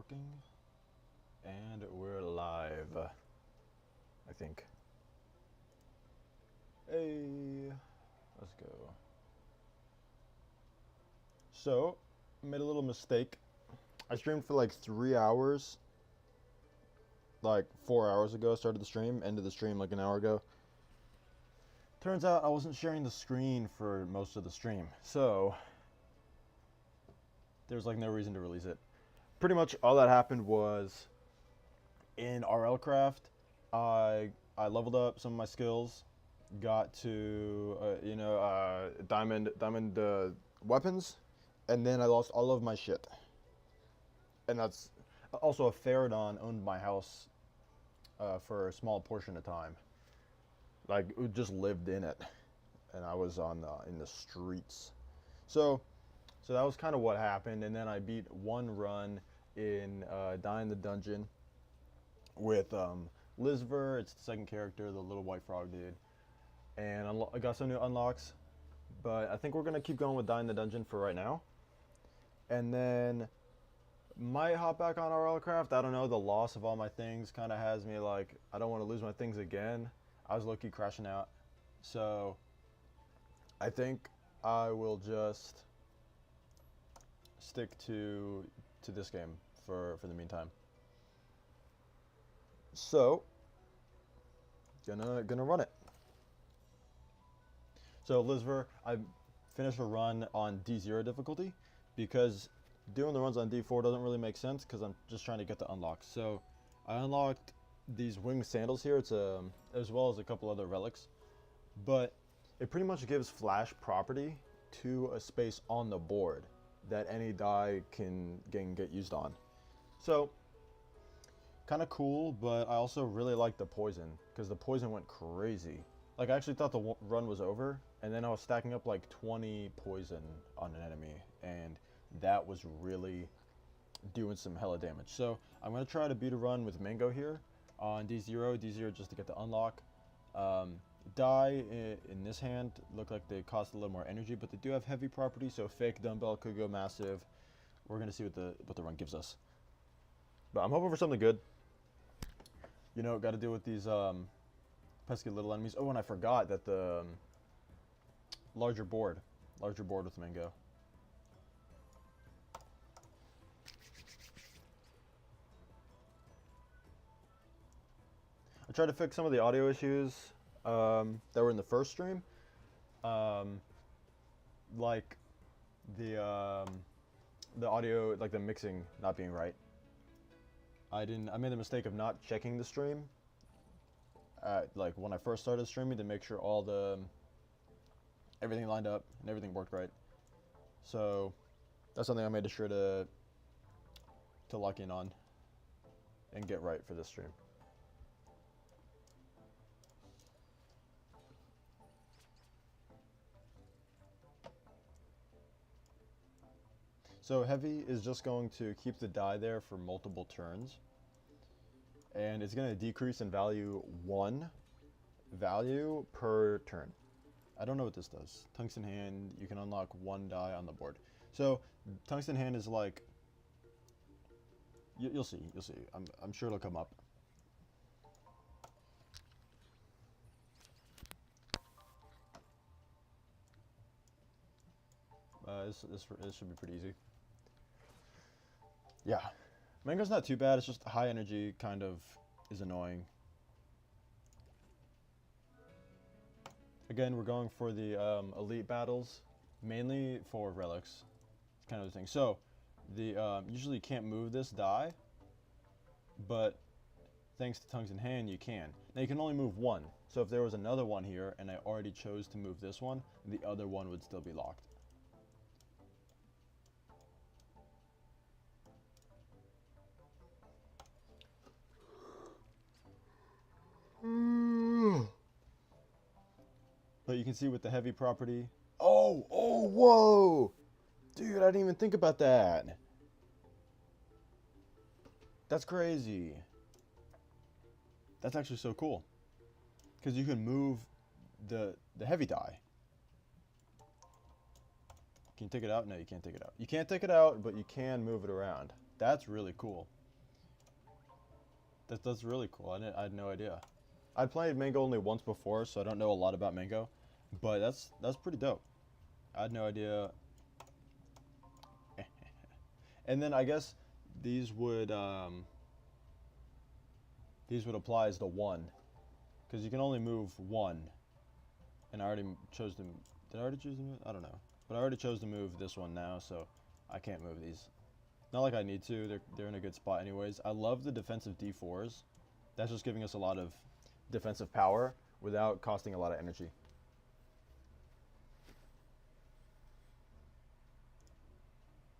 working. And we're live, I think. Hey, let's go. So, made a little mistake. I streamed for like 3 hours. Like 4 hours ago, started the stream, ended the stream like an hour ago. Turns out I wasn't sharing the screen for most of the stream. So, there's like no reason to release it. Pretty much all that happened was in RLCraft, I leveled up some of my skills, got to diamond weapons, and then I lost all of my shit. And that's also a Faradon owned my house for a small portion of time. Like it just lived in it, and I was on in the streets. So that was kind of what happened, and then I beat one run in Dying the Dungeon with Lizver. It's the second character, the little white frog dude, and I got some new unlocks. But I think we're gonna keep going with Dying the Dungeon for right now, and then might hop back on RLCraft. I don't know. The loss of all my things kind of has me like I don't want to lose my things again. I was low-key crashing out, so I think I will just stick to this game for the meantime. So gonna run it. So Lizver, I finished a run on D0 difficulty because doing the runs on D4 doesn't really make sense because I'm just trying to get the unlocks. So I unlocked these winged sandals here. It's as well as a couple other relics, but it pretty much gives flash property to a space on the board that any die can get used on. So kind of cool, but I also really like the poison because the poison went crazy. Like I actually thought the run was over, and then I was stacking up like 20 poison on an enemy, and that was really doing some hella damage. So I'm gonna try to beat a run with Mango here on D0 just to get the unlock. Die in this hand look like they cost a little more energy, but they do have heavy property, so fake dumbbell could go massive. We're gonna see what the run gives us, but I'm hoping for something good. You know, got to deal with these pesky little enemies. Oh, and I forgot that the larger board with Mango. I tried to fix some of the audio issues that were in the first stream, like the audio, like the mixing not being right. I made the mistake of not checking the stream like when I first started streaming to make sure all the everything lined up and everything worked right. So that's something I made sure to lock in on and get right for this stream. So heavy is just going to keep the die there for multiple turns, and it's going to decrease in value 1 value per turn. I don't know what this does. Tungsten hand, you can unlock 1 die on the board. So tungsten hand is like, you'll see. I'm sure it'll come up. This should be pretty easy. Yeah, Mango's not too bad. It's just high energy kind of is annoying. Again, we're going for the elite battles, mainly for relics. It's kind of the thing. So, the usually you can't move this die, but thanks to Tungsten Hand, you can. Now you can only move one. So if there was another one here, and I already chose to move this one, the other one would still be locked. But you can see with the heavy property. Oh, whoa! Dude, I didn't even think about that. That's crazy. That's actually so cool. Because you can move the heavy die. Can you take it out? No, you can't take it out. You can't take it out, but you can move it around. That's really cool. That's really cool. I had no idea. I played Mango only once before, so I don't know a lot about Mango, but that's pretty dope. I had no idea. And then I guess these would apply as the one, because you can only move one. And I already chose to. Did I already choose to move? I don't know, but I already chose to move this one now, so I can't move these. Not like I need to. They're in a good spot anyways. I love the defensive D4s. That's just giving us a lot of defensive power without costing a lot of energy.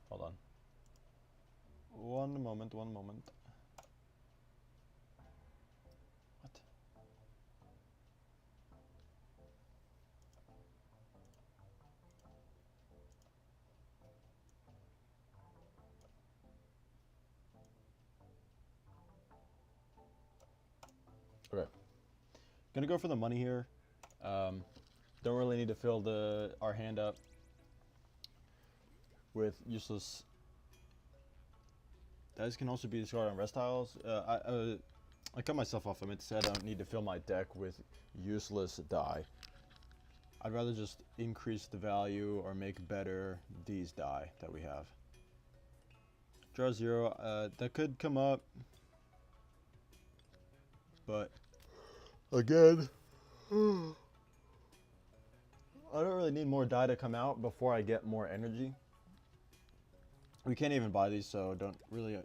Hold on. One moment, one moment. What? Okay. Gonna go for the money here. Don't really need to fill our hand up with useless. Dice can also be discarded on rest tiles. I cut myself off. I meant to say I don't need to fill my deck with useless die. I'd rather just increase the value or make better these die that we have. Draw 0. That could come up, but again, I don't really need more die to come out before I get more energy. We can't even buy these, so don't really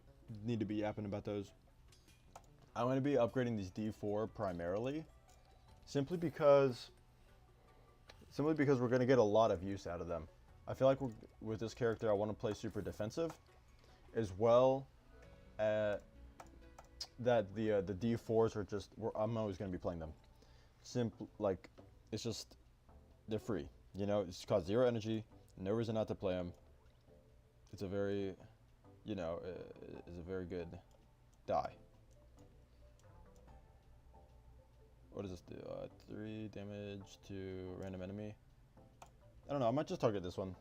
need to be yapping about those. I'm going to be upgrading these D4 primarily, simply because we're going to get a lot of use out of them. I feel like with this character, I want to play super defensive, as well as that the D4s are just. I'm always going to be playing them. Like, it's just they're free. You know, it's cost 0 energy, no reason not to play them. It's a very, it's a very good die. What does this do? 3 damage to random enemy. I don't know. I might just target this one.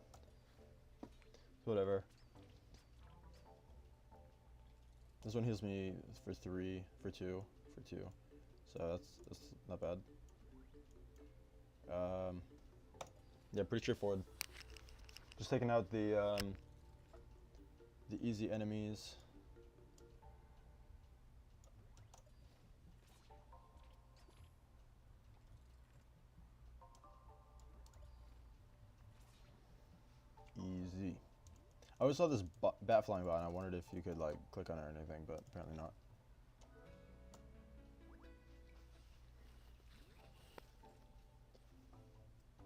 Whatever. This one heals me for 3, for 2, for 2. So that's not bad. Yeah, pretty straightforward. Just taking out the easy enemies. Easy. I always saw this bat flying by and I wondered if you could like click on it or anything, but apparently not.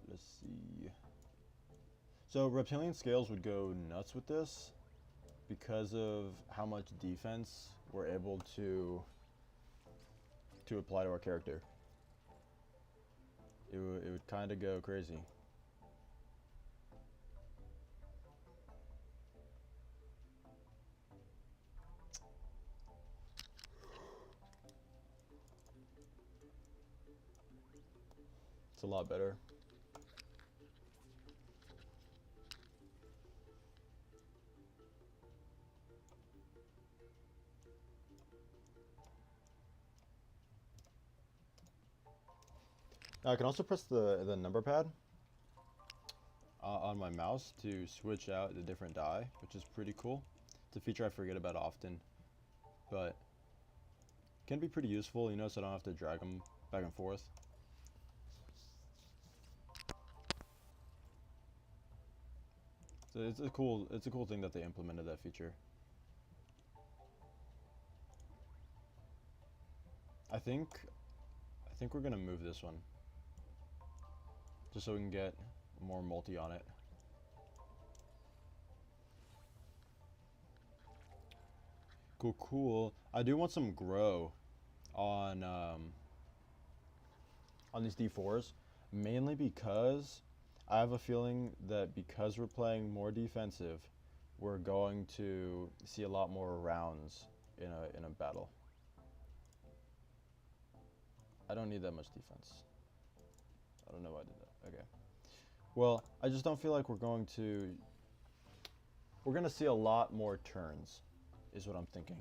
Let's see. So Reptilian Scales would go nuts with this because of how much defense we're able to apply to our character. It would kind of go crazy. It's a lot better. Now I can also press the number pad on my mouse to switch out the different die, which is pretty cool. It's a feature I forget about often, but can be pretty useful, you know, so I don't have to drag them back and forth. So it's a cool thing that they implemented that feature. I think we're gonna move this one, just so we can get more multi on it. Cool. I do want some grow on these D4s, mainly because I have a feeling that because we're playing more defensive, we're going to see a lot more rounds in a battle. I don't need that much defense. I don't know why I did that. Okay. Well, I just don't feel like we're going to see a lot more turns. is what I'm thinking,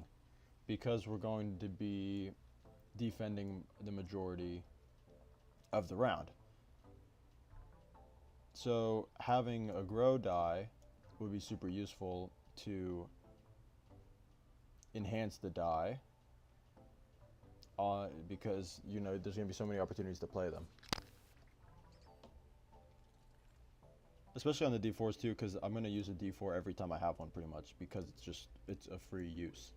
because we're going to be defending the majority of the round. So having a grow die would be super useful to enhance the die, because you know there's going to be so many opportunities to play them. Especially on the D4s too, because I'm going to use a D4 every time I have one pretty much, because it's a free use.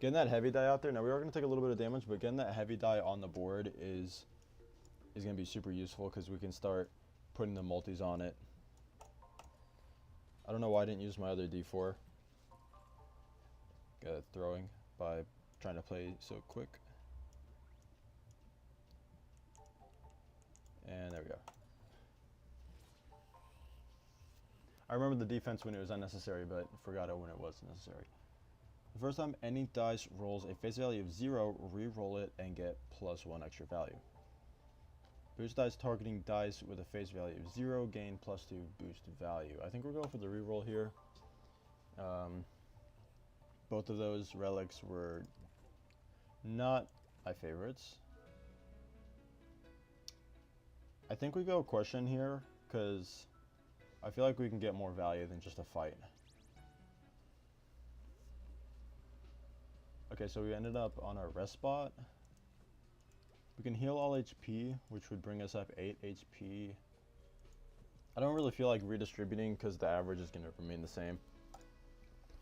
Getting that heavy die out there, now we are going to take a little bit of damage, but getting that heavy die on the board is going to be super useful, because we can start putting the multis on it. I don't know why I didn't use my other D4 throwing by trying to play so quick. And there we go. I remember the defense when it was unnecessary, but forgot it when it was necessary. The first time any dice rolls a face value of 0, re-roll it and get +1 extra value. Boost dice targeting dice with a face value of 0 gain +2 boost value. I think we're going for the re-roll here. Both of those relics were not my favorites. I think we go question here, because I feel like we can get more value than just a fight. Okay, so we ended up on our rest spot. We can heal all HP, which would bring us up 8 HP. I don't really feel like redistributing, because the average is going to remain the same.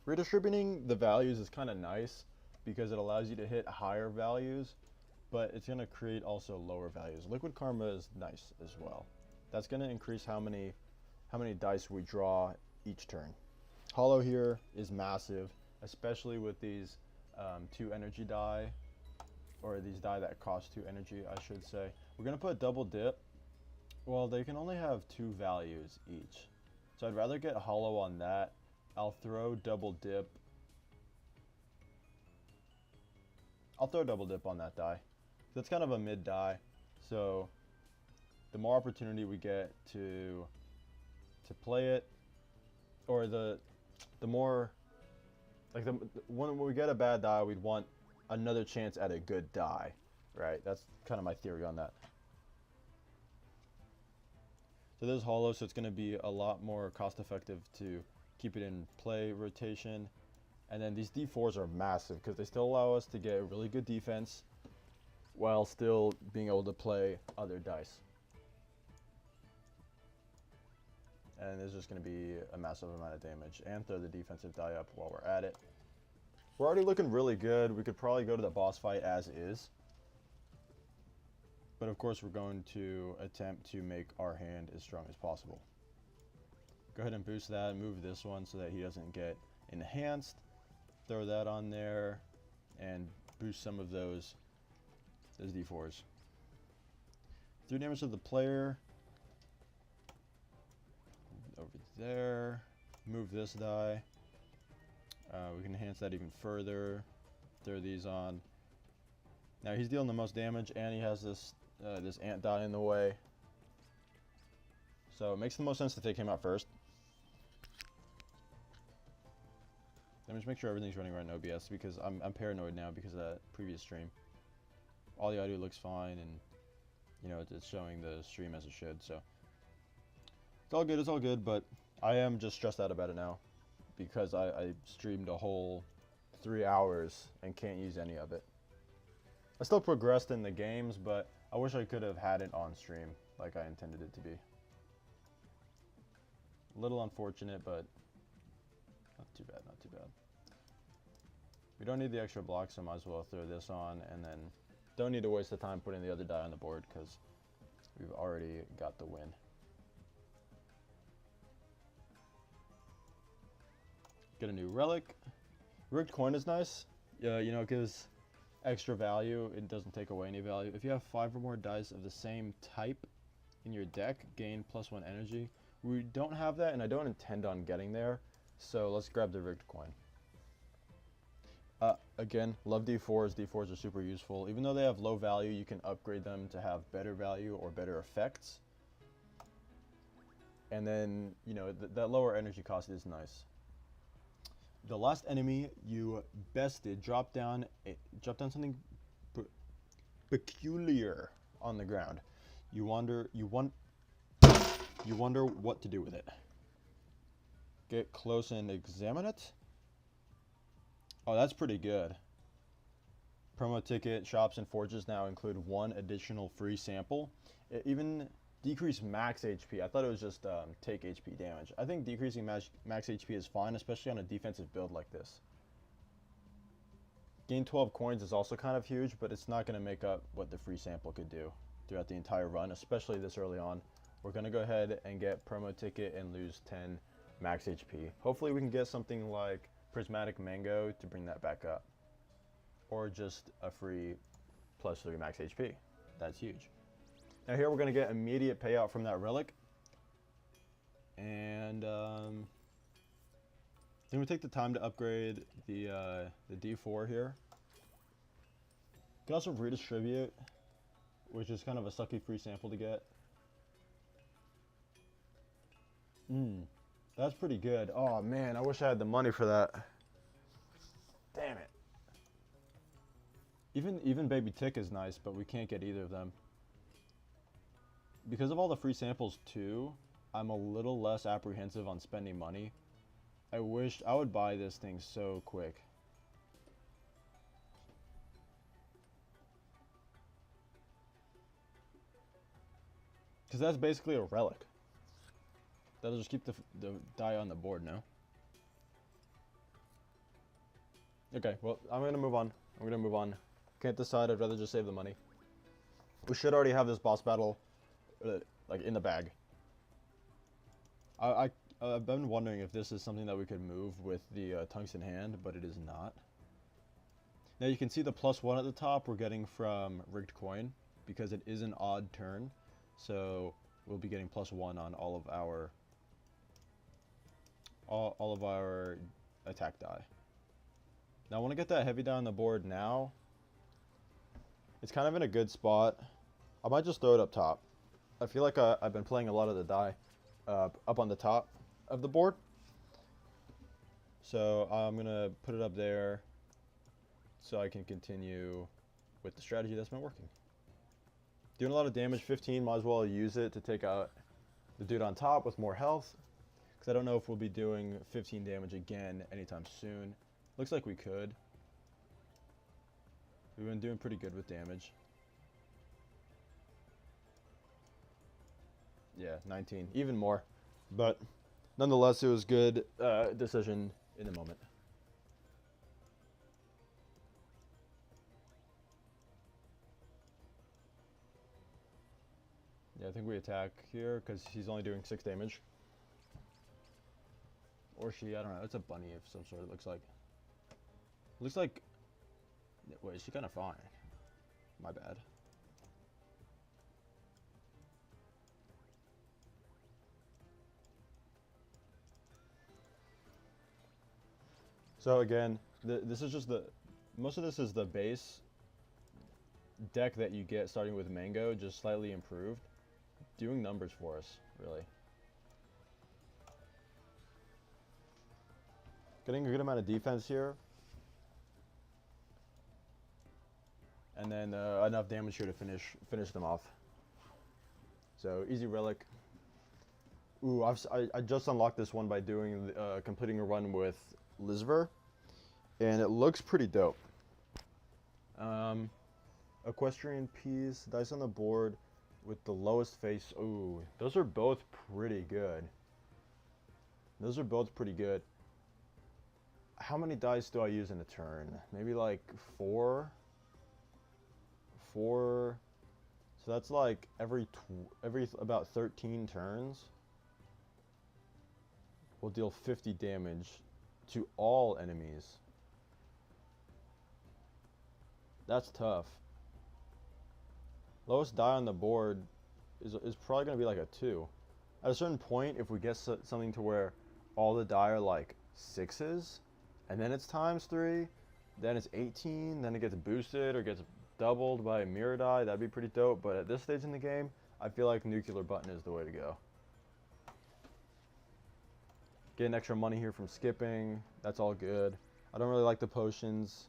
Redistributing the values is kind of nice, because it allows you to hit higher values, but it's going to create also lower values. Liquid Karma is nice as well. That's going to increase how many dice we draw each turn. Hollow here is massive, especially with these 2 energy die, or these die that cost 2 energy, I should say. We're going to put double dip. Well, they can only have 2 values each, so I'd rather get hollow on that. I'll throw double dip. I'll throw double dip on that die. That's kind of a mid die, so the more opportunity we get to play it, or the more, like, when we get a bad die, we'd want another chance at a good die, right? That's kind of my theory on that. So this is hollow, so it's going to be a lot more cost effective to keep it in play rotation. And then these D4s are massive, because they still allow us to get really good defense while still being able to play other dice. And there's just going to be a massive amount of damage, and throw the defensive die up while we're at it. We're already looking really good. We could probably go to the boss fight as is. But of course we're going to attempt to make our hand as strong as possible. Go ahead and boost that, move this one so that he doesn't get enhanced. Throw that on there, and boost some of those D4s. 3 damage to the player. Over there. Move this die. We can enhance that even further. Throw these on. Now he's dealing the most damage, and he has this this ant die in the way. So it makes the most sense to take him out first. Let me just make sure everything's running right in OBS, because I'm paranoid now because of that previous stream. All the audio looks fine, and you know it's showing the stream as it should. So it's all good. It's all good. But I am just stressed out about it now, because I streamed a whole 3 hours and can't use any of it. I still progressed in the games, but I wish I could have had it on stream like I intended it to be. A little unfortunate, but not too bad, not too bad. We don't need the extra block, so might as well throw this on, and then don't need to waste the time putting the other die on the board, because we've already got the win. Get a new relic. Rigged coin is nice. Yeah, you know, it gives extra value. It doesn't take away any value. If you have 5 or more dice of the same type in your deck, gain +1 energy. We don't have that, and I don't intend on getting there, so let's grab the rigged coin. Again, love D4s. D4s are super useful. Even though they have low value, you can upgrade them to have better value or better effects. And then, you know, that lower energy cost is nice. the last enemy you bested dropped down something peculiar on the ground. You wonder what to do with it. Get close and examine it. Oh, that's pretty good. Promo ticket shops and forges now include one additional free sample. It even decrease max HP. I thought it was just take HP damage. I think decreasing max HP is fine, especially on a defensive build like this. Gain 12 coins is also kind of huge, but it's not going to make up what the free sample could do throughout the entire run, especially this early on. We're going to go ahead and get promo ticket and lose 10 max HP. Hopefully we can get something like Prismatic Mango to bring that back up. Or just a free +3 max HP. That's huge. Now here we're going to get immediate payout from that relic. And then we take the time to upgrade the D4 here. You can also redistribute, which is kind of a sucky free sample to get. That's pretty good. Oh man, I wish I had the money for that. Damn it. Even Baby Tick is nice, but we can't get either of them. Because of all the free samples too, I'm a little less apprehensive on spending money. I wish I would buy this thing so quick. Because that's basically a relic. That'll just keep the die on the board now. Okay, well, I'm going to move on. Can't decide. I'd rather just save the money. We should already have this boss battle like in the bag. I've been wondering if this is something that we could move with the tungsten hand, but it is not. Now you can see the +1 at the top we're getting from Rigged Coin because it is an odd turn. So we'll be getting +1 on all of our attack die. Now I want to get that heavy die on the board now. It's kind of in a good spot. I might just throw it up top. I feel like I've been playing a lot of the die up on the top of the board. So I'm going to put it up there so I can continue with the strategy that's been working. Doing a lot of damage, 15, might as well use it to take out the dude on top with more health. Because I don't know if we'll be doing 15 damage again anytime soon. Looks like we could. We've been doing pretty good with damage. Yeah, 19, even more. But nonetheless, it was good decision in the moment. Yeah, I think we attack here because he's only doing 6 damage. Or she, I don't know. It's a bunny of some sort, it looks like. Looks like... Wait, she's kind of fine. My bad. So again, this is just most of this is the base deck that you get starting with Mango, just slightly improved. Doing numbers for us, really. Getting a good amount of defense here. And then enough damage here to finish them off. So easy relic. Ooh, I just unlocked this one by doing completing a run with Lizver, and it looks pretty dope. Equestrian piece, dice on the board with the lowest face. Ooh, those are both pretty good. Those are both pretty good. How many dice do I use in a turn? Maybe like 4. 4. So that's like every about 13 turns. We'll deal 50 damage to all enemies. That's tough. Lowest die on the board is probably going to be like a 2. At a certain point, if we get something to where all the die are like 6s, and then it's ×3, then it's 18, then it gets boosted or gets doubled by a mirror die, that'd be pretty dope. But at this stage in the game, I feel like Nuclear Button is the way to go. Getting extra money here from skipping. That's all good. I don't really like the potions.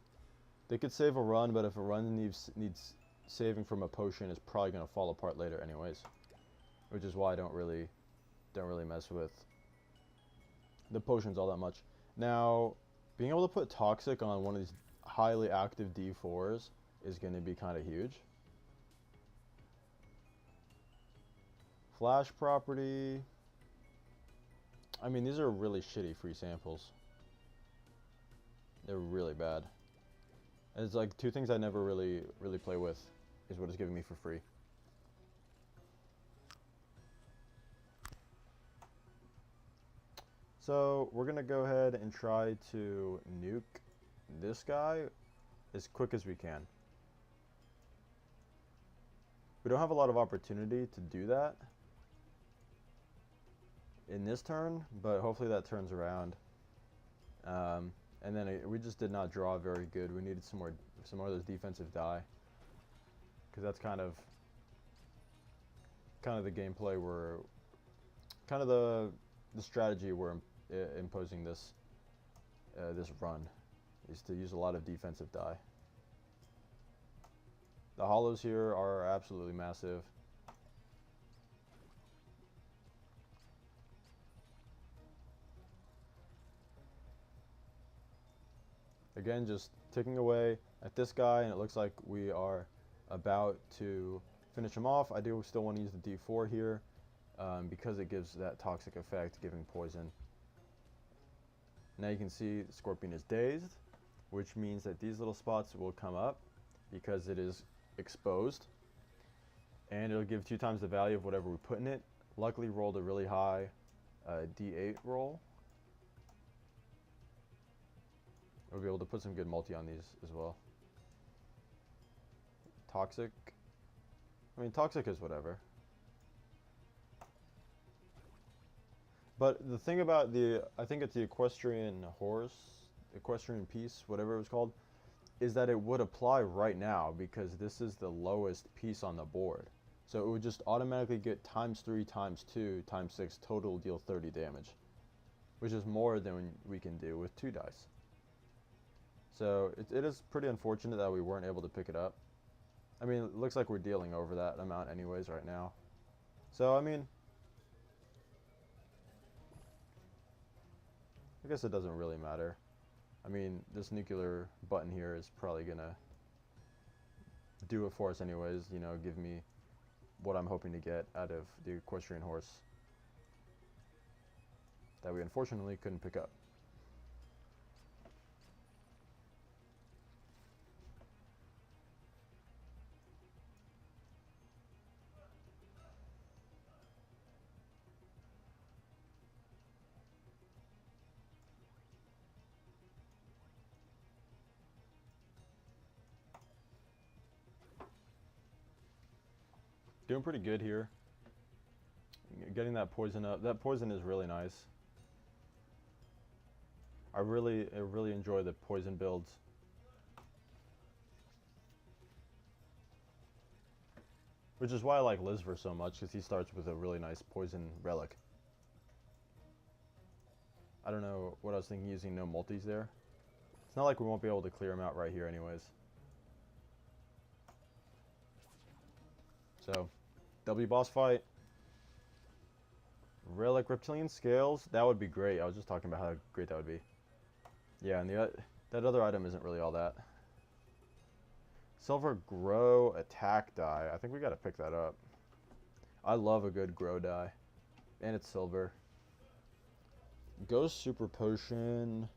They could save a run, but if a run needs saving from a potion, it's probably gonna fall apart later anyways. Which is why I don't really mess with the potions all that much. Now, being able to put Toxic on one of these highly active D4s is going to be kind of huge. Flash property. I mean, these are really shitty free samples. They're really bad. And it's like two things I never really play with is what it's giving me for free. So we're gonna go ahead and try to nuke this guy as quick as we can. We don't have a lot of opportunity to do that in this turn, but hopefully that turns around. And then we just did not draw very good. We needed some more of those defensive die, because that's kind of the gameplay we're kind of the strategy we're imposing this run is to use a lot of defensive die. The hollows here are absolutely massive. Again, just ticking away at this guy, and it looks like we are about to finish him off. I do still want to use the D4 here because it gives that toxic effect, giving poison. Now you can see Scorpion is dazed, which means that these little spots will come up because it is exposed, and it'll give 2 times the value of whatever we put in it. Luckily rolled a really high D8 roll. We'll be able to put some good multi on these as well. Toxic. I mean, Toxic is whatever. But the thing about I think it's the Equestrian Horse, Equestrian Piece, whatever it was called, is that it would apply right now because this is the lowest piece on the board. So it would just automatically get ×3, ×2, ×6, total deal 30 damage, which is more than we can do with 2 dice. So it is pretty unfortunate that we weren't able to pick it up. I mean, it looks like we're dealing over that amount anyways right now. So, I mean, I guess it doesn't really matter. I mean, this nuclear button here is probably gonna do it for us anyways, you know, give me what I'm hoping to get out of the Equestrian Horse that we unfortunately couldn't pick up. Doing pretty good here. Getting that poison up. That poison is really nice. I really enjoy the poison builds. Which is why I like Lizver so much, because he starts with a really nice poison relic. I don't know what I was thinking using no multis there. It's not like we won't be able to clear him out right here anyways. So, W boss fight. Relic Reptilian Scales, that would be great. I was just talking about how great that would be. Yeah, and that other item isn't really all that. Silver Grow attack die. I think we gotta pick that up. I love a good grow die. And it's silver. Ghost Super Potion.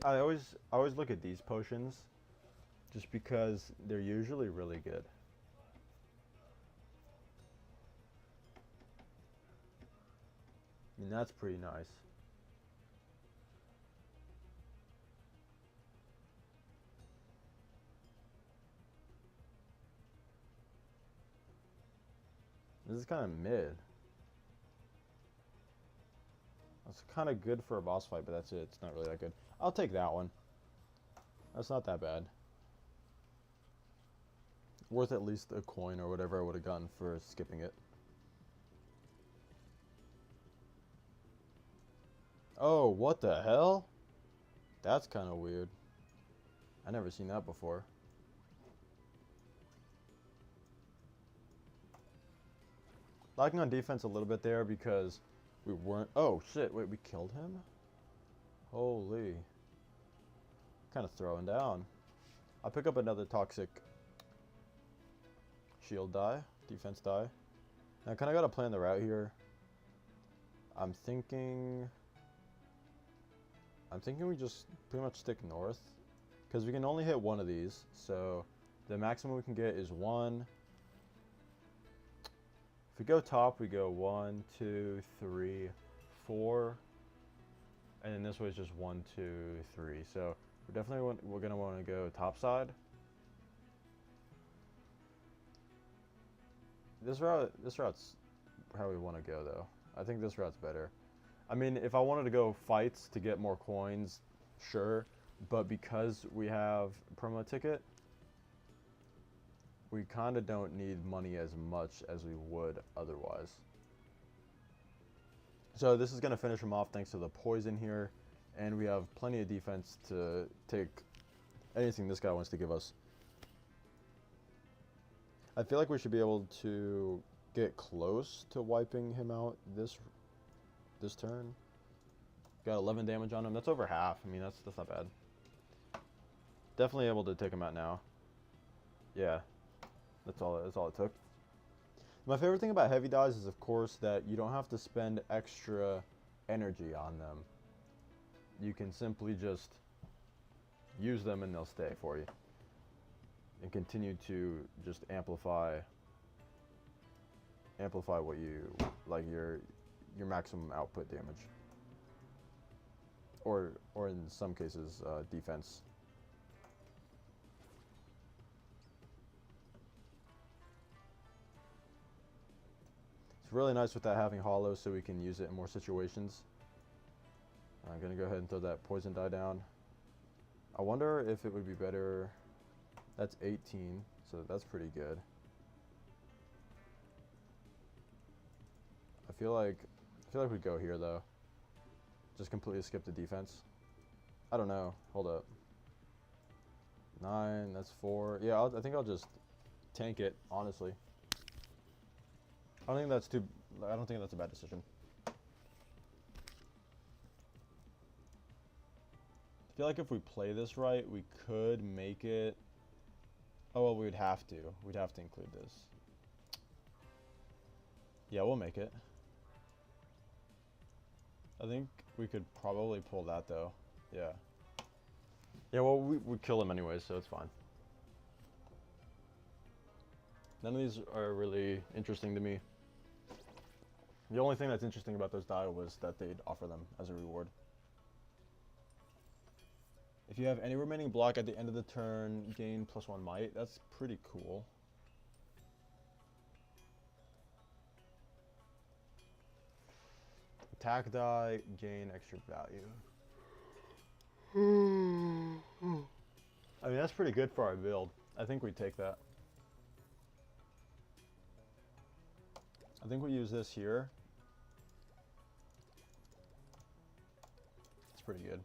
I always look at these potions just because they're usually really good. I mean, that's pretty nice. This is kind of mid. That's kind of good for a boss fight, but that's it. It's not really that good. I'll take that one. That's not that bad. Worth at least a coin or whatever I would have gotten for skipping it. Oh, what the hell? That's kind of weird. I never seen that before. Lacking on defense a little bit there because we weren't... Oh, shit. Wait, we killed him? Holy. Kind of throwing down. I'll pick up another toxic shield die, defense die. Now, I kind of got to plan the route here. I'm thinking we just pretty much stick north because we can only hit one of these. So the maximum we can get is one. If we go top, we go 1, 2, 3, 4. And then this way is just 1, 2, 3. So we're gonna want to go top side. This route's how we want to go though. I think this route's better. I mean, if I wanted to go fights to get more coins, sure. But because we have promo ticket, we kind of don't need money as much as we would otherwise. So this is going to finish him off thanks to the poison here. And we have plenty of defense to take anything this guy wants to give us. I feel like we should be able to get close to wiping him out this turn. Got 11 damage on him. That's over half. I mean, that's not bad. Definitely able to take him out now. Yeah. That's all it took. My favorite thing about heavy dies is, of course, that you don't have to spend extra energy on them. You can simply just use them and they'll stay for you. And continue to just amplify what you like, your maximum output damage. Or in some cases, defense. It's really nice with that having hollow so we can use it in more situations. I'm going to go ahead and throw that poison die down. I wonder if it would be better... That's 18, so that's pretty good. I feel like we'd go here, though. Just completely skip the defense. I don't know. Hold up. 9, that's 4. Yeah, I think I'll just tank it, honestly. I don't think that's a bad decision. I feel like if we play this right, we could make it... Oh, well, we'd have to. We'd have to include this. Yeah, we'll make it. I think we could probably pull that, though. Yeah. Yeah, well, we kill him anyway, so it's fine. None of these are really interesting to me. The only thing that's interesting about those die was that they'd offer them as a reward. If you have any remaining block at the end of the turn, gain +1 might. That's pretty cool. Attack die, gain extra value. I mean, that's pretty good for our build. I think we take that. I think we use this here. It's pretty good.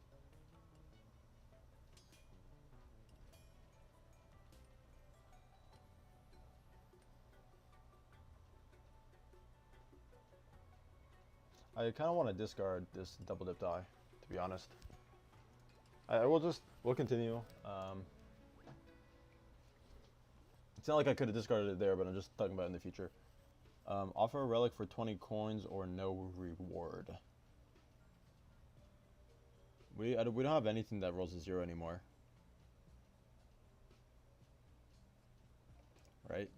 I kind of want to discard this double dip die, to be honest. We'll continue. It's not like I could have discarded it there, but I'm just talking about in the future. Offer a relic for 20 coins or no reward. We don't have anything that rolls a 0 anymore. Right?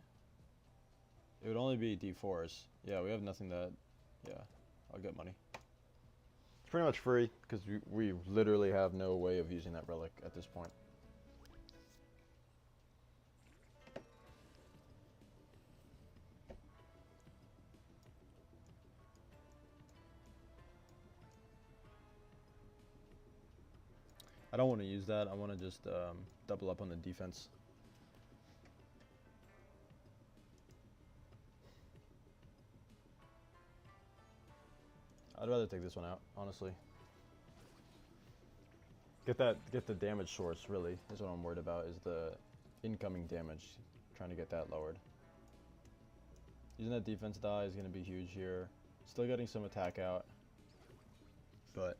It would only be D4s. Yeah, we have nothing that... Yeah. I'll get money. It's pretty much free, because we literally have no way of using that relic at this point. I don't want to use that. I want to just double up on the defense. I'd rather take this one out, honestly. get the damage source, really, is what I'm worried about, is the incoming damage. Trying to get that lowered. Using that defense die is going to be huge here. Still getting some attack out. But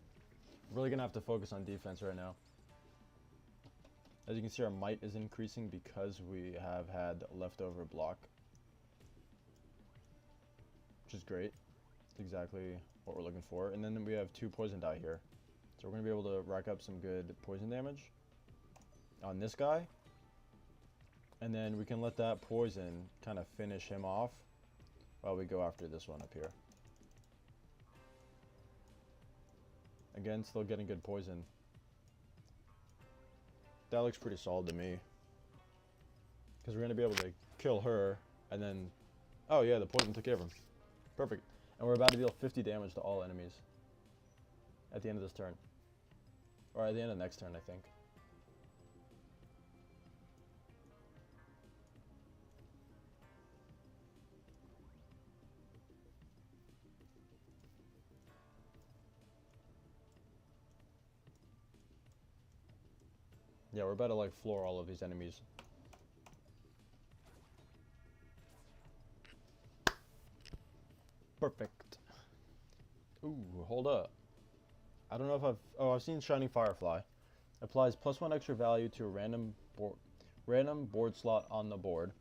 really going to have to focus on defense right now. As you can see, our might is increasing because we have had leftover block. Which is great. It's exactly what we're looking for. And then we have 2 poison die here. So we're going to be able to rack up some good poison damage on this guy. And then we can let that poison kind of finish him off while we go after this one up here. Again, still getting good poison. That looks pretty solid to me. Because we're going to be able to kill her and then... Oh yeah, the poison took care of him. Perfect. And we're about to deal 50 damage to all enemies at the end of this turn. Or at the end of the next turn, I think. Yeah, we're about to like floor all of these enemies. Perfect. Ooh, hold up. I don't know if I've seen Shining Firefly. Applies +1 extra value to a random board slot on the board.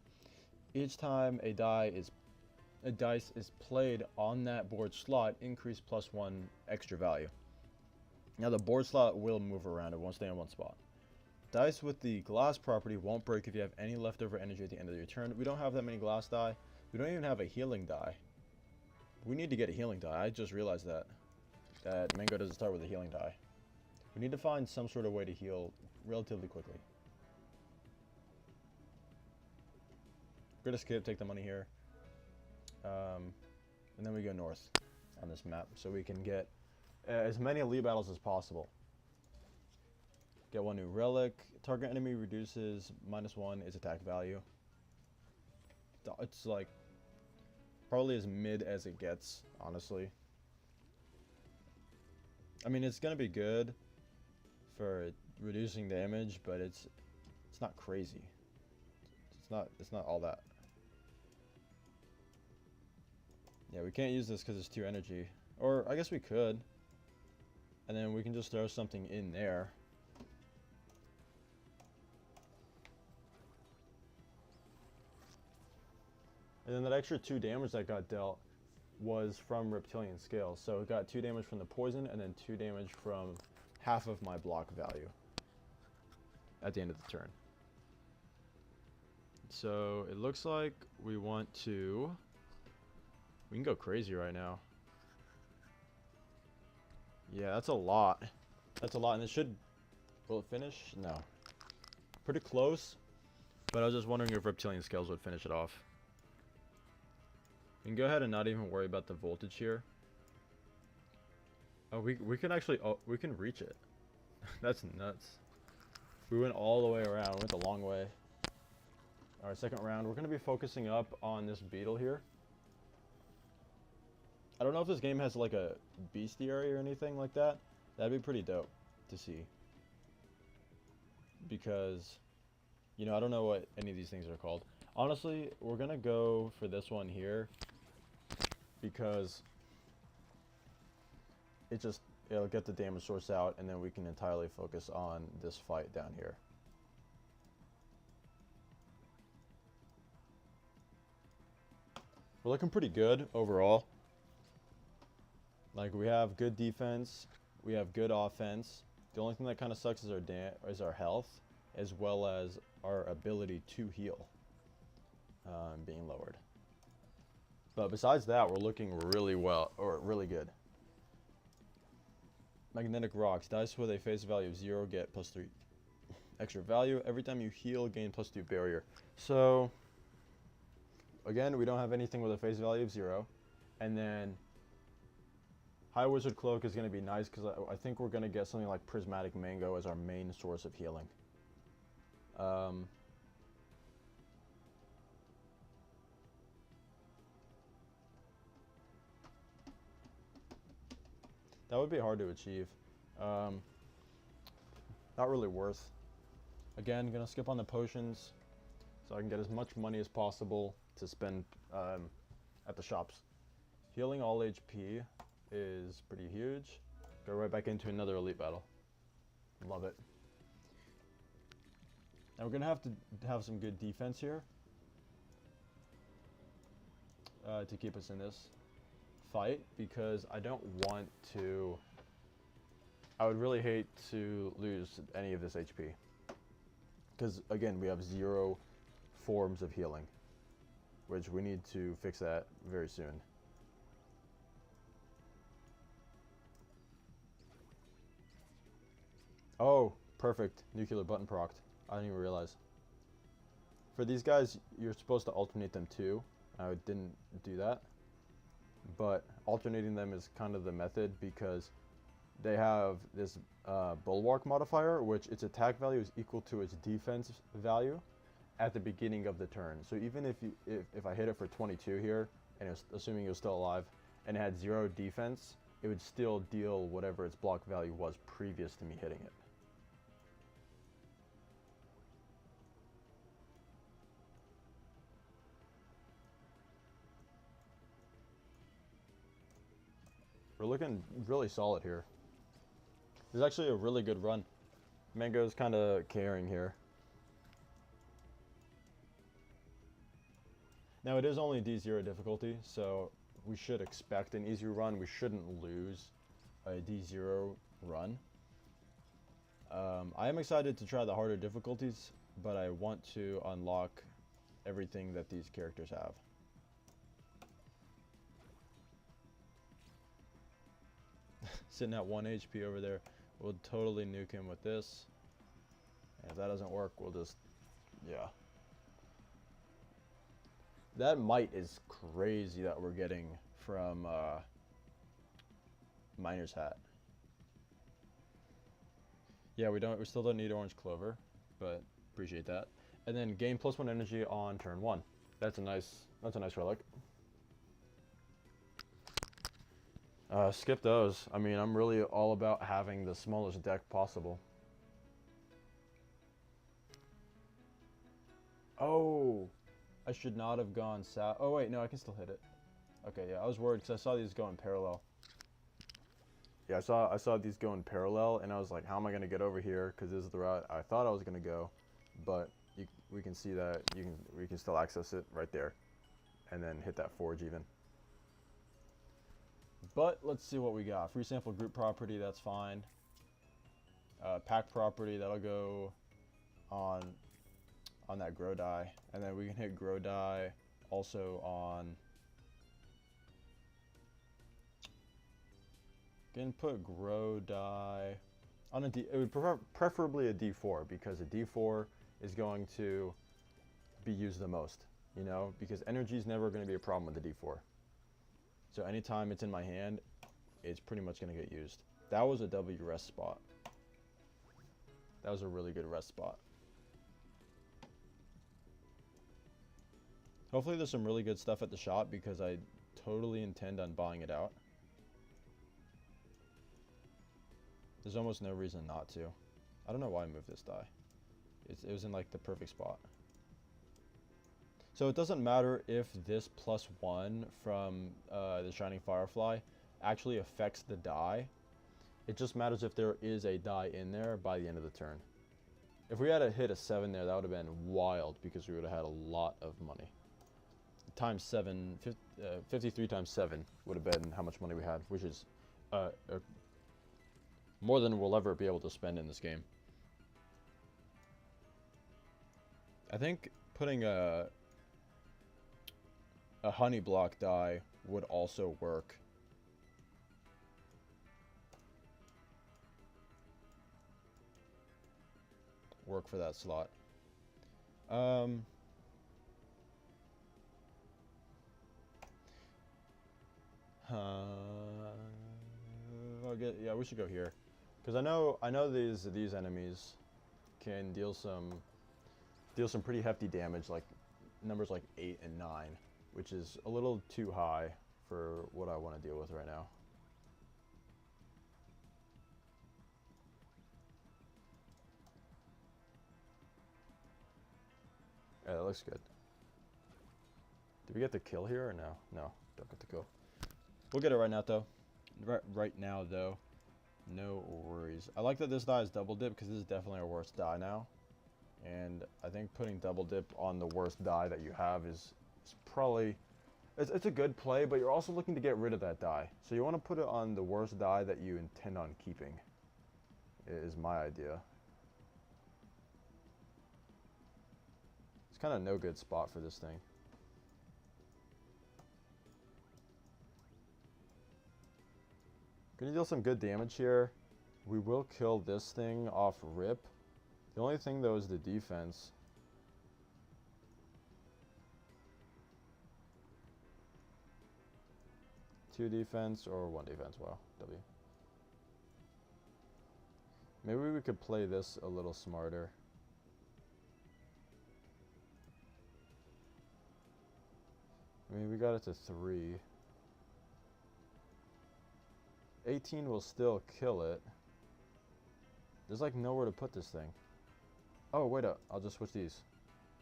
Each time a dice is played on that board slot, increase +1 extra value. Now the board slot will move around, it won't stay in one spot. Dice with the glass property won't break if you have any leftover energy at the end of your turn. We don't have that many glass die. We don't even have a healing die. We need to get a healing die. I just realized that Mango doesn't start with a healing die. We need to find some sort of way to heal relatively quickly. We're gonna skip, take the money here. And then we go north on this map so we can get as many elite battles as possible. Get 1 new relic. Target enemy reduces -1 its attack value. It's like probably as mid as it gets, honestly. I mean, it's gonna be good for reducing damage, but it's not crazy. It's not all that. Yeah, we can't use this because it's 2 energy. Or I guess we could. And then we can just throw something in there. And then that extra 2 damage that got dealt was from Reptilian Scales. So it got 2 damage from the poison and then 2 damage from half of my block value at the end of the turn. So it looks like we want to... We can go crazy right now. Yeah, that's a lot. That's a lot, and it should... Will it finish? No. Pretty close, but I was just wondering if Reptilian Scales would finish it off. We can go ahead and not even worry about the voltage here. Oh, we can actually... Oh, we can reach it. That's nuts. We went all the way around. We went the long way. Alright, second round. We're going to be focusing up on this beetle here. I don't know if this game has like a bestiary or anything like that. That'd be pretty dope to see. Because, you know, I don't know what any of these things are called. Honestly, we're going to go for this one here. Because it'll get the damage source out, and then we can entirely focus on this fight down here. We're looking pretty good overall. Like, we have good defense, we have good offense. The only thing that kind of sucks is our health, as well as our ability to heal being lowered. But besides that, we're looking really well, or really good. Magnetic rocks. Dice with a face value of 0 get +3 extra value. Every time you heal, gain +2 barrier. So, again, we don't have anything with a face value of 0. And then High Wizard Cloak is going to be nice because I think we're going to get something like Prismatic Mango as our main source of healing. That would be hard to achieve. Not really worth. Again, gonna skip on the potions so I can get as much money as possible to spend at the shops. Healing all HP is pretty huge. Go right back into another elite battle. Love it. Now we're gonna have to have some good defense here to keep us in this fight, because I don't want to. I would really hate to lose any of this HP, because again we have 0 forms of healing, which we need to fix that very soon. Oh, perfect. Nuclear button procced. I didn't even realize. For these guys, you're supposed to alternate them too. I didn't do that. But alternating them is kind of the method, because they have this bulwark modifier, which its attack value is equal to its defense value at the beginning of the turn. So even if I hit it for 22 here, and assuming it was still alive, and it had 0 defense, it would still deal whatever its block value was previous to me hitting it. We're looking really solid here. This is actually a really good run. Mango's kind of carrying here. Now it is only D0 difficulty, so we should expect an easy run. We shouldn't lose a D0 run. I am excited to try the harder difficulties, but I want to unlock everything that these characters have. Sitting at 1 HP over there. We'll totally nuke him with this. And if that doesn't work, we'll just, yeah. That might is crazy that we're getting from Miner's Hat. Yeah, we still don't need Orange Clover, but appreciate that. And then gain +1 energy on turn 1. That's a nice relic. Skip those. I mean, I'm really all about having the smallest deck possible. Oh, I should not have gone south. Oh wait, no, I can still hit it. Okay, yeah, I was worried because I saw these go in parallel. Yeah, I saw these go in parallel, and I was like, how am I gonna get over here? Because this is the route I thought I was gonna go, but we can see that we can still access it right there, and then hit that forge even. But let's see what we got. Free sample group property, that's fine. Pack property, that'll go on that grow die, and then we can hit grow die also on. Can put grow die on a D. It would preferably a D4, because a D4 is going to be used the most, you know, because energy is never going to be a problem with the D4. So anytime it's in my hand, it's pretty much going to get used. That was a W rest spot. That was a really good rest spot. Hopefully there's some really good stuff at the shop, because I totally intend on buying it out. There's almost no reason not to. I don't know why I moved this die. It was in like the perfect spot. So it doesn't matter if this +1 from the Shining Firefly actually affects the die. It just matters if there is a die in there by the end of the turn. If we had hit a 7 there, that would have been wild, because we would have had a lot of money. Times 7, 53 times 7 would have been how much money we had, which is more than we'll ever be able to spend in this game. I think putting a honey block die would also work. Work for that slot. Yeah, we should go here, because I know these enemies can deal some pretty hefty damage, like numbers like 8 and 9, which is a little too high for what I want to deal with right now. looks good. Did we get the kill here or no? No, don't get the kill. We'll get it right now though. Right now though. No worries. I like that this die is double dip because this is definitely our worst die now. And I think putting double dip on the worst die that you have is probably... It's a good play, but you're also looking to get rid of that die. So you want to put it on the worst die that you intend on keeping, is my idea. It's kind of no good spot for this thing. Gonna deal some good damage here. We will kill this thing off rip. The only thing though is the defense. Two defense or one defense. Wow, W. Maybe we could play this a little smarter. I mean, we got it to 3. 18 will still kill it. There's like nowhere to put this thing. Oh, wait up. I'll just switch these.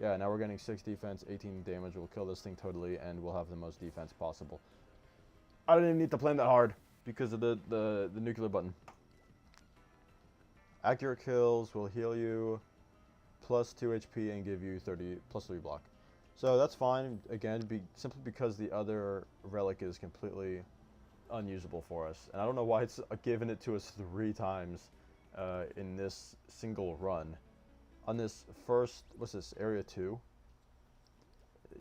Yeah, now we're getting 6 defense, 18 damage. We'll kill this thing totally, and we'll have the most defense possible. I didn't even need to plan that hard because of the nuclear button. Accurate kills will heal you plus 2 HP and give you 30 plus 3 block. So that's fine, again, simply because the other relic is completely unusable for us. And I don't know why it's given it to us 3 times in this single run. On this first, what's this, area 2?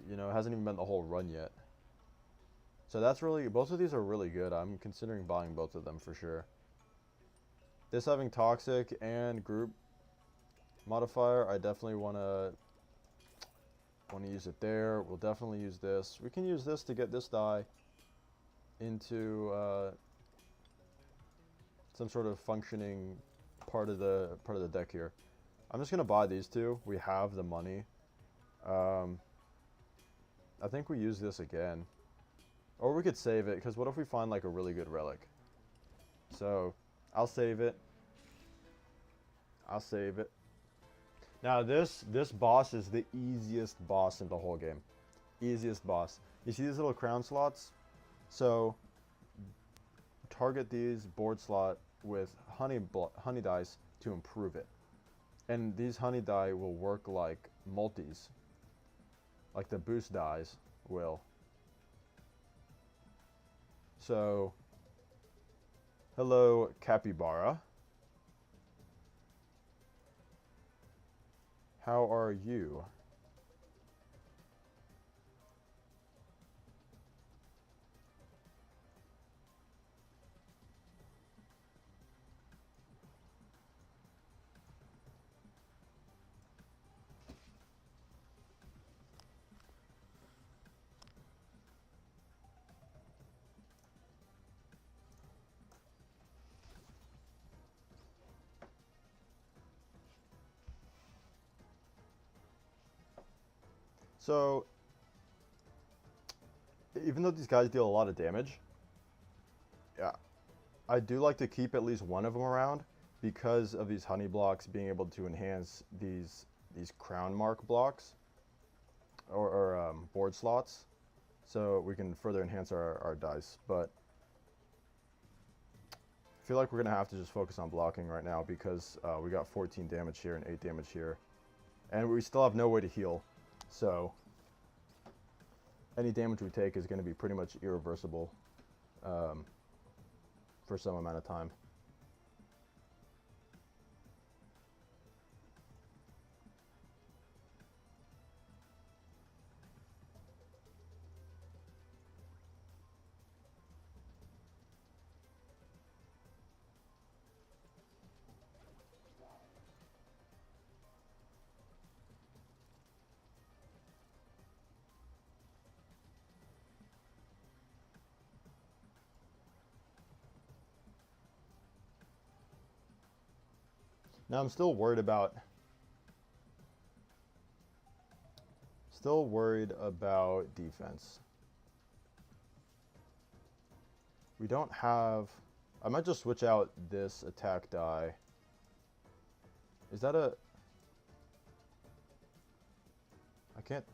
You know, it hasn't even been the whole run yet. So that's really, both of these are really good. I'm considering buying both of them for sure. This having toxic and group modifier, I definitely want to use it there. We'll definitely use this. We can use this to get this die into some sort of functioning part of the deck here. I'm just gonna buy these two. We have the money. I think we use this again, or we could save it, because what if we find like a really good relic? So I'll save it. I'll save it. Now this boss is the easiest boss in the whole game. Easiest boss. You see these little crown slots? So target these board slot with honey dice to improve it. And these honey die will work like multis. Like the boost dies will. So hello Capybara. How are you? So, even though these guys deal a lot of damage, yeah, I do like to keep at least one of them around because of these honey blocks being able to enhance these crown mark blocks or board slots, so we can further enhance our dice. But I feel like we're gonna have to just focus on blocking right now because we got 14 damage here and 8 damage here, and we still have no way to heal. So any damage we take is going to be pretty much irreversible for some amount of time. Now I'm still worried about defense. We don't have, I might just switch out this attack die. Is that a, I can't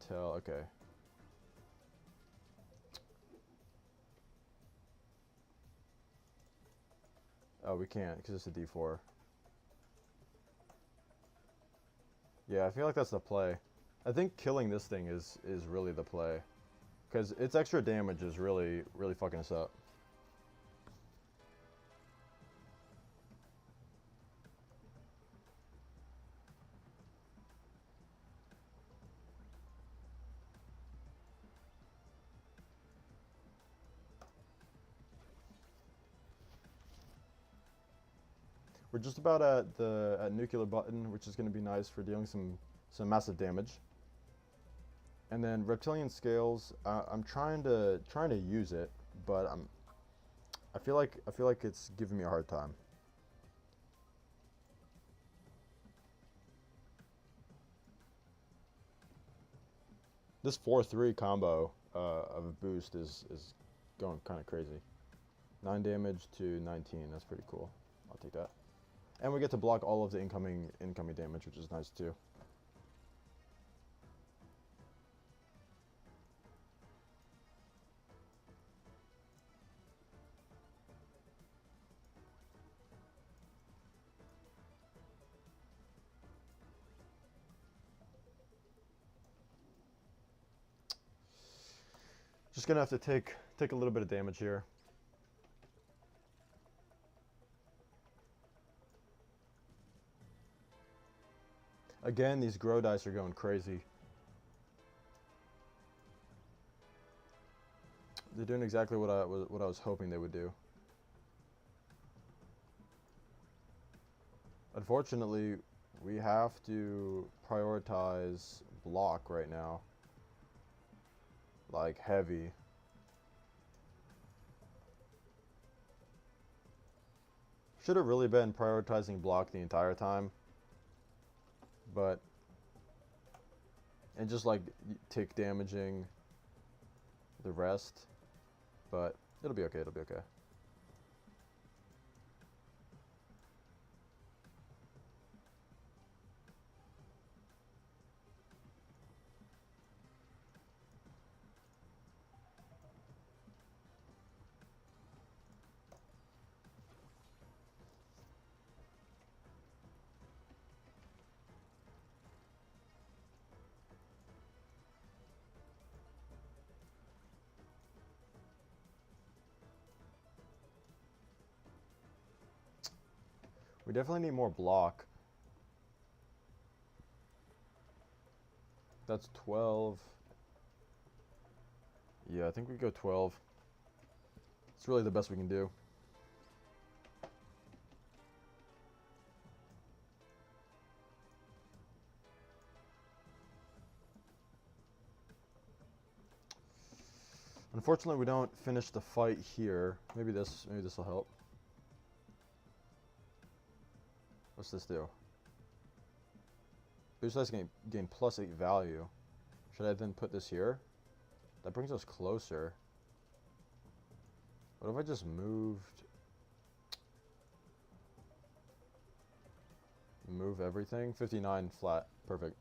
tell. Okay. Oh, we can't because it's a D4. Yeah, I feel like that's the play. I think killing this thing is really the play, because its extra damage is really fucking us up. We're just about at the nuclear button, which is going to be nice for dealing some massive damage. And then reptilian scales, I'm trying to use it, but I feel like it's giving me a hard time. This 4/3 combo of a boost is going kind of crazy. 9 damage to 19. That's pretty cool. I'll take that. And we get to block all of the incoming damage, which is nice too. Just gonna have to take a little bit of damage here. Again, these grow dice are going crazy. They're doing exactly what I was hoping they would do. Unfortunately, we have to prioritize block right now. Like heavy. Should have really been prioritizing block the entire time. But and just like tick damaging the rest, but it'll be okay. It'll be okay. We definitely need more block. That's 12. Yeah, I think we go 12. It's really the best we can do. Unfortunately, we don't finish the fight here. Maybe this will help. What's this do? Boost dice gain +8 value. Should I then put this here? That brings us closer. What if I just moved? Move everything? 59 flat. Perfect.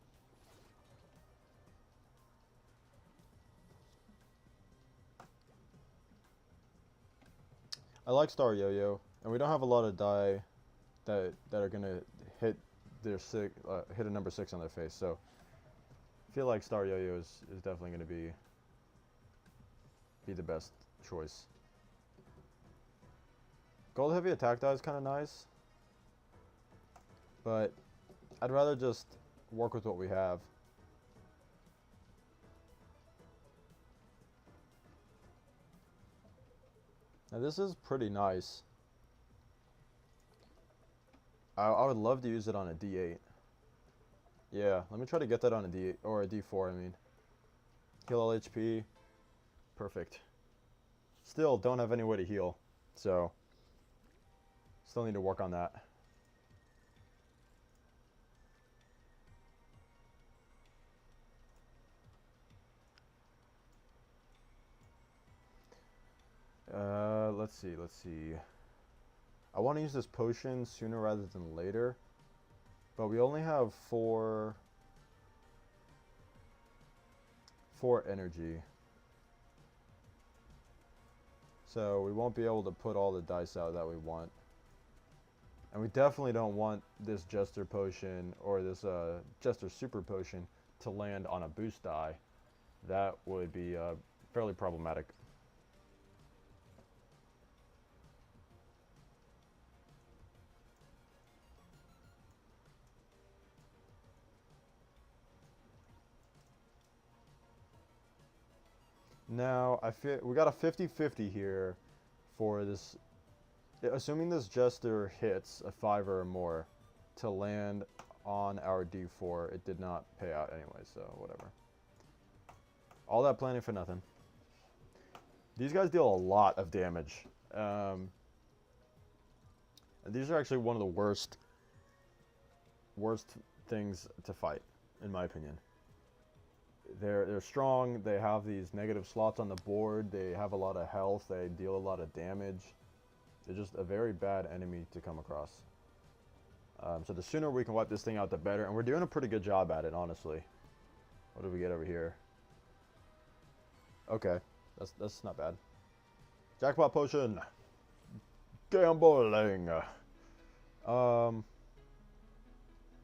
I like Star Yo-Yo, and we don't have a lot of die that are gonna hit their hit a number 6 on their face. So I feel like Star Yo-Yo is definitely gonna be the best choice. Gold heavy attack die is kind of nice, but I'd rather just work with what we have. Now this is pretty nice. I would love to use it on a D8. Yeah, let me try to get that on a D8 or a D4. I mean, heal all HP. Perfect. Still don't have any way to heal, so still need to work on that. Let's see. I want to use this potion sooner rather than later. But we only have four energy. So we won't be able to put all the dice out that we want. And we definitely don't want this Jester Potion or this Jester Super Potion to land on a boost die. That would be fairly problematic. Now, we got a 50-50 here for this. Assuming this Jester hits a 5 or more to land on our D4, it did not pay out anyway, so whatever. All that planning for nothing. These guys deal a lot of damage. And these are actually one of the worst things to fight, in my opinion. They're strong, they have these negative slots on the board, they have a lot of health, they deal a lot of damage. They're just a very bad enemy to come across. So the sooner we can wipe this thing out, the better. And we're doing a pretty good job at it, honestly. What do we get over here? Okay, that's not bad. Jackpot potion. Gambling.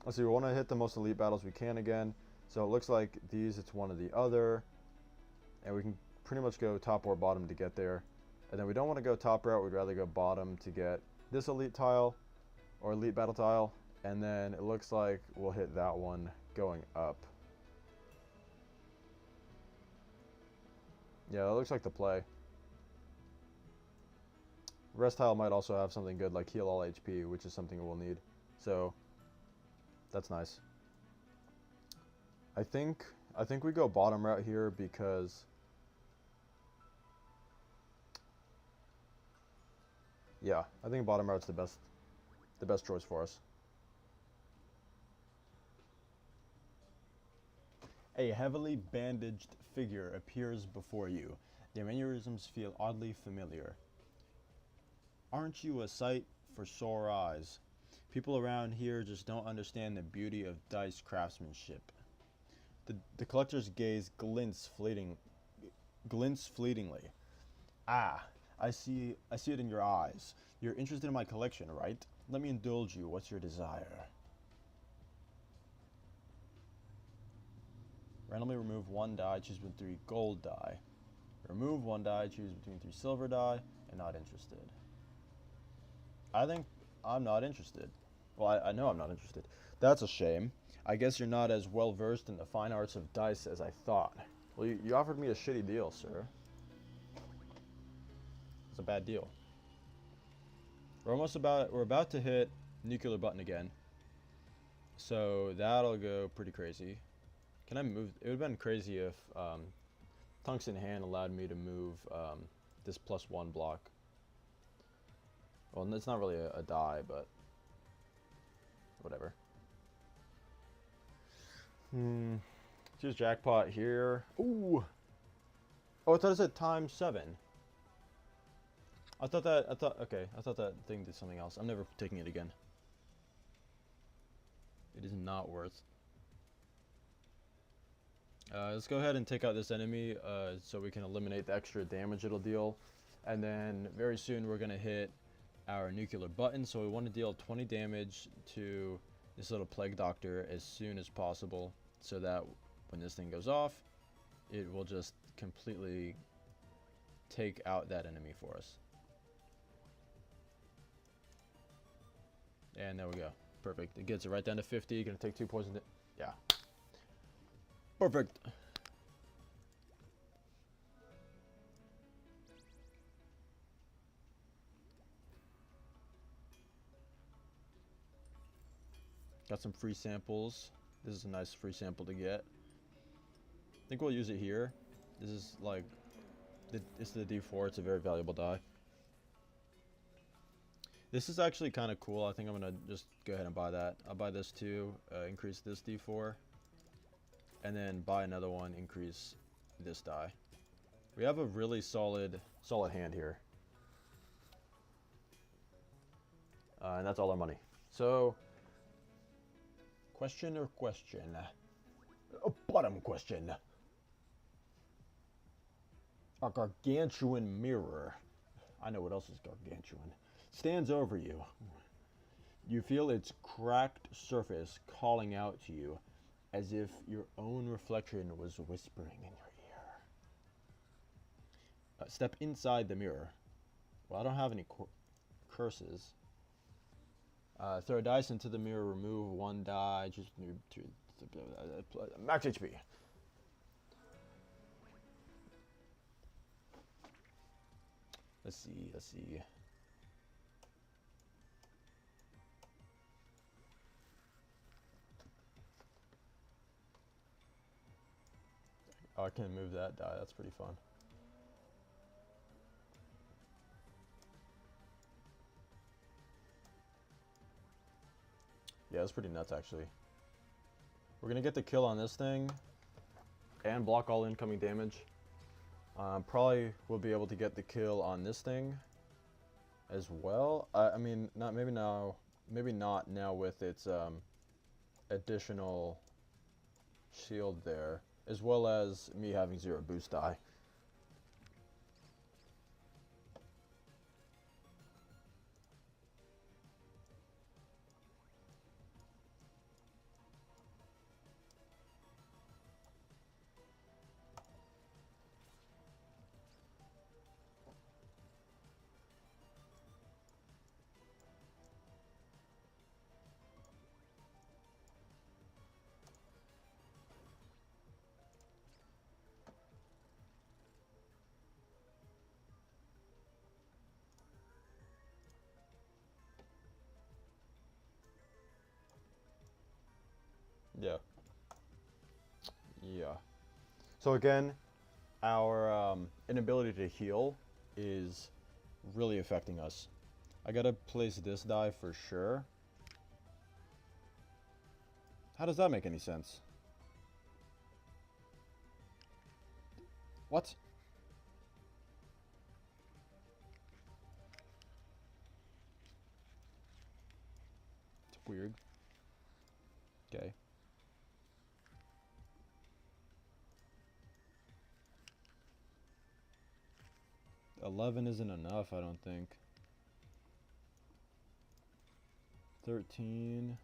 Let's see, we want to hit the most elite battles we can again. So it looks like it's one or the other. And we can pretty much go top or bottom to get there. And then we don't want to go top route, we'd rather go bottom to get this elite tile or elite battle tile. And then it looks like we'll hit that one going up. Yeah, that looks like the play. Rest tile might also have something good like heal all HP, which is something we'll need. So that's nice. I think we go bottom route here because yeah, I think bottom route's the best choice for us. A heavily bandaged figure appears before you. Their mannerisms feel oddly familiar. Aren't you a sight for sore eyes? People around here just don't understand the beauty of dice craftsmanship. The collector's gaze glints fleetingly. Ah, I see it in your eyes. You're interested in my collection, right? Let me indulge you. What's your desire? Randomly remove one die, choose between 3 gold die. Remove one die, choose between 3 silver die, and not interested. I think I'm not interested. Well, I know I'm not interested. That's a shame. I guess you're not as well versed in the fine arts of dice as I thought. Well, you offered me a shitty deal, sir. It's a bad deal. We're about to hit nuclear button again. So that'll go pretty crazy. Can I move? It would have been crazy if Tungsten Hand allowed me to move this +1 block. Well, it's not really a die, but whatever. Choose jackpot here. Ooh. Oh, I thought it said ×7. I thought that thing did something else. I'm never taking it again. It is not worth. Let's go ahead and take out this enemy so we can eliminate the extra damage it'll deal. And then very soon we're going to hit our nuclear button. So we want to deal 20 damage to this little plague doctor as soon as possible, so that when this thing goes off, it will just completely take out that enemy for us. And there we go. Perfect. It gets it right down to 50. You're going to take 2 poison. Yeah. Perfect. Got some free samples. This is a nice free sample to get. I think we'll use it here. This is like, it's the D4. It's a very valuable die. This is actually kind of cool. I think I'm going to just go ahead and buy that. I'll buy this too, increase this D4. And then buy another one, increase this die. We have a really solid hand here. And that's all our money. So, Question or question? A bottom question. A gargantuan mirror. I know what else is gargantuan. Stands over you. You feel its cracked surface calling out to you as if your own reflection was whispering in your ear. Step inside the mirror. Well, I don't have any curses. Throw a dice into the mirror, remove one die, just max HP. Let's see. Oh, I can move that die, that's pretty fun. Yeah, that's pretty nuts, actually. We're gonna get the kill on this thing and block all incoming damage. Probably will be able to get the kill on this thing as well. I mean, maybe not now with its additional shield there, as well as me having 0 boost die. Yeah. Yeah. So again, our inability to heal is really affecting us. I gotta place this die for sure. How does that make any sense? What? It's weird. Okay. $11 isn't enough, I don't think. 13.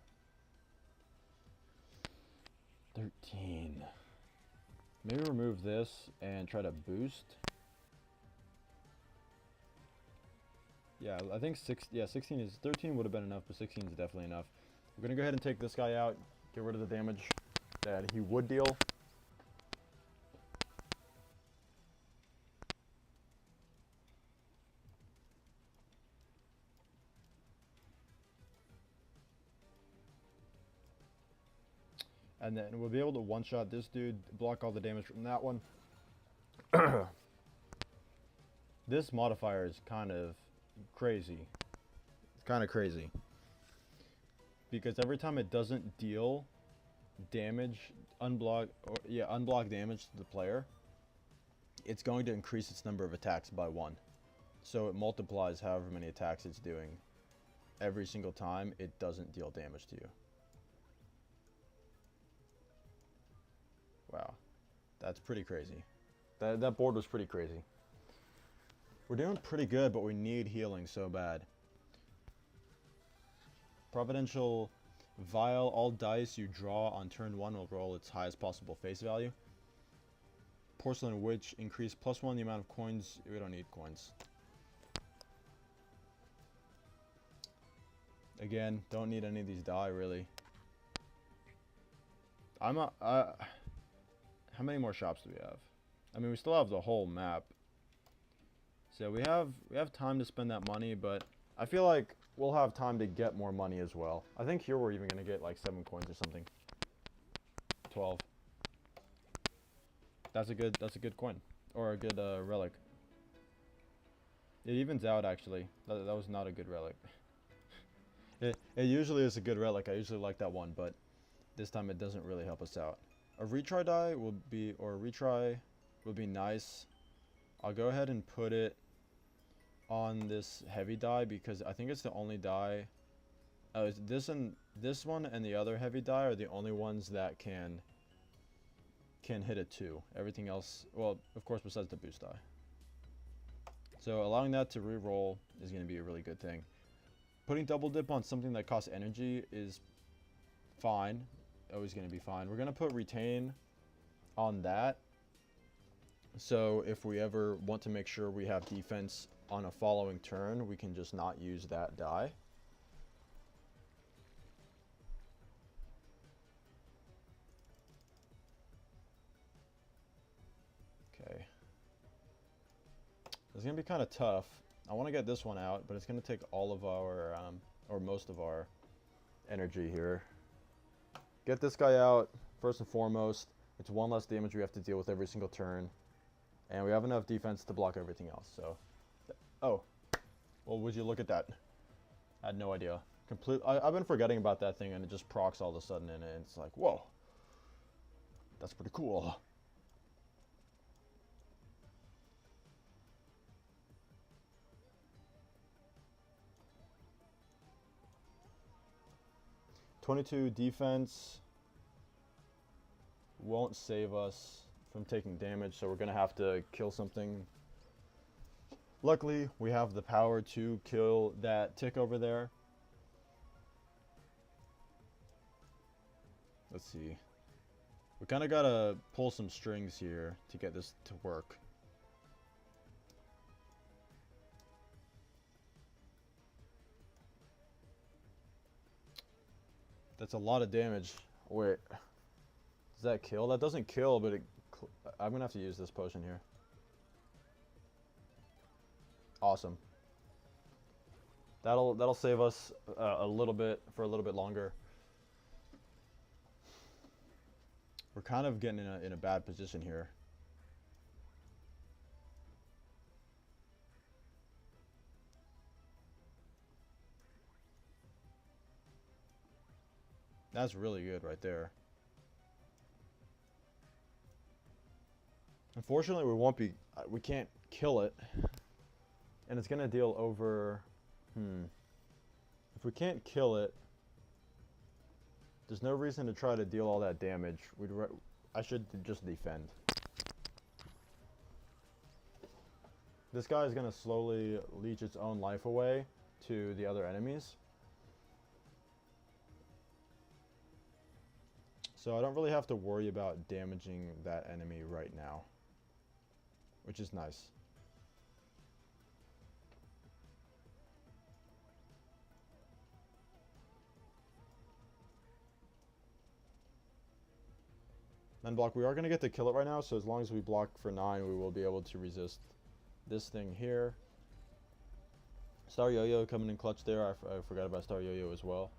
Maybe remove this and try to boost. Yeah, I think 16 is 13 would have been enough, but 16 is definitely enough. We're gonna go ahead and take this guy out, get rid of the damage that he would deal. And then we'll be able to one-shot this dude, block all the damage from that one. This modifier is kind of crazy. It's kind of crazy. Because every time it doesn't deal damage, unblock damage to the player, it's going to increase its number of attacks by 1. So it multiplies however many attacks it's doing every single time it doesn't deal damage to you. Wow, that's pretty crazy. That board was pretty crazy. We're doing pretty good, but we need healing so bad. Providential Vial, all dice you draw on turn 1 will roll its highest possible face value. Porcelain Witch, increase +1 the amount of coins. We don't need coins. Again, don't need any of these die, really. How many more shops do we have? I mean, we still have the whole map. So we have time to spend that money, but I feel like we'll have time to get more money as well. I think here we're even going to get like 7 coins or something. 12. That's a good coin. Or a good relic. It evens out, actually. That was not a good relic. It usually is a good relic. I usually like that one, but this time it doesn't really help us out. A retry die would be, or a retry would be nice. I'll go ahead and put it on this heavy die because I think it's the only die Oh, this one and the other heavy die are the only ones that can hit it too. Everything else, well, of course, besides the boost die. So allowing that to re-roll is going to be a really good thing. Putting double dip on something that costs energy is fine. Always going to be fine. We're going to put retain on that. So if we ever want to make sure we have defense on a following turn, we can just not use that die. Okay. It's going to be kind of tough. I want to get this one out, but it's going to take all of our, or most of our energy here. Get this guy out, first and foremost. It's one less damage we have to deal with every single turn. And we have enough defense to block everything else, so. Oh. Well, would you look at that? I had no idea. I've been forgetting about that thing, and it just procs all of a sudden, and it's like, whoa. That's pretty cool. .22 defense won't save us from taking damage, so we're gonna have to kill something. Luckily, we have the power to kill that tick over there. Let's see. We kind of gotta pull some strings here to get this to work. That's a lot of damage. Wait. Does that kill? That doesn't kill, but I'm gonna have to use this potion here. Awesome. That'll save us a little bit for a little bit longer. We're kind of getting in a bad position here. That's really good right there. Unfortunately, we can't kill it. And it's gonna deal over, If we can't kill it, there's no reason to try to deal all that damage. I should just defend. This guy is gonna slowly leech its own life away to the other enemies. So I don't really have to worry about damaging that enemy right now, which is nice. Block. We are going to get to kill it right now, so as long as we block for 9, we will be able to resist this thing here. Star Yo-Yo coming in clutch there. I forgot about Star Yo-Yo as well.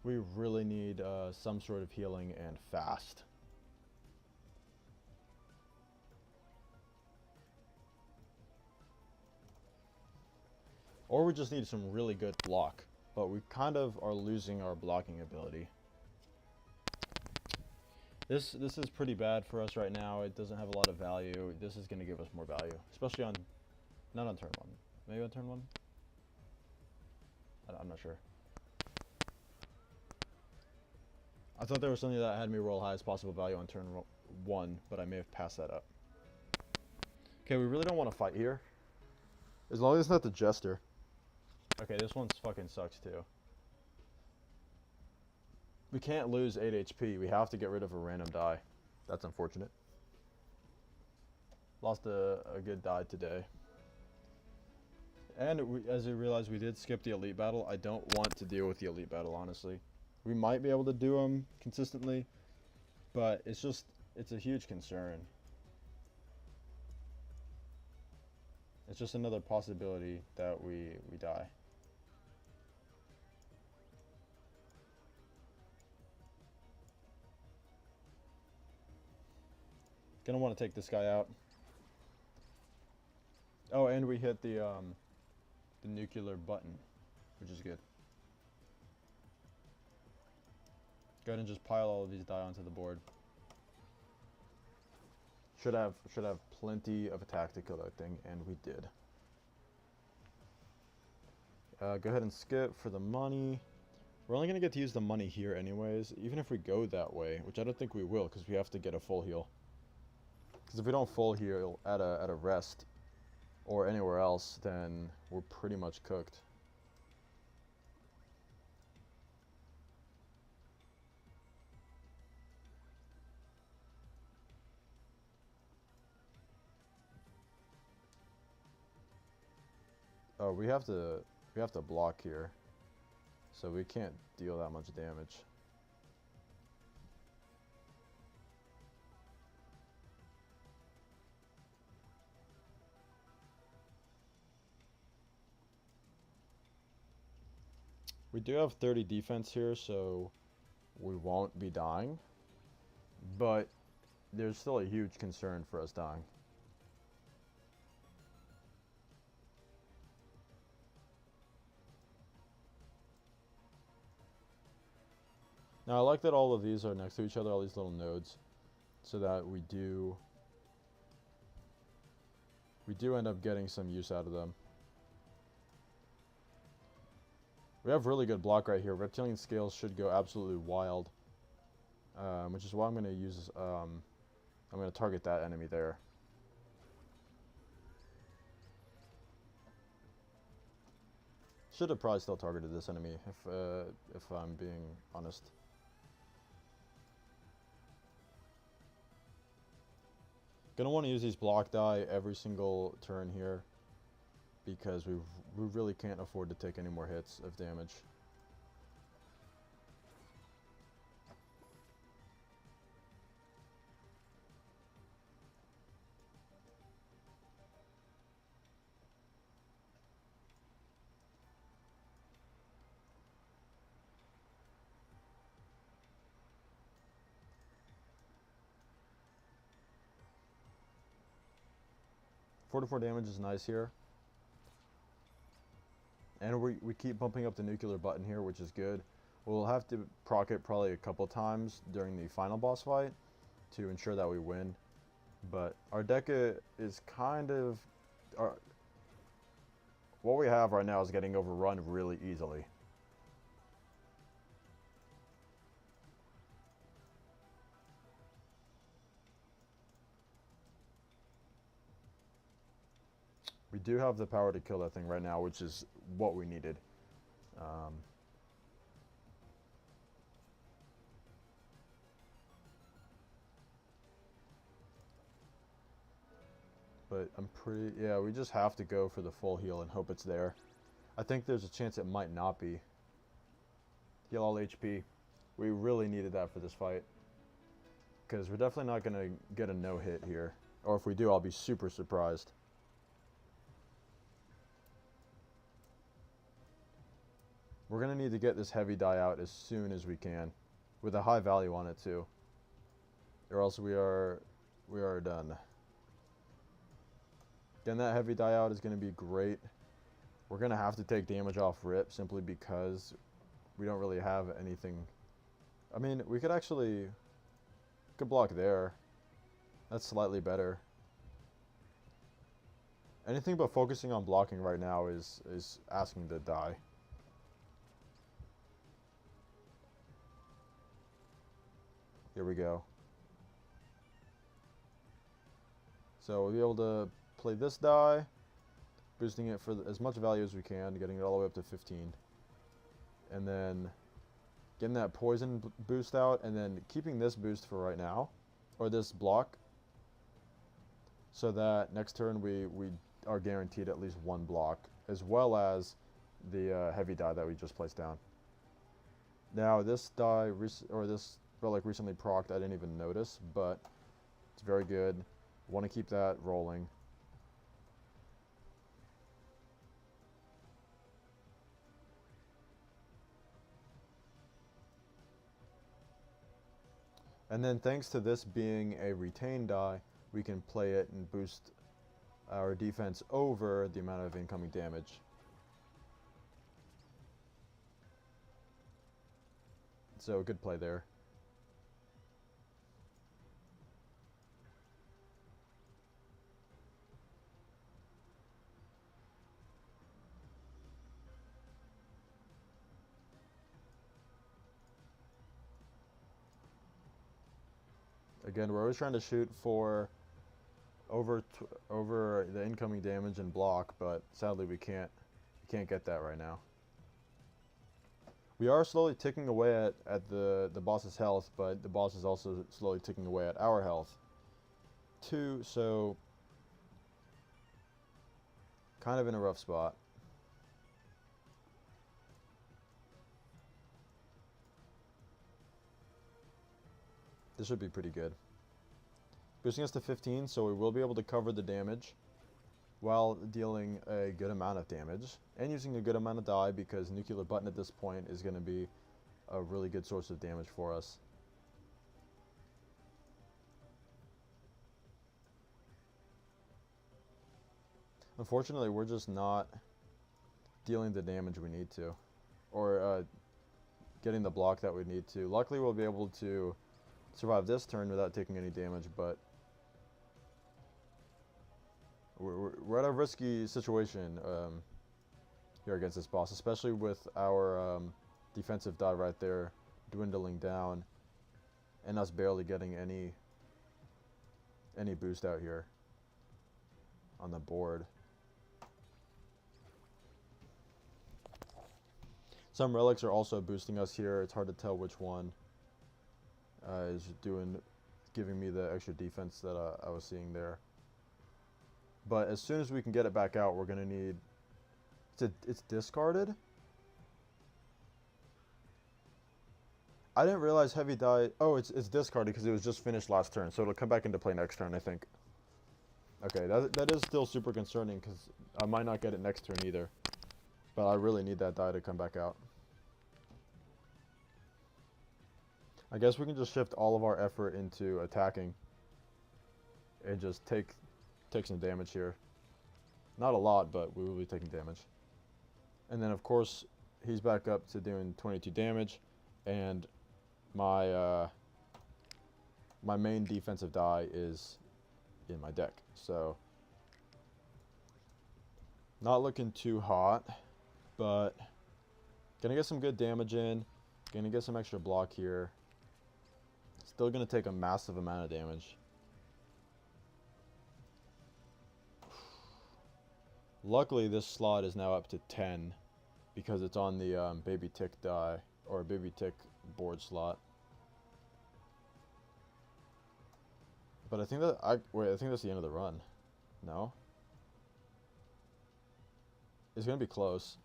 We really need some sort of healing and fast. Or we just need some really good block. But we kind of are losing our blocking ability. This is pretty bad for us right now. It doesn't have a lot of value. This is going to give us more value. Especially on... Not on turn 1. Maybe on turn 1? I'm not sure. I thought there was something that had me roll highest possible value on turn 1, but I may have passed that up. Okay, we really don't want to fight here. As long as it's not the Jester. Okay, this one fucking sucks too. We can't lose 8 HP. We have to get rid of a random die. That's unfortunate. Lost a good die today. And as we realized, we did skip the elite battle. I don't want to deal with the elite battle, honestly. We might be able to do them consistently, but it's a huge concern. It's just another possibility that we die. Gonna want to take this guy out. Oh, and we hit the nuclear button, which is good. Go ahead and just pile all of these die onto the board. Should have plenty of attack to kill that thing, and we did. Go ahead and skip for the money. We're only going to get to use the money here anyways, even if we go that way, which I don't think we will, because we have to get a full heal. Because if we don't full heal at a rest or anywhere else, then we're pretty much cooked. Oh, we have to block here, so we can't deal that much damage. We do have 30 defense here, so we won't be dying, but there's still a huge concern for us dying. Now I like that all of these are next to each other, all these little nodes, so that we do end up getting some use out of them. We have really good block right here. Reptilian Scales should go absolutely wild, which is why I'm going to use, I'm going to target that enemy there. Should have probably still targeted this enemy, if I'm being honest. Gonna want to use these block die every single turn here, because we really can't afford to take any more hits of damage. .44 damage is nice here. And we keep bumping up the nuclear button here, which is good. We'll have to proc it probably a couple times during the final boss fight to ensure that we win. But our deck is kind of... what we have right now is getting overrun really easily. We do have the power to kill that thing right now, which is what we needed. But I'm pretty... yeah, we just have to go for the full heal and hope it's there. I think there's a chance it might not be. Heal all HP. We really needed that for this fight, because we're definitely not going to get a no-hit here. Or if we do, I'll be super surprised. We're going to need to get this heavy die out as soon as we can, with a high value on it too, or else we are done. Getting that heavy die out is going to be great. We're going to have to take damage off rip simply because we don't really have anything. I mean, we could block there. That's slightly better. Anything but focusing on blocking right now is asking to die. Here we go. So we'll be able to play this die, boosting it for as much value as we can, getting it all the way up to 15. And then getting that poison boost out, and then keeping this boost for right now, or this block, so that next turn we are guaranteed at least one block, as well as the heavy die that we just placed down. Now this die, this relic recently procced, I didn't even notice, but it's very good. Want to keep that rolling. And then thanks to this being a retained die, we can play it and boost our defense over the amount of incoming damage. So good play there. Again, we're always trying to shoot for over the incoming damage and block, but sadly we can't get that right now. We are slowly ticking away at the boss's health, but the boss is also slowly ticking away at our health too, so kind of in a rough spot. This should be pretty good. Boosting us to 15, so we will be able to cover the damage while dealing a good amount of damage and using a good amount of die, because Nuclear Button at this point is going to be a really good source of damage for us. Unfortunately, we're just not dealing the damage we need to, or getting the block that we need to. Luckily, we'll be able to survive this turn without taking any damage, but we're at a risky situation here against this boss, especially with our defensive die right there dwindling down and us barely getting any boost out here on the board. Some relics are also boosting us here. It's hard to tell which one is giving me the extra defense that I was seeing there. But as soon as we can get it back out, we're gonna need. It's discarded. I didn't realize heavy die. Oh, it's discarded because it was just finished last turn, so it'll come back into play next turn, I think. Okay, that is still super concerning because I might not get it next turn either. But I really need that die to come back out. I guess we can just shift all of our effort into attacking and just take some damage here. Not a lot, but we will be taking damage. And then of course he's back up to doing 22 damage, and my my main defensive die is in my deck, so not looking too hot, but gonna get some good damage in, gonna get some extra block here. Still gonna take a massive amount of damage. Luckily, this slot is now up to 10 because it's on the baby tick die, or baby tick board slot. But I think that I think that's the end of the run. No? It's gonna be close.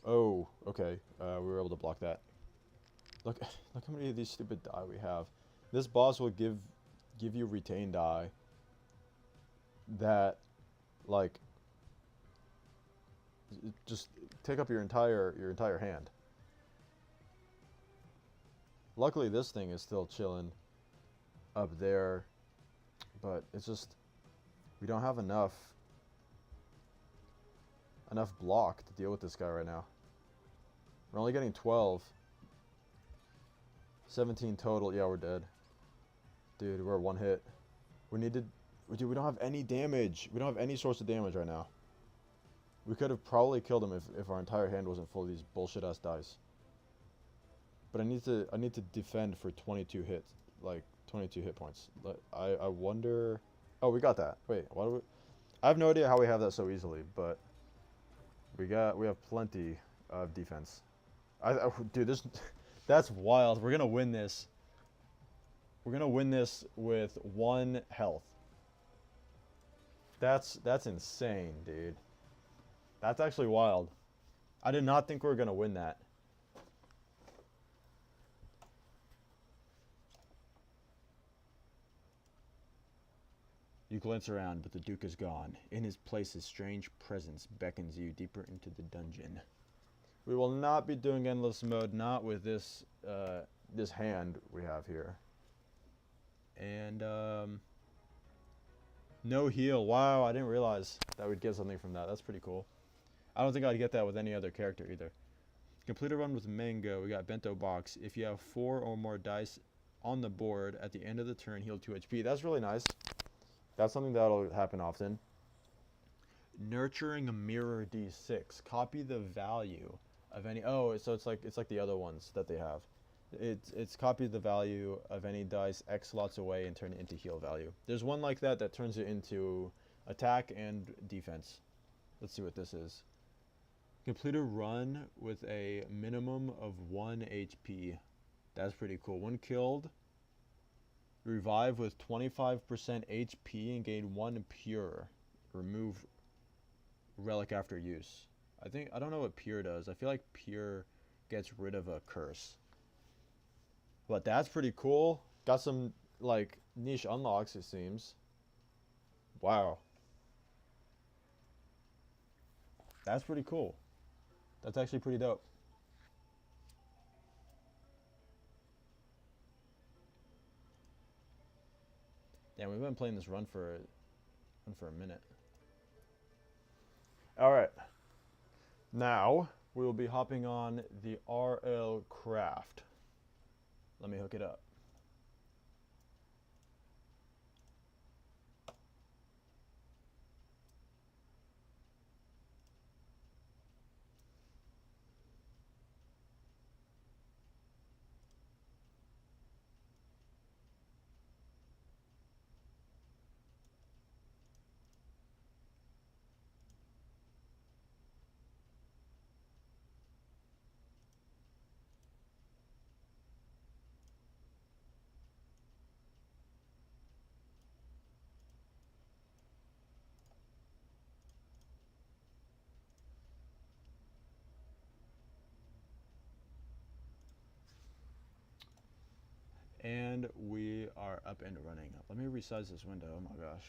Oh, okay. We were able to block that. Look how many of these stupid die we have. This boss will give you retain die that, like, just take up your entire hand. Luckily, this thing is still chilling up there, but it's just we don't have enough block to deal with this guy right now. We're only getting 12. 17 total. Yeah, we're dead. Dude, we're one hit. Dude, we don't have any damage. We don't have any source of damage right now. We could have probably killed him if our entire hand wasn't full of these bullshit ass dice. But I need to defend for 22 hits, like 22 hit points. I wonder. Oh, we got that. Wait, why do we? I have no idea how we have that so easily, but we have plenty of defense. Dude, that's wild. We're gonna win this. We're gonna win this with 1 health. That's insane, dude. That's actually wild. I did not think we were gonna win that. You glance around, but the Duke is gone. In his place, his strange presence beckons you deeper into the dungeon. We will not be doing endless mode, not with this this hand we have here. And no heal. Wow, I didn't realize that we'd get something from that. That's pretty cool. I don't think I'd get that with any other character either. Complete a run with Mango. We got Bento Box. If you have 4 or more dice on the board at the end of the turn, heal 2 HP. That's really nice. That's something that'll happen often. Nurturing a mirror D6. Copy the value of any. Oh, so it's like the other ones that they have. It's copied the value of any dice X slots away and turn it into heal value. There's one like that that turns it into attack and defense. Let's see what this is. Complete a run with a minimum of 1 HP. That's pretty cool. When killed, revive with 25% HP and gain 1 pure. Remove relic after use. I don't know what pure does. I feel like pure gets rid of a curse. But that's pretty cool. Got some like niche unlocks, it seems. Wow. That's pretty cool. That's actually pretty dope. Yeah, we've been playing this run for a minute. All right. Now we will be hopping on the RL Craft. Let me hook it up. And we are up and running. Let me resize this window. Oh my gosh.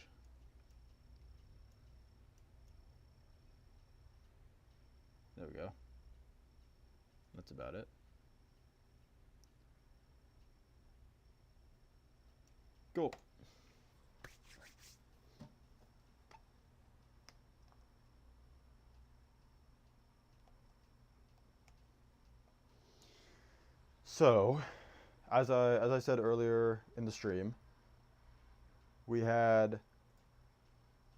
There we go. That's about it. Cool. So, as I said earlier in the stream, we had,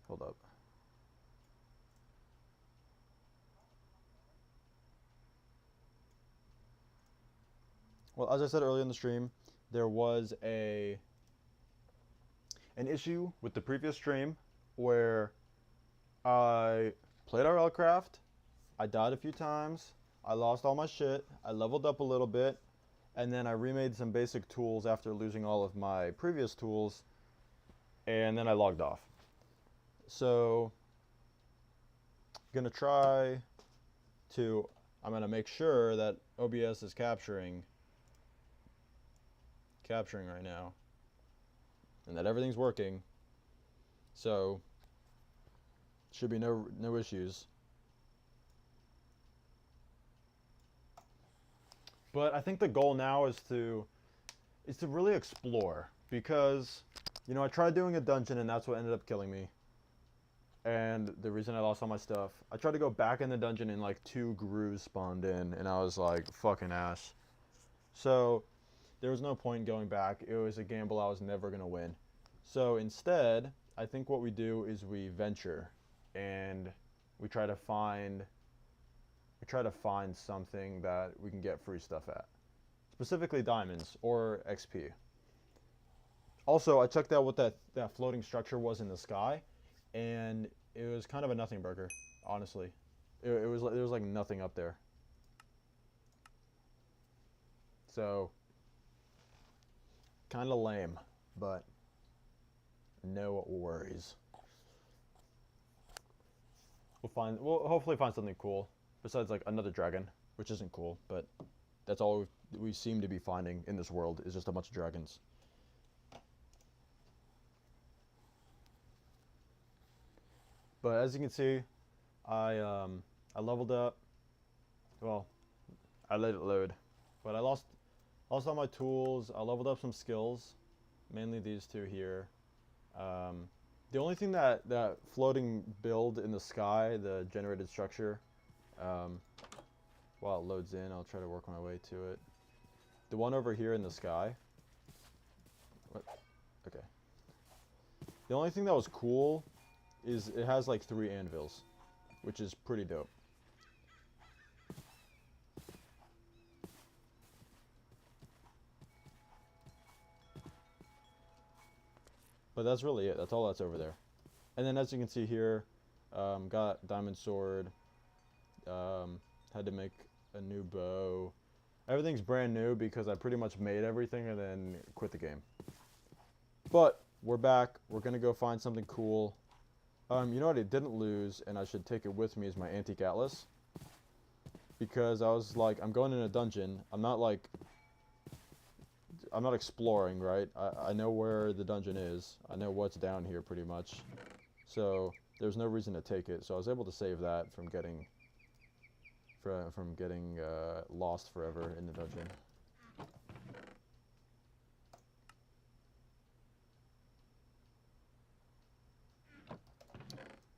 hold up. Well, as I said earlier in the stream, there was an issue with the previous stream where I played RL Craft, I died a few times, I lost all my shit, I leveled up a little bit, and then I remade some basic tools after losing all of my previous tools, and then I logged off. So, I'm gonna make sure that OBS is capturing right now, and that everything's working. So, should be no issues. But I think the goal now is to really explore, because you know, I tried doing a dungeon and that's what ended up killing me. And the reason I lost all my stuff, I tried to go back in the dungeon and like 2 grooves spawned in and I was like, fucking ass. So there was no point going back. It was a gamble I was never going to win. So instead, I think what we do is we venture and we try to find something that we can get free stuff at. Specifically diamonds or XP. Also, I checked out what that floating structure was in the sky, and it was kind of a nothing burger, honestly. It was like nothing up there. So, kind of lame, but no worries. We'll hopefully find something cool besides like another dragon, which isn't cool, but that's all we seem to be finding in this world is just a bunch of dragons. But as you can see, I leveled up. Well, I let it load, but I lost all my tools. I leveled up some skills, mainly these 2 here. The only thing that floating build in the sky, the generated structure, while it loads in, I'll try to work my way to it. The one over here in the sky. What? Okay. The only thing that was cool is it has like 3 anvils, which is pretty dope. But that's really it. That's all that's over there. And then as you can see here, got diamond sword. Had to make a new bow. Everything's brand new because I pretty much made everything and then quit the game. But we're back. We're gonna go find something cool. You know what I didn't lose, and I should take it with me, is my antique atlas. Because I was like, I'm going in a dungeon. I'm not exploring, right? I know where the dungeon is. I know what's down here pretty much. So there's no reason to take it. So I was able to save that from getting lost forever in the dungeon.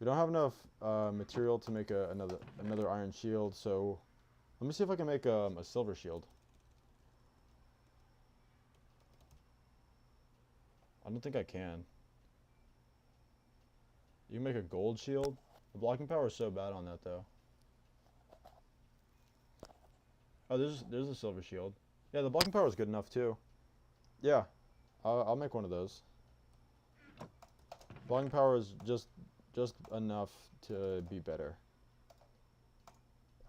We don't have enough material to make another iron shield, so let me see if I can make a silver shield. I don't think I can. You can make a gold shield? The blocking power is so bad on that, though. Oh, there's a silver shield. Yeah, the blocking power is good enough, too. Yeah, I'll make one of those. Blocking power is just enough to be better.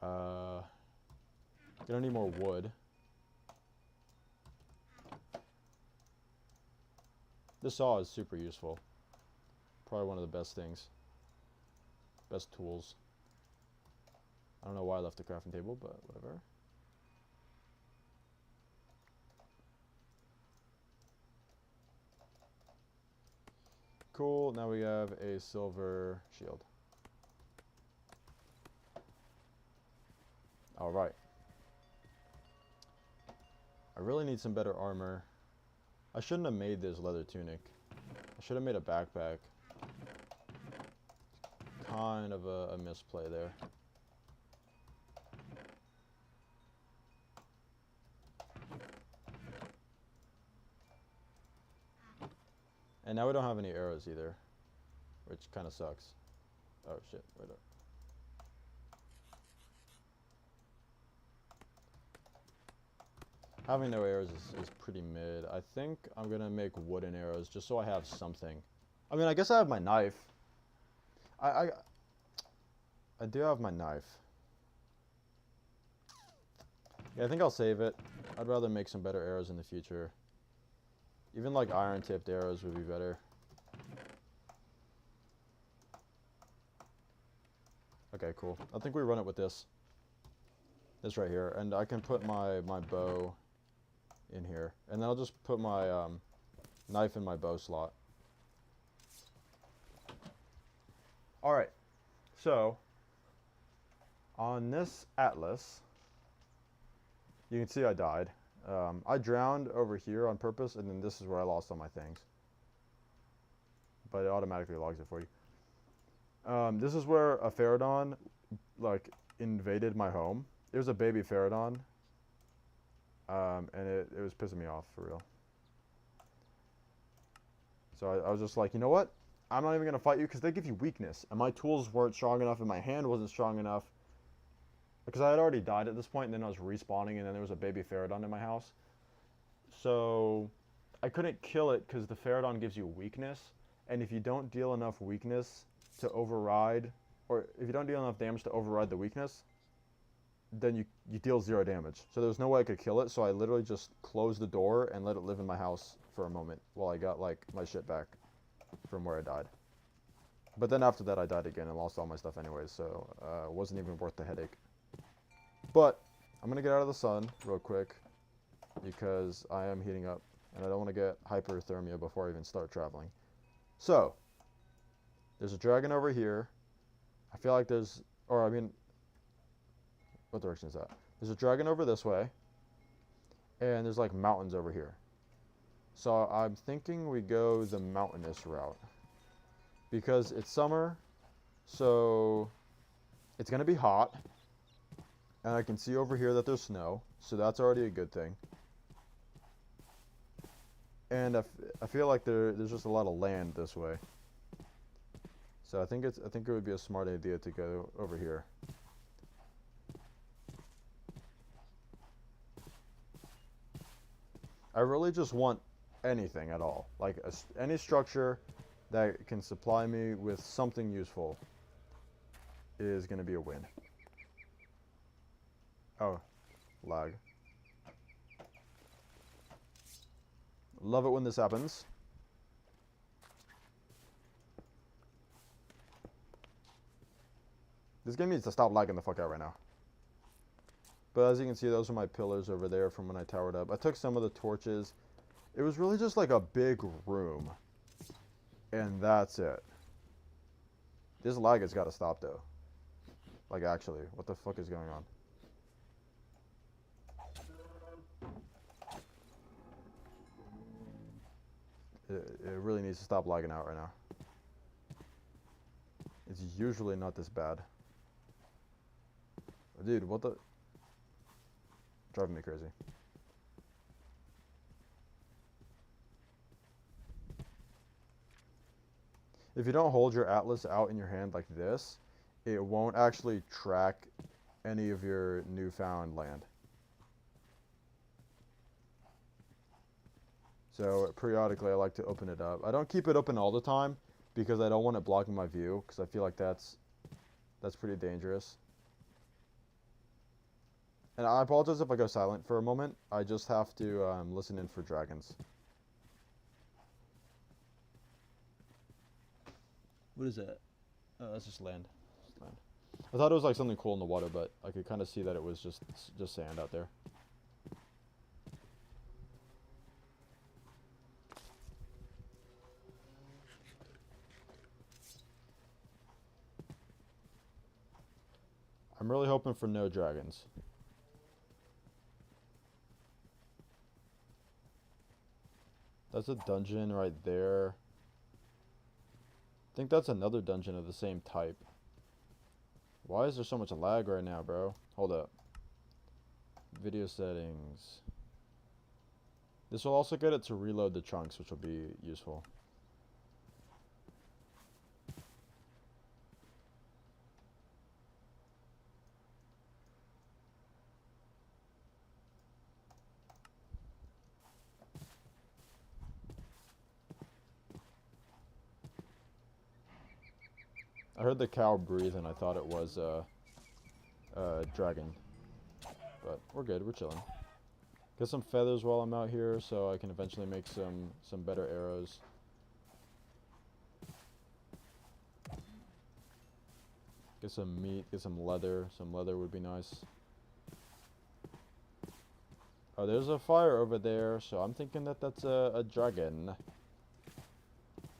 You don't need more wood. This saw is super useful. Probably one of the best things. Best tools. I don't know why I left the crafting table, but whatever. Cool, now we have a silver shield. Alright. I really need some better armor. I shouldn't have made this leather tunic. I should have made a backpack. Kind of a misplay there. And now we don't have any arrows either, which kind of sucks. Oh shit, wait up. Having no arrows is pretty mid. I think I'm gonna make wooden arrows just so I have something. I mean, I guess I have my knife. I do have my knife. Yeah, I think I'll save it. I'd rather make some better arrows in the future. Even like iron tipped arrows would be better. Okay, cool. I think we run it with this. This right here. And I can put my bow in here. And then I'll just put my knife in my bow slot. Alright. So, on this atlas, you can see I died. I drowned over here on purpose, and then this is where I lost all my things. But it automatically logs it for you. This is where a Pterodon, like, invaded my home. It was a baby Pterodon. And it was pissing me off, for real. So I was just like, you know what? I'm not even going to fight you, because they give you weakness. And my tools weren't strong enough, and my hand wasn't strong enough. Because I had already died at this point, and then I was respawning, and then there was a baby Pterodon in my house. So I couldn't kill it because the Pterodon gives you weakness, and if you don't deal enough weakness to override, or if you don't deal enough damage to override the weakness, then you deal 0 damage. So there was no way I could kill it, so I literally just closed the door and let it live in my house for a moment while I got like my shit back from where I died. But then after that I died again and lost all my stuff anyways, so it wasn't even worth the headache. But I'm going to get out of the sun real quick because I am heating up and I don't want to get hyperthermia before I even start traveling. So, there's a dragon over here. I feel like there's, or I mean, what direction is that? There's a dragon over this way and there's like mountains over here. So I'm thinking we go the mountainous route because it's summer, so it's going to be hot. And I can see over here that there's snow, so that's already a good thing. And I feel like there's just a lot of land this way. So I think it would be a smart idea to go over here. I really just want anything at all. Like any structure that can supply me with something useful is going to be a win. Oh, lag. Love it when this happens. This game needs to stop lagging the fuck out right now. But as you can see, those are my pillars over there from when I towered up. I took some of the torches. It was really just like a big room. And that's it. This lag has got to stop though. Like actually, what the fuck is going on? It really needs to stop lagging out right now. It's usually not this bad. Dude, what the... Driving me crazy. If you don't hold your atlas out in your hand like this, it won't actually track any of your newfound land. So periodically I like to open it up. I don't keep it open all the time because I don't want it blocking my view, because I feel like that's pretty dangerous. And I apologize if I go silent for a moment. I just have to listen in for dragons. What is that? Oh, that's just land. I thought it was like something cool in the water, but I could kind of see that it was just sand out there. I'm really hoping for no dragons. That's a dungeon right there. I think that's another dungeon of the same type. Why is there so much lag right now, bro? Hold up. Video settings. This will also get it to reload the chunks, which will be useful. I heard the cow breathe and I thought it was a dragon. But we're good, we're chilling. Get some feathers while I'm out here so I can eventually make some better arrows. Get some meat, get some leather. Some leather would be nice. Oh, there's a fire over there, so I'm thinking that that's a dragon.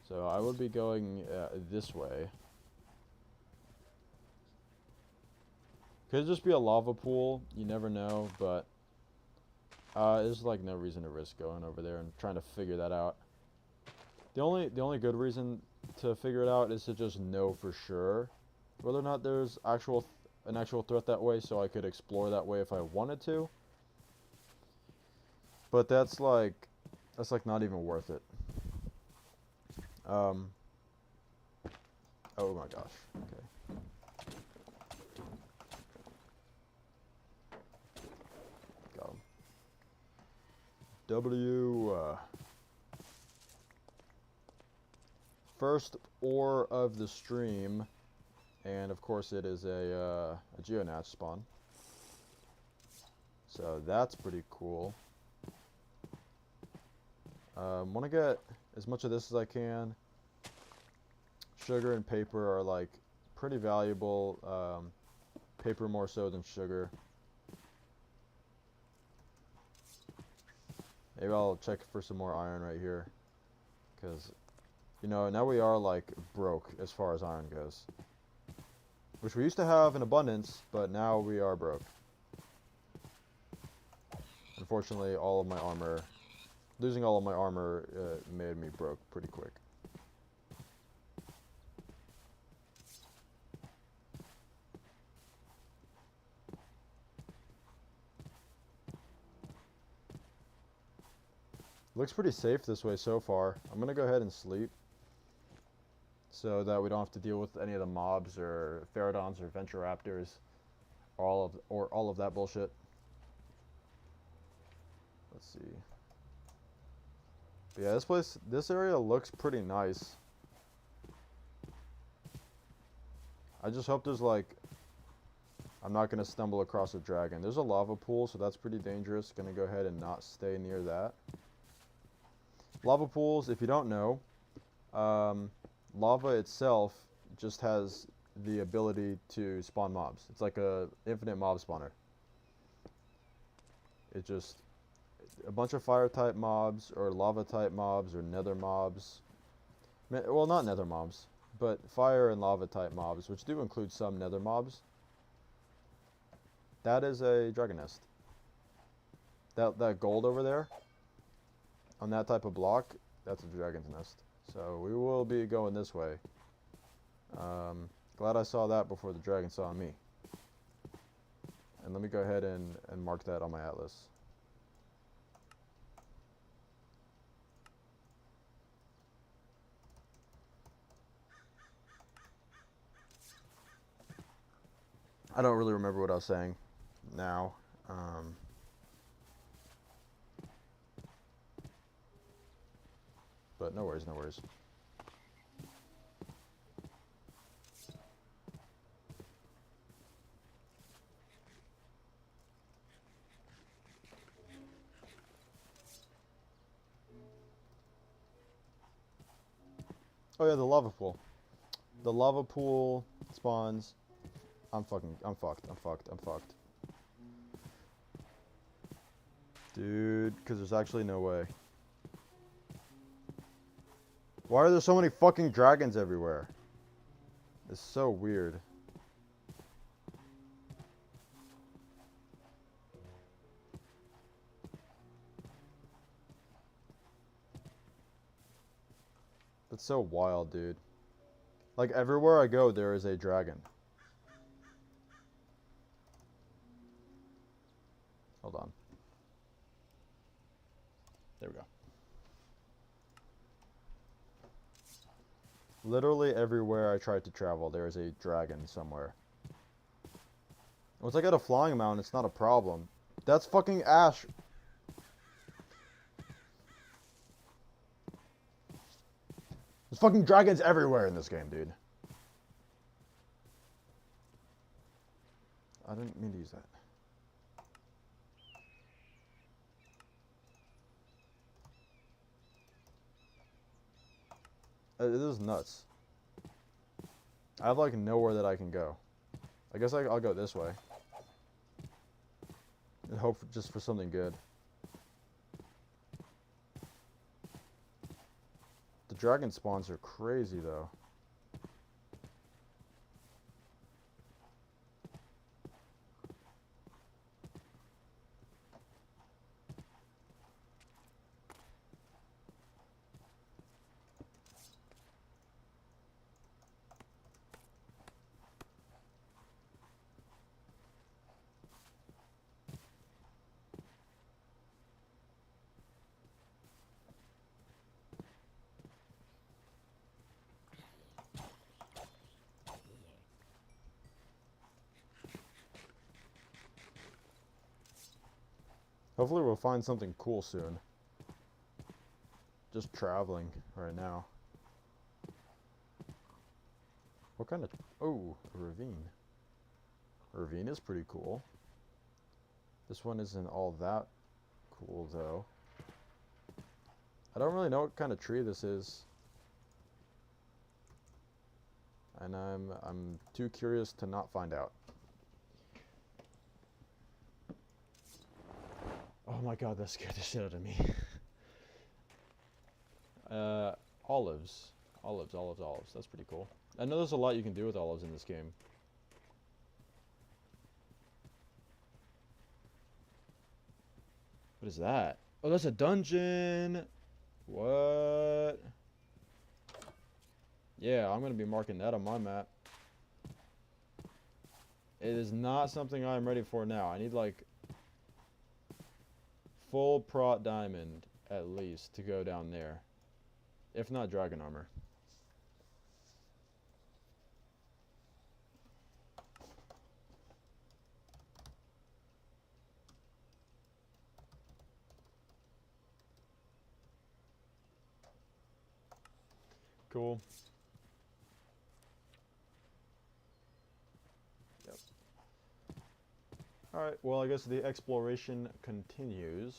So I would be going this way. Could just be a lava pool, you never know, but there's like no reason to risk going over there and trying to figure that out. The only good reason to figure it out is to just know for sure whether or not there's an actual threat that way, so I could explore that way if I wanted to. But that's like not even worth it. Oh my gosh. Okay. Got him. First ore of the stream, and of course it is a geonatch spawn. So that's pretty cool. Want to get as much of this as I can. Sugar and paper are like pretty valuable. Paper more so than sugar. Maybe I'll check for some more iron right here, because you know, now we are like broke as far as iron goes, which we used to have in abundance, but now we are broke. Unfortunately, losing all of my armor made me broke pretty quick. Looks pretty safe this way so far. I'm gonna go ahead and sleep so that we don't have to deal with any of the mobs or Pterodons or Venturaptors or all of that bullshit. Let's see. But yeah, this area looks pretty nice. I just hope there's like, I'm not going to stumble across a dragon. There's a lava pool, so that's pretty dangerous. Going to go ahead and not stay near that. Lava pools, if you don't know, lava itself just has the ability to spawn mobs. It's like a infinite mob spawner. It just, a bunch of fire type mobs or lava type mobs or nether mobs. Well, not nether mobs, but fire and lava type mobs, which do include some nether mobs. That is a dragon nest. That gold over there on that type of block, that's a dragon's nest. So we will be going this way. Glad I saw that before the dragon saw me. And let me go ahead and mark that on my atlas. I don't really remember what I was saying now. But no worries, no worries. Oh yeah, the lava pool. The lava pool spawns. I'm fucked. Dude, because there's actually no way. Why are there so many fucking dragons everywhere? It's so weird. That's so wild, dude. Like, everywhere I go, there is a dragon. Hold on. There we go. Literally everywhere I try to travel, there is a dragon somewhere. Once I get a flying mount, it's not a problem. That's fucking Ash. There's fucking dragons everywhere in this game, dude. I didn't mean to use that. It is nuts. I have like nowhere that I can go. I guess I'll go this way. And hope just for something good. The dragon spawns are crazy though. Hopefully we'll find something cool soon. Just traveling right now. What kind of... Oh, a ravine. A ravine is pretty cool. This one isn't all that cool though. I don't really know what kind of tree this is. And I'm too curious to not find out. Oh my god, that scared the shit out of me. Olives. Olives. That's pretty cool. I know there's a lot you can do with olives in this game. What is that? Oh, that's a dungeon! What? Yeah, I'm gonna be marking that on my map. It is not something I'm ready for now. I need like full prot diamond at least to go down there. If not dragon armor. cool. Yep. Alright, well, I guess the exploration continues.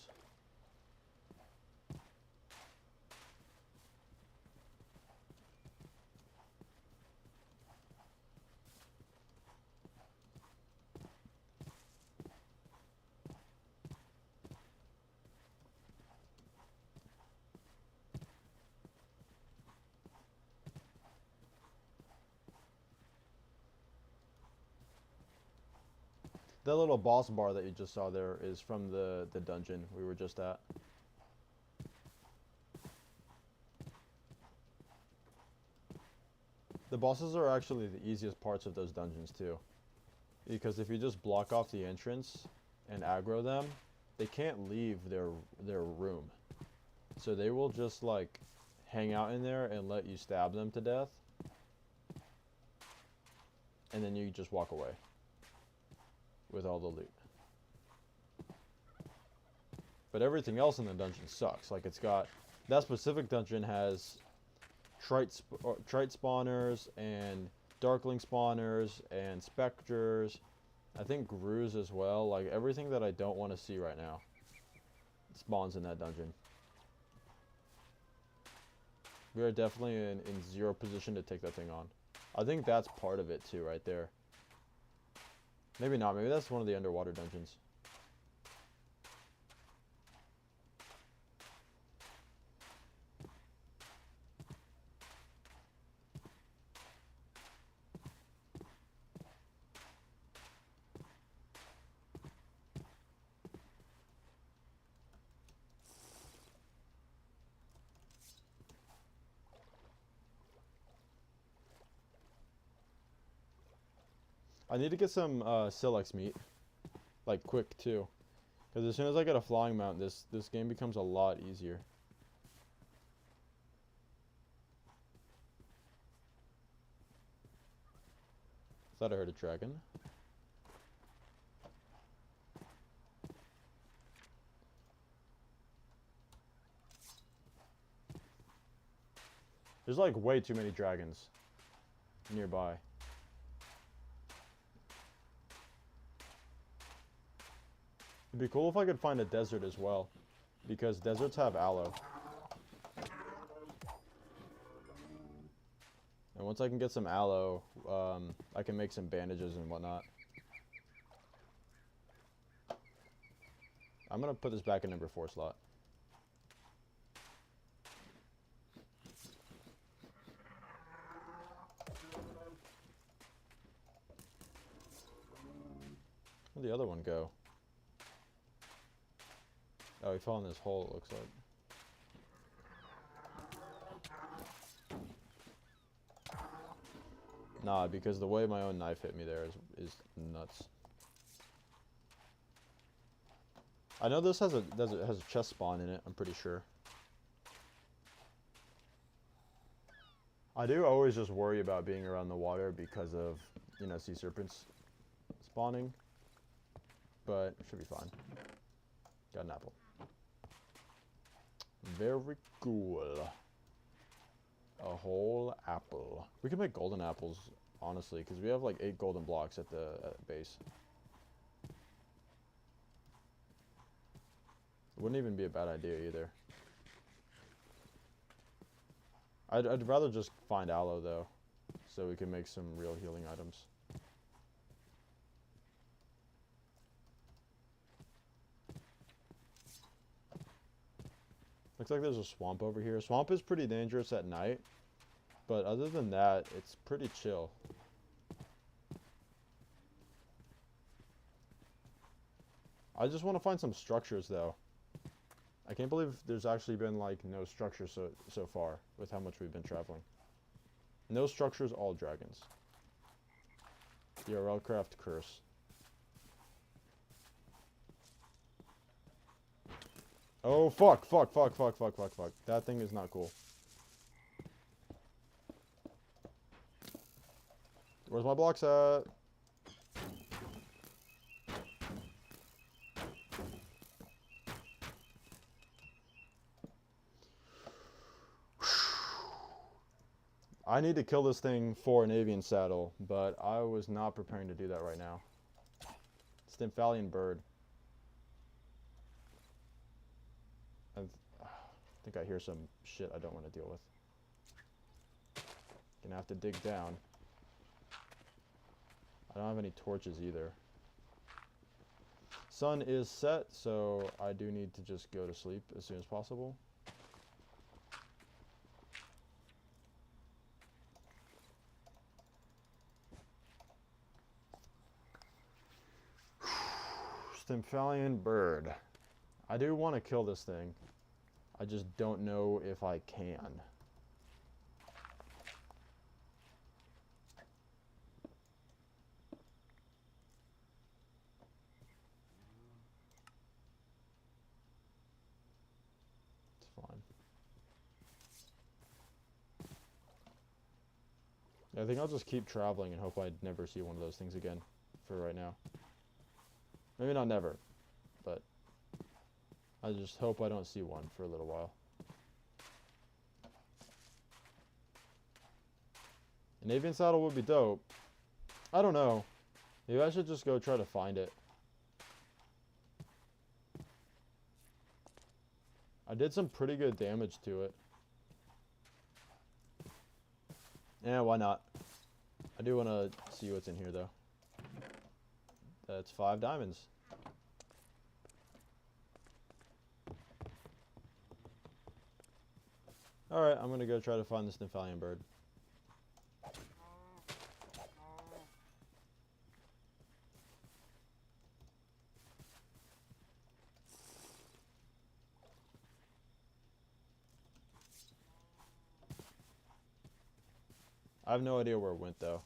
That little boss bar that you just saw there is from the dungeon we were just at. The bosses are actually the easiest parts of those dungeons too. Because if you just block off the entrance and aggro them, they can't leave their room. So they will just like hang out in there and let you stab them to death. And then you just walk away with all the loot. But everything else in the dungeon sucks. Like it's got, that specific dungeon has trite spawners and darkling spawners and specters. I think Grus as well. Like everything that I don't want to see right now spawns in that dungeon. We are definitely in zero position to take that thing on. I think that's part of it too, right there. Maybe not. Maybe that's one of the underwater dungeons. I need to get some Silex meat. Like quick too. Because as soon as I get a flying mount, this game becomes a lot easier. Thought I heard a dragon. There's like way too many dragons nearby. It'd be cool if I could find a desert as well, because deserts have aloe. And once I can get some aloe, I can make some bandages and whatnot. I'm gonna put this back in number 4 slot. Where'd the other one go? Oh, he fell in this hole, it looks like. Nah, because the way my own knife hit me there is nuts. I know this has a chest spawn in it, I'm pretty sure. I do always just worry about being around the water because of, you know, sea serpents spawning. But it should be fine. Got an apple. Very cool. A whole apple. We can make golden apples, honestly, because we have like 8 golden blocks at the base. It wouldn't even be a bad idea either. I'd rather just find aloe though, so we can make some real healing items. Looks like there's a swamp over here. Swamp is pretty dangerous at night, but other than that, it's pretty chill. I just want to find some structures though. I can't believe there's actually been like no structures so far with how much we've been traveling. No structures, all dragons. The RLCraft curse. Oh, fuck. That thing is not cool. Where's my blocks at? I need to kill this thing for an avian saddle, but I was not preparing to do that right now. Stymphalian bird. I think I hear some shit I don't want to deal with. Gonna have to dig down. I don't have any torches either. Sun is set, so I do need to just go to sleep as soon as possible. Stymphalian bird. I do want to kill this thing. I just don't know if I can. It's fine. I think I'll just keep traveling and hope I never see one of those things again for right now. Maybe not never, but I just hope I don't see one for a little while. An avian saddle would be dope. I don't know. Maybe I should just go try to find it. I did some pretty good damage to it. Yeah, why not? I do want to see what's in here, though. That's 5 diamonds. Alright, I'm going to go try to find this Stymphalian bird. I have no idea where it went, though.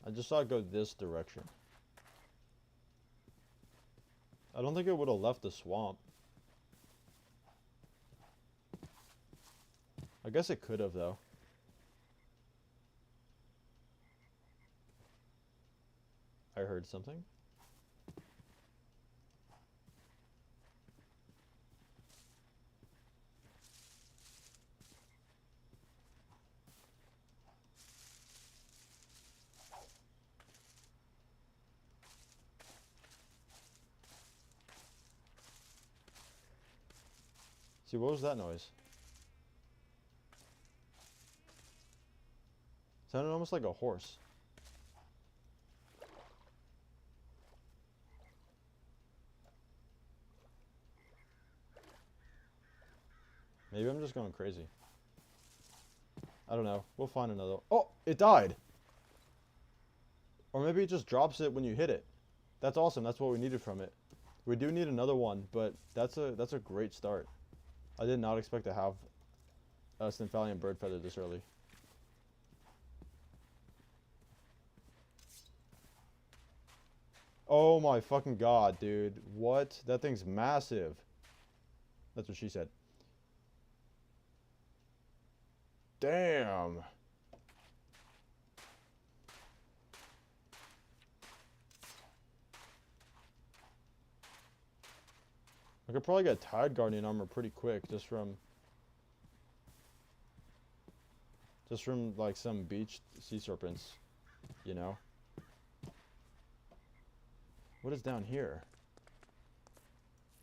I just saw it go this direction. I don't think it would have left the swamp. I guess it could have, though. I heard something. See, what was that noise? Sounded almost like a horse. Maybe I'm just going crazy. I don't know. We'll find another. Oh, it died! Or maybe it just drops it when you hit it. That's awesome. That's what we needed from it. We do need another one, but that's a great start. I did not expect to have a Stymphalian bird feather this early. Oh my fucking god, dude. What? That thing's massive. That's what she said. Damn. I could probably get Tide Guardian armor pretty quick just from like some beach sea serpents, you know. What is down here?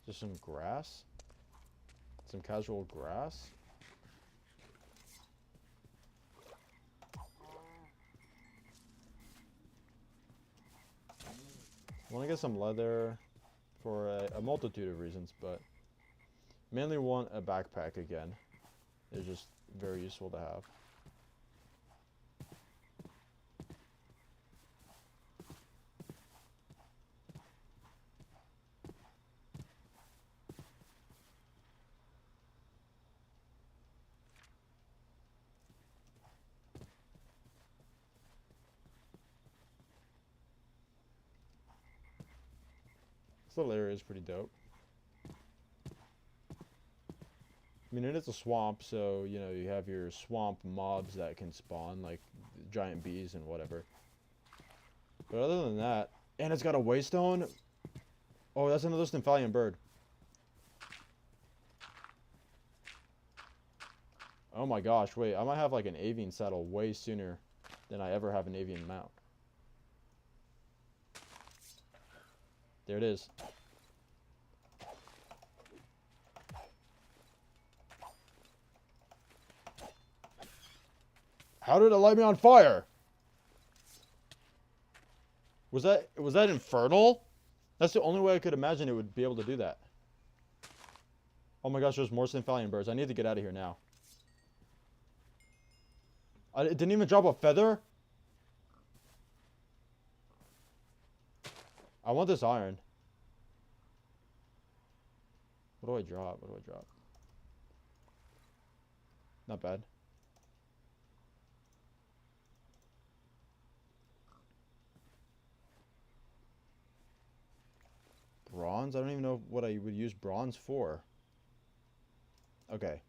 Just some grass? Some casual grass? I want to get some leather for a multitude of reasons, but mainly want a backpack again. It's just very useful to have. This little area is pretty dope. I mean, it is a swamp, so, you know, you have your swamp mobs that can spawn, like giant bees and whatever. But other than that, and it's got a waystone. Oh, that's another Stymphalian bird. Oh my gosh, wait, I might have like an avian saddle way sooner than I ever have an avian mount. There it is. How did it light me on fire? Was that infernal? That's the only way I could imagine it would be able to do that. Oh my gosh, there's more Stymphalian birds. I need to get out of here now. It didn't even drop a feather? I want this iron. What do I drop? What do I drop? Not bad. Bronze? I don't even know what I would use bronze for. Okay.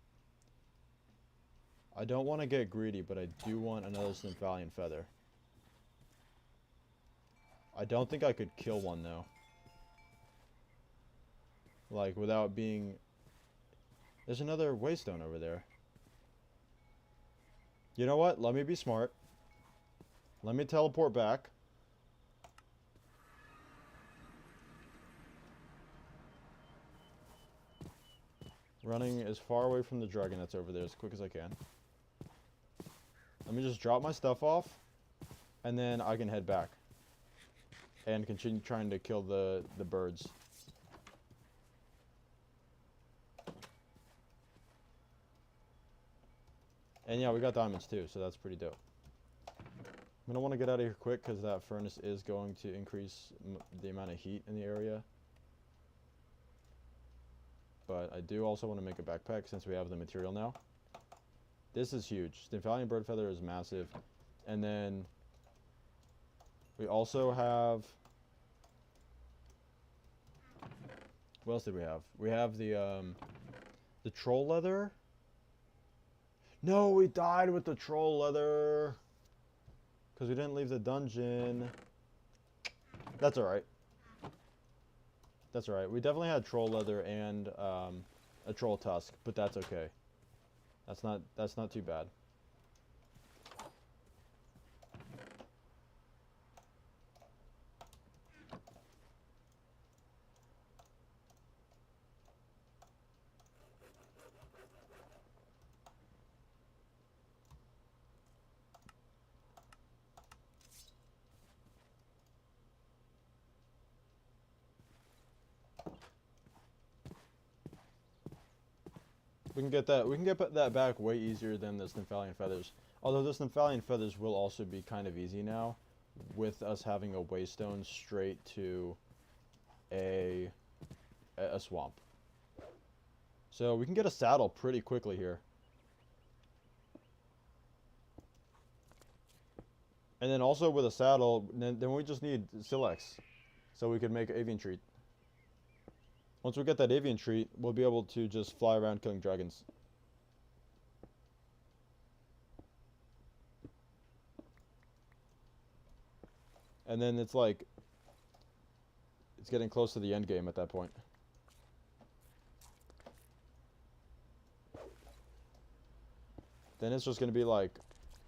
I don't want to get greedy, but I do want another Stymphalian feather. I don't think I could kill one, though. Like, without being... There's another waystone over there. You know what? Let me be smart. Let me teleport back. Running as far away from the dragon that's over there as quick as I can. Let me just drop my stuff off. And then I can head back. And continue trying to kill the birds. And yeah, we got diamonds too, so that's pretty dope. I'm going to want to get out of here quick because that furnace is going to increase the amount of heat in the area. But I do also want to make a backpack since we have the material now. This is huge. Stymphalian bird feather is massive. And then we also have... What else did we have? We have the troll leather. No, we died with the troll leather. Because we didn't leave the dungeon. That's alright. That's alright. We definitely had troll leather and a troll tusk, but that's okay. That's not too bad. We can get that back way easier than the Stymphalian feathers. Although the Stymphalian feathers will also be kind of easy now, with us having a waystone straight to a swamp. So we can get a saddle pretty quickly here. And then also with a saddle, then we just need silex, so we can make avian treat. Once we get that avian treat, we'll be able to just fly around killing dragons. And then it's like... It's getting close to the end game at that point. Then it's just going to be like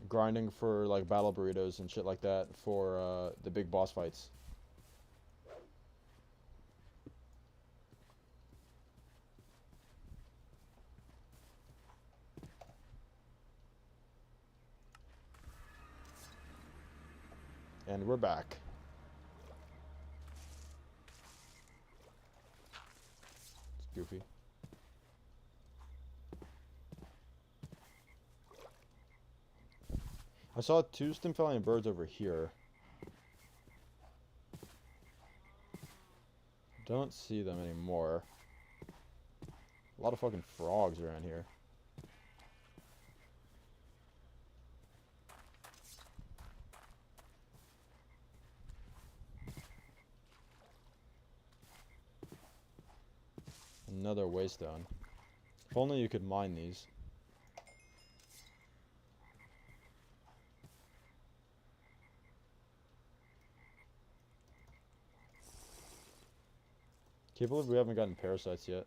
grinding for like battle burritos and shit like that for the big boss fights. And we're back. It's goofy. I saw 2 Stymphalian birds over here. Don't see them anymore. A lot of fucking frogs around here. Another waystone. If only you could mine these. Can't believe we haven't gotten parasites yet.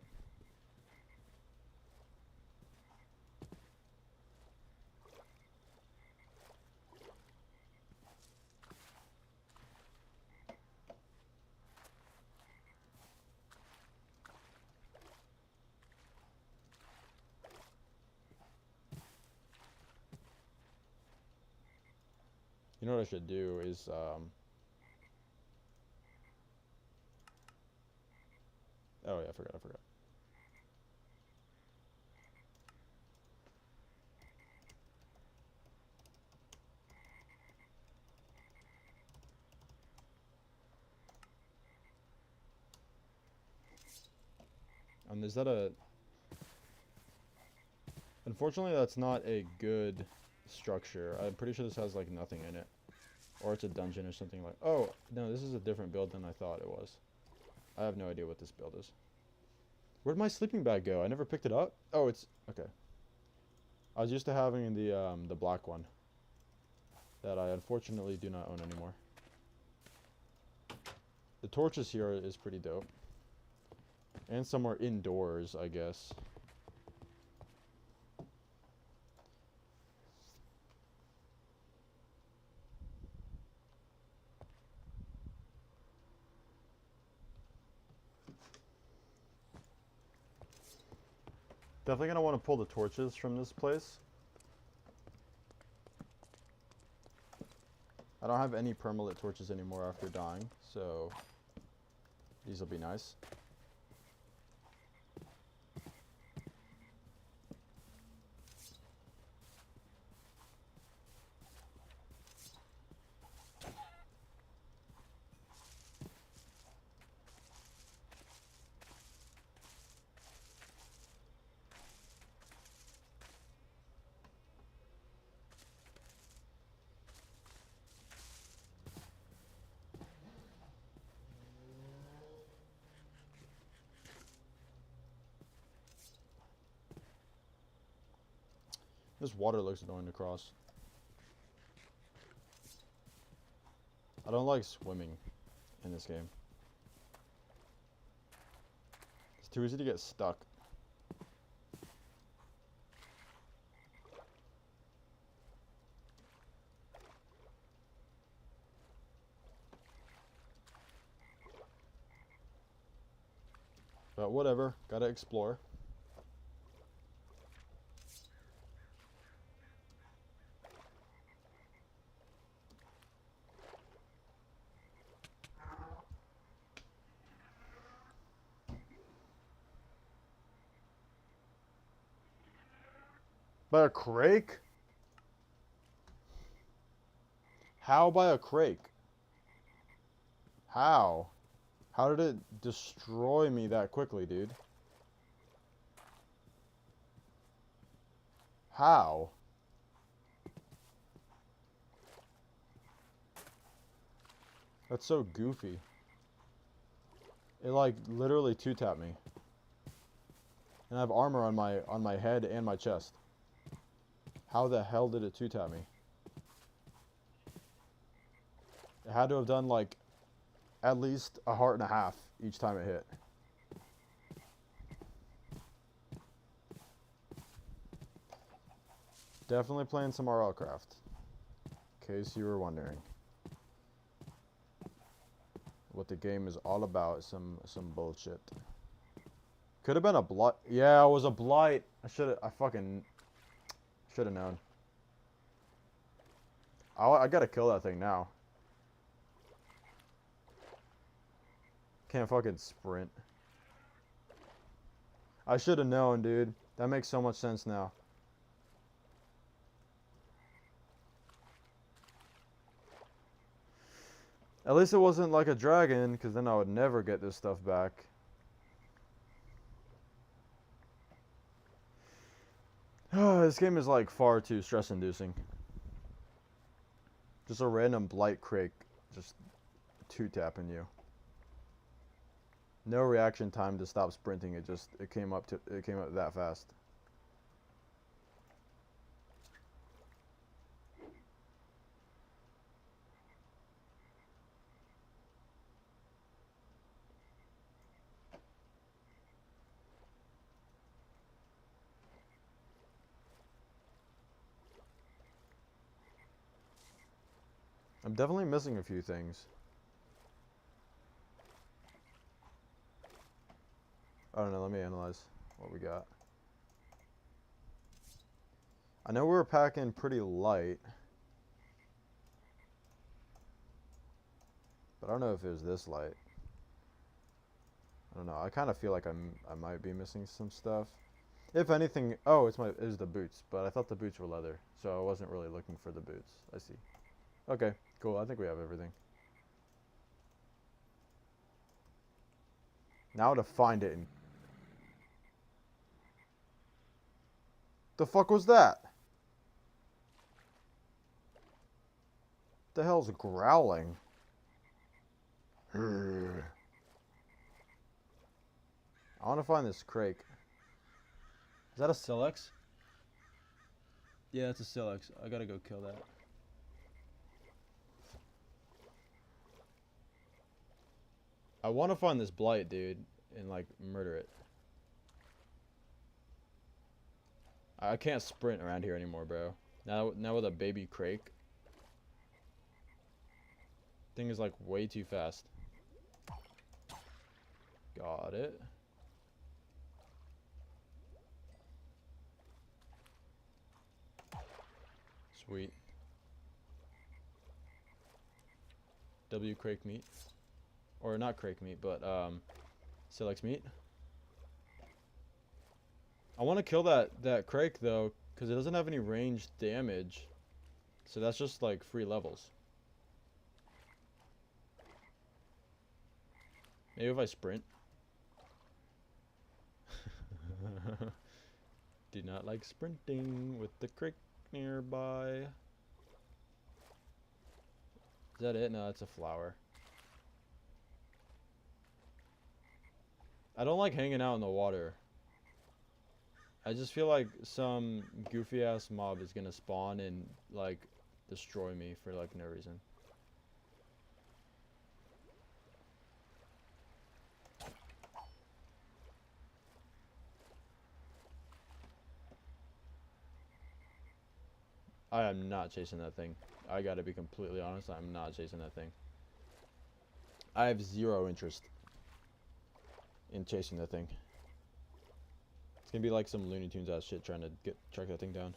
You know what I should do is, oh yeah, I forgot. And is that a, unfortunately that's not a good structure. I'm pretty sure this has like nothing in it. Or it's a dungeon or something like, oh, no, this is a different build than I thought it was. I have no idea what this build is. Where'd my sleeping bag go? I never picked it up? Oh, it's, okay. I was used to having the black one that I unfortunately do not own anymore. The torches here is pretty dope. And somewhere indoors, I guess. Definitely gonna want to pull the torches from this place. I don't have any permalit torches anymore after dying, so these will be nice. This water looks annoying to cross. I don't like swimming in this game. It's too easy to get stuck. But whatever, gotta explore. By a crake? How by a crake? How? How did it destroy me that quickly, dude? How? That's so goofy. It like literally two-tapped me. And I have armor on my head and my chest. How the hell did it two-tap me? It had to have done like at least a heart and a half each time it hit. Definitely playing some RLCraft. In case you were wondering. What the game is all about, some bullshit. Could have been a blight. Yeah, it was a blight. I fucking should have known. I gotta kill that thing now. Can't fucking sprint. I should have known, dude. That makes so much sense now. At least it wasn't like a dragon, because then I would never get this stuff back. This game is like far too stress-inducing. Just a random blight crake just two-tapping you. No reaction time to stop sprinting. It came up that fast. I'm definitely missing a few things. I don't know, let me analyze what we got. I know we were packing pretty light. But I don't know if it was this light. I don't know. I kind of feel like I might be missing some stuff. If anything, oh, it was the boots, but I thought the boots were leather, so I wasn't really looking for the boots. I see. Okay, cool. I think we have everything. Now to find it. The fuck was that? The hell's growling? I want to find this crake. Is that a Silex? Yeah, it's a Silex. I gotta go kill that. I want to find this blight, dude, and like murder it. I can't sprint around here anymore, bro. Now with a baby crake. Thing is like way too fast. Got it. Sweet. W crake meat. Or not crake meat, but Silex meat. I want to kill that crake though, because it doesn't have any ranged damage. So that's just like free levels. Maybe if I sprint. Do not like sprinting with the crake nearby. Is that it? No, it's a flower. I don't like hanging out in the water. I just feel like some goofy ass mob is gonna spawn and like destroy me for like no reason. I am not chasing that thing. I gotta be completely honest, I'm not chasing that thing. I have zero interest in chasing that thing. It's gonna be like some Looney Tunes ass shit trying to track that thing down.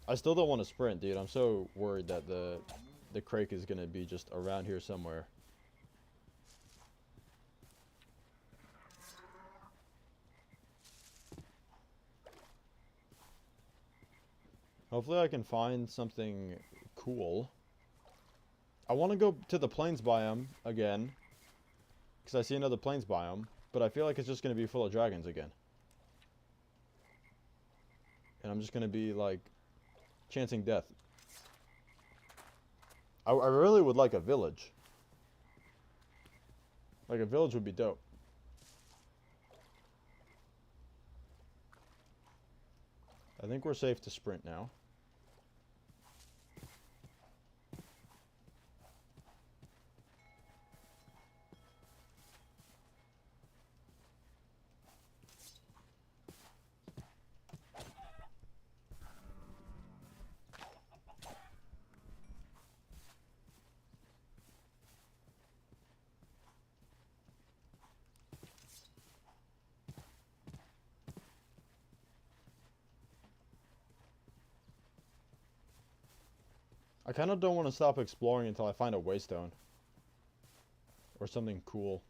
I still don't want to sprint, dude. I'm so worried that the crake is gonna be just around here somewhere. Hopefully I can find something cool. I want to go to the plains biome again, because I see another plains biome, but I feel like it's just going to be full of dragons again. And I'm just going to be, like, chancing death. I really would like a village. Like, a village would be dope. I think we're safe to sprint now. I kind of don't want to stop exploring until I find a waystone. Or something cool.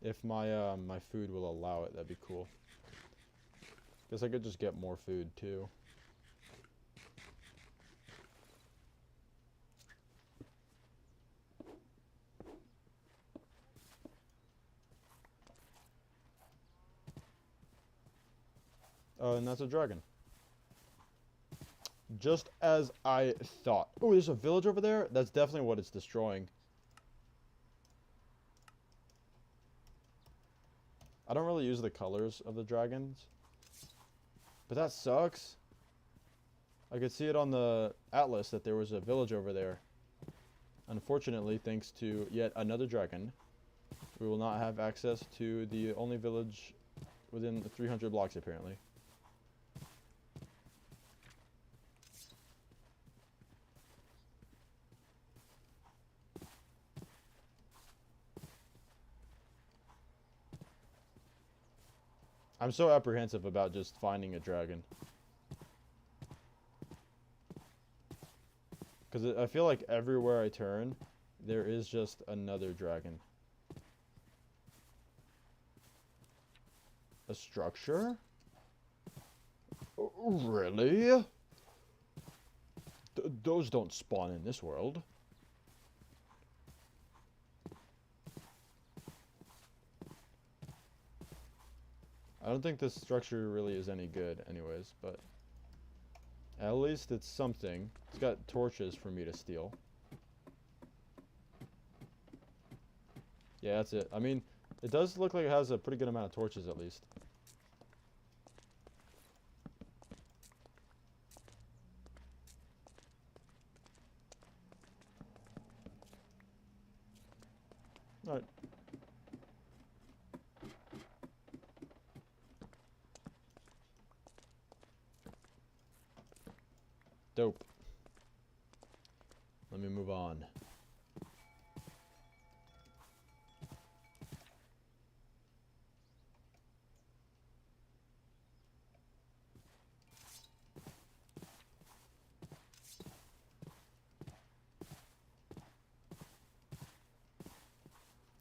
If my my food will allow it, that'd be cool. Guess I could just get more food too. Oh, and that's a dragon. Just as I thought. Oh, there's a village over there? That's definitely what it's destroying. I don't really use the colors of the dragons. But that sucks. I could see it on the atlas that there was a village over there. Unfortunately, thanks to yet another dragon, we will not have access to the only village within 300 blocks, apparently. I'm so apprehensive about just finding a dragon. Because I feel like everywhere I turn, there is just another dragon. A structure? Really? Those don't spawn in this world. I don't think this structure really is any good anyways, but at least it's something. It's got torches for me to steal. Yeah, that's it. I mean, it does look like it has a pretty good amount of torches at least. Alright. Dope. Let me move on.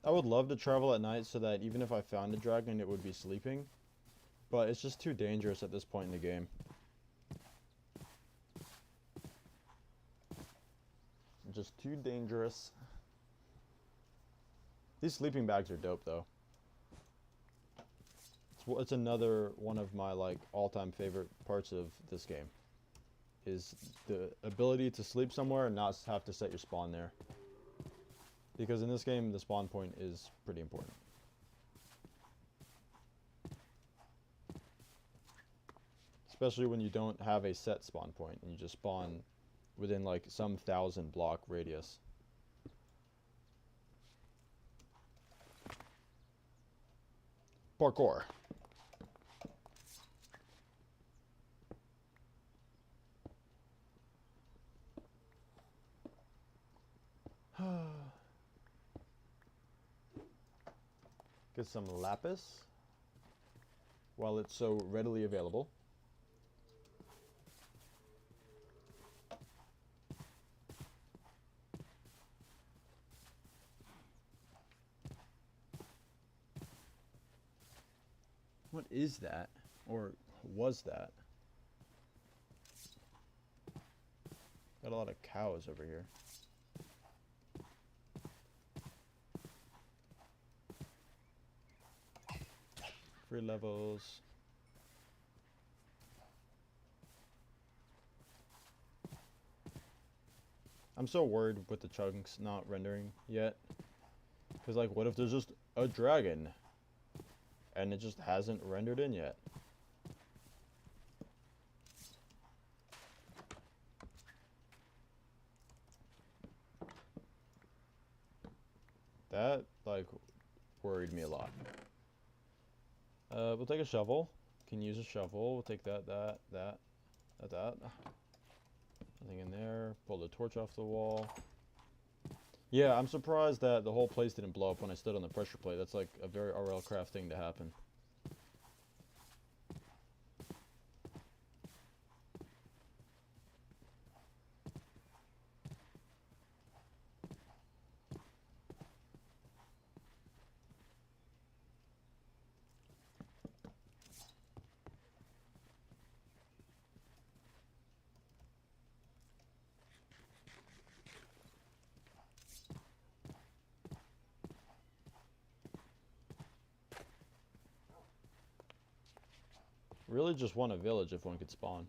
I would love to travel at night so that even if I found a dragon, it would be sleeping. But it's just too dangerous at this point in the game. Just too dangerous. These sleeping bags are dope though. It's another one of my like all-time favorite parts of this game. Is the ability to sleep somewhere and not have to set your spawn there. Because in this game, the spawn point is pretty important. Especially when you don't have a set spawn point and you just spawn within like some 1,000 block radius. Parkour. Get some lapis while it's so readily available. What is that? Or was that? Got a lot of cows over here. Free levels. I'm so worried with the chunks not rendering yet. Because, like, what if there's just a dragon? And it just hasn't rendered in yet. That, like, worried me a lot. We'll take a shovel. Can use a shovel. We'll take that. Nothing in there. Pull the torch off the wall. Yeah, I'm surprised that the whole place didn't blow up when I stood on the pressure plate. That's like a very RLCraft thing to happen. Really just want a village if one could spawn.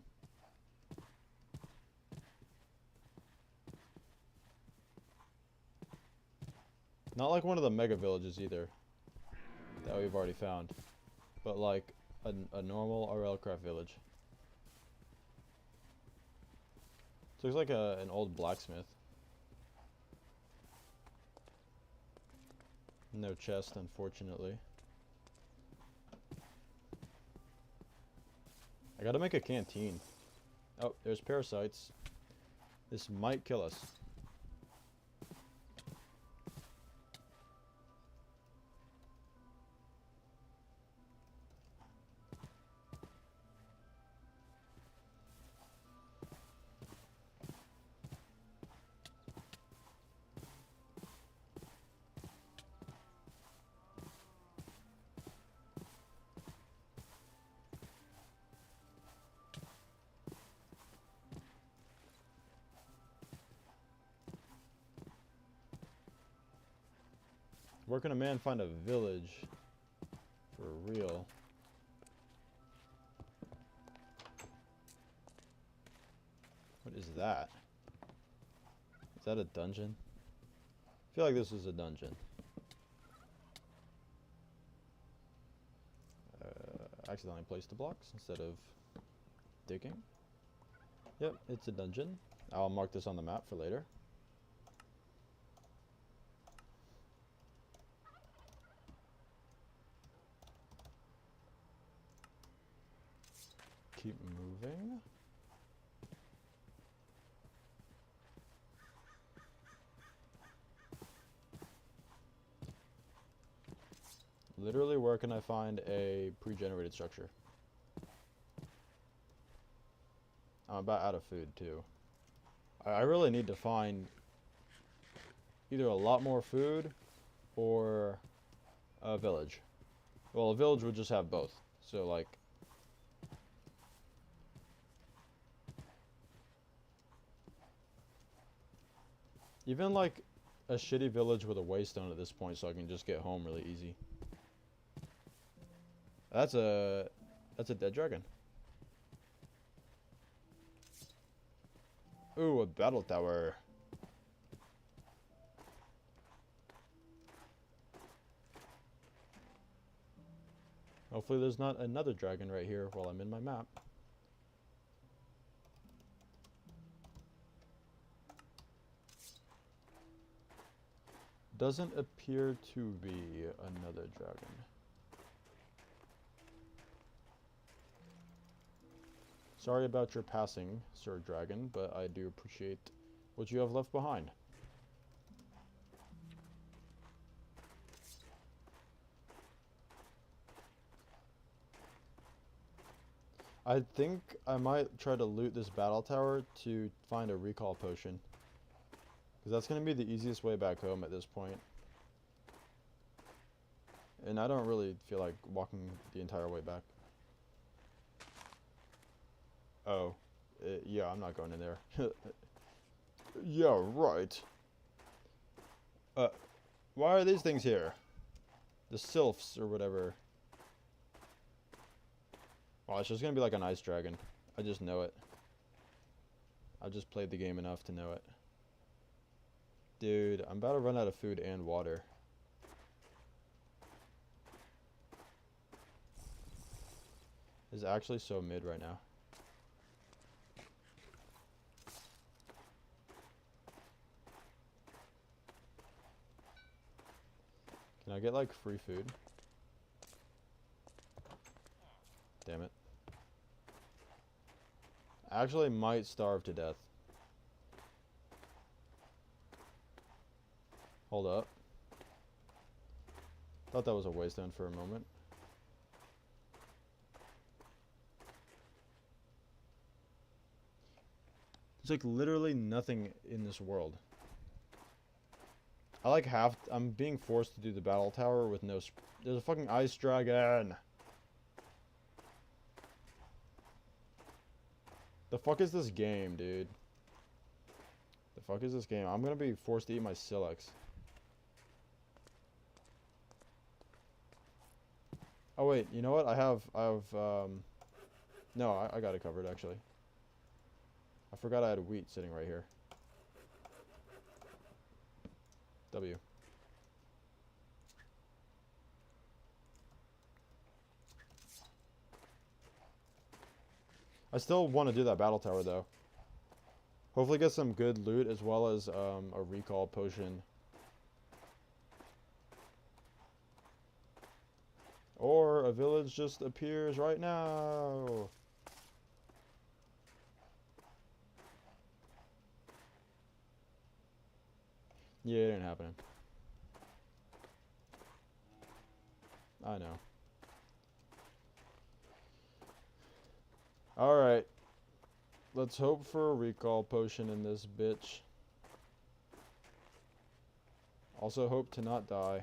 Not like one of the mega villages either. That we've already found. But like a normal RLCraft village. This looks like an old blacksmith. No chest, unfortunately. I gotta make a canteen. Oh, there's parasites. This might kill us. Where can a man find a village? For real. What is that? Is that a dungeon? I feel like this is a dungeon. Accidentally placed the blocks instead of digging. Yep, it's a dungeon. I'll mark this on the map for later. Keep moving. Literally, where can I find a pre-generated structure? I'm about out of food, too. I really need to find either a lot more food or a village. Well, a village would just have both. So, like... even, like, a shitty village with a waystone at this point so I can just get home really easy. That's a dead dragon. Ooh, a battle tower. Hopefully there's not another dragon right here while I'm in my map. Doesn't appear to be another dragon. Sorry about your passing, Sir Dragon, but I do appreciate what you have left behind. I think I might try to loot this battle tower to find a recall potion. Because that's going to be the easiest way back home at this point. And I don't really feel like walking the entire way back. Oh. Yeah, I'm not going in there. Yeah, right. Why are these things here? The sylphs or whatever. Oh, it's just gonna be like an ice dragon. I just know it. I've just played the game enough to know it. Dude, I'm about to run out of food and water. It's actually so mid right now. Can I get like free food? Damn it. I actually might starve to death. Hold up. Thought that was a wasteland for a moment. There's like literally nothing in this world. I like I'm being forced to do the battle tower with no there's a fucking ice dragon. The fuck is this game, dude? The fuck is this game? I'm gonna be forced to eat my Silex. Oh wait, you know what? No, I got it covered actually. I forgot I had wheat sitting right here. W. I still want to do that battle tower though. Hopefully get some good loot as well as a recall potion. Or a village just appears right now. Yeah, it ain't happening. I know. Alright. Let's hope for a recall potion in this bitch. Also hope to not die.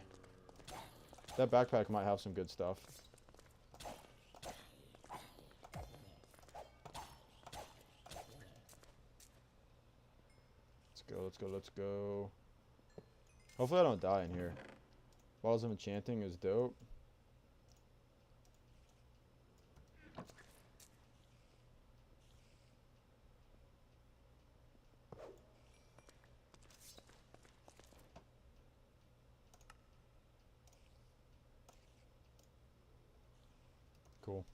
That backpack might have some good stuff. Let's go, let's go, let's go. Hopefully I don't die in here. Walls of Enchanting is dope. Cool.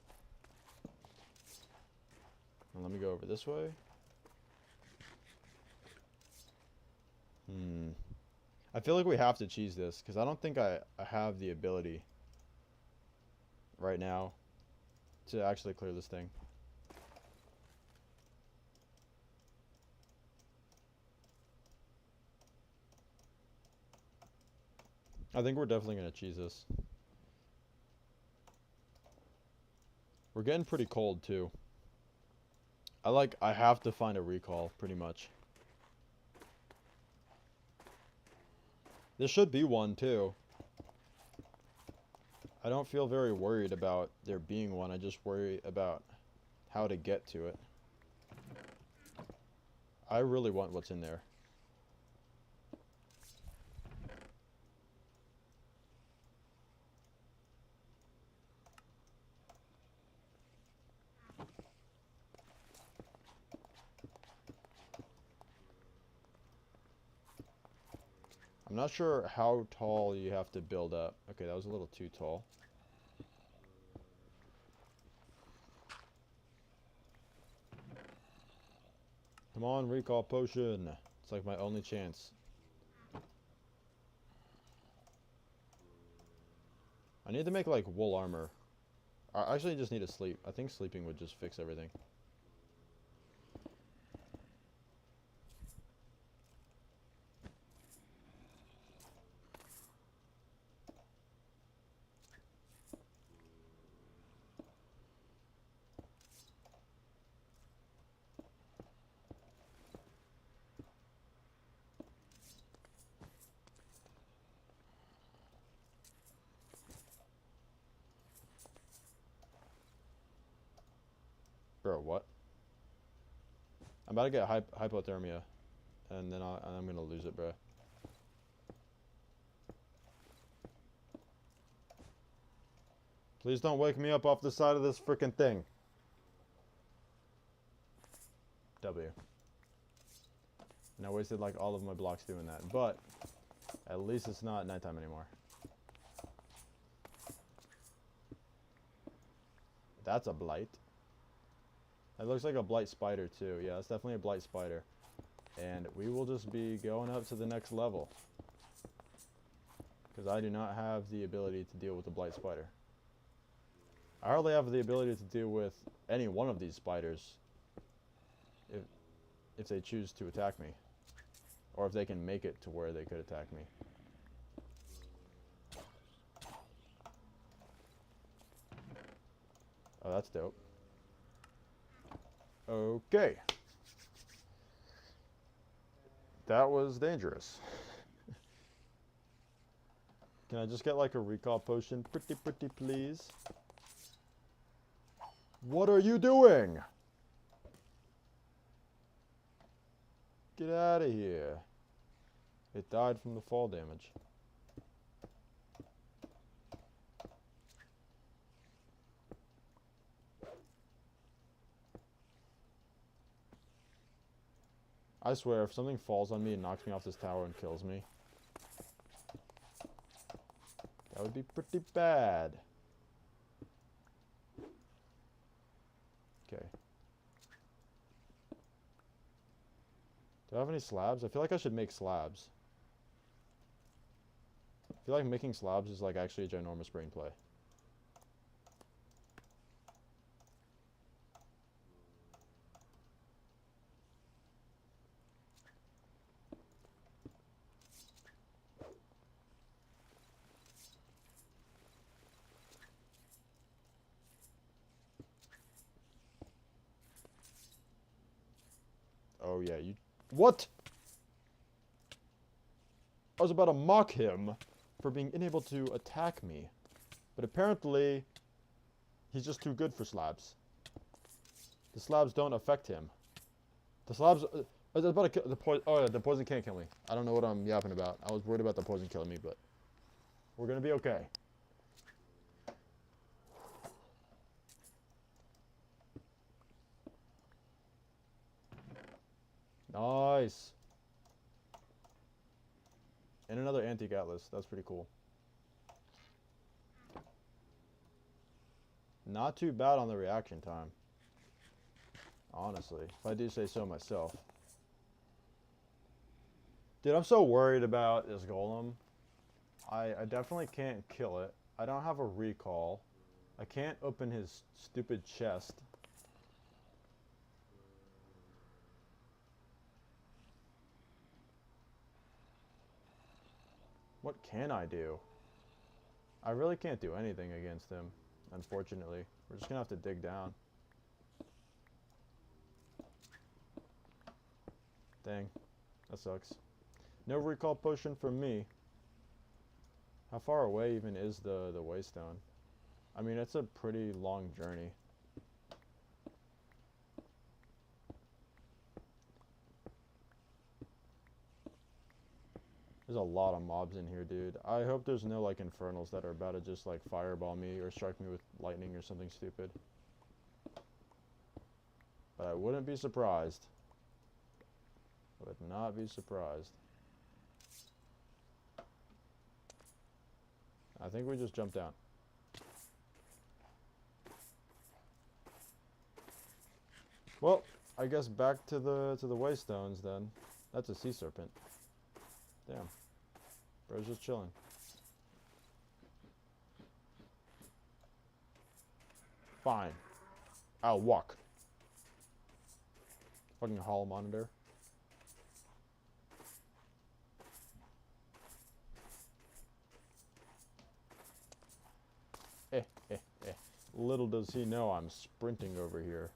And let me go over this way. I feel like we have to cheese this, because I don't think I have the ability right now to actually clear this thing. I think we're definitely going to cheese this. We're getting pretty cold, too. I have to find a recall, pretty much. There should be one, too. I don't feel very worried about there being one. I just worry about how to get to it. I really want what's in there. I'm not sure how tall you have to build up. Okay, that was a little too tall. Come on, recall potion. It's like my only chance. I need to make like wool armor. I actually just need to sleep. I think sleeping would just fix everything. Bro, what? I'm about to get hypothermia, and then I'm gonna lose it, bro. Please don't wake me up off the side of this freaking thing. W. And I wasted like all of my blocks doing that, but at least it's not nighttime anymore. That's a blight. That looks like a blight spider too. Yeah, it's definitely a blight spider. And we will just be going up to the next level. Because I do not have the ability to deal with the blight spider. I hardly have the ability to deal with any one of these spiders. If they choose to attack me. Or if they can make it to where they could attack me. Oh, that's dope. Okay. That was dangerous. Can I just get like a recall potion? Pretty, please. What are you doing? Get out of here. It died from the fall damage. I swear, if something falls on me and knocks me off this tower and kills me, that would be pretty bad. Okay. Do I have any slabs? I feel like I should make slabs. I feel like making slabs is like actually a ginormous brain play. Oh yeah, you... What?! I was about to mock him for being unable to attack me. But apparently, he's just too good for slabs. The slabs don't affect him. The slabs... I was about to kill the poison... Oh, yeah, the poison can't kill me. I don't know what I'm yapping about. I was worried about the poison killing me, but... We're gonna be okay. Nice. And another antique atlas. That's pretty cool. Not too bad on the reaction time. Honestly, if I do say so myself. Dude, I'm so worried about this golem. I definitely can't kill it. I don't have a recall. I can't open his stupid chest. What can I do? I really can't do anything against him, unfortunately. We're just gonna have to dig down. Dang, that sucks. No recall potion from me. How far away even is the Waystone? I mean, it's a pretty long journey. There's a lot of mobs in here, dude. I hope there's no, like, infernals that are about to just, like, fireball me or strike me with lightning or something stupid. But I wouldn't be surprised. I would not be surprised. I think we just jumped down. Well, I guess back to the Waystones then. That's a sea serpent. Damn. Bro's just chilling. Fine. I'll walk. Fucking hall monitor. Little does he know I'm sprinting over here.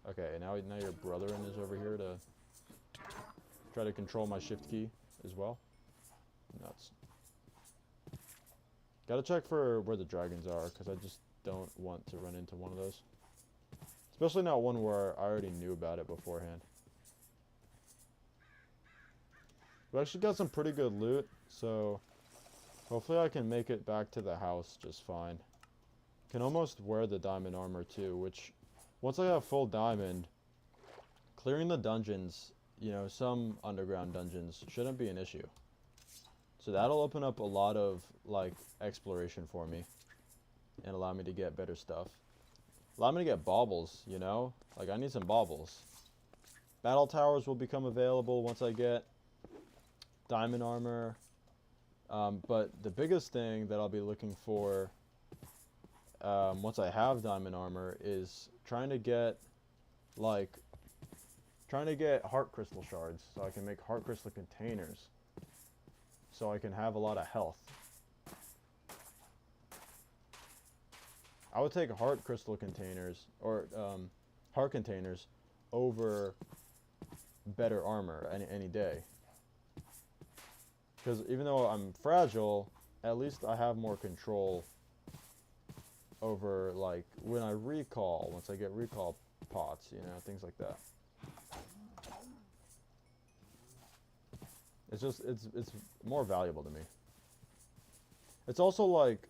Okay, now your brethren is over here to try to control my shift key as well. Nuts. Gotta check for where the dragons are, because I just don't want to run into one of those. Especially not one where I already knew about it beforehand. We actually got some pretty good loot, so hopefully I can make it back to the house just fine. Can almost wear the diamond armor too, which once I have full diamond, clearing the dungeons, you know, some underground dungeons shouldn't be an issue. So that'll open up a lot of, like, exploration for me and allow me to get better stuff. Allow me to get baubles, you know? Like, I need some baubles. Battle towers will become available once I get diamond armor. But the biggest thing that I'll be looking for once I have diamond armor is trying to get heart crystal shards so I can make heart crystal containers so I can have a lot of health. I would take heart crystal containers or heart containers over better armor any day. Because even though I'm fragile, at least I have more control over, like, when I recall, once I get recall pots, you know, things like that. It's just, it's more valuable to me. It's also, like,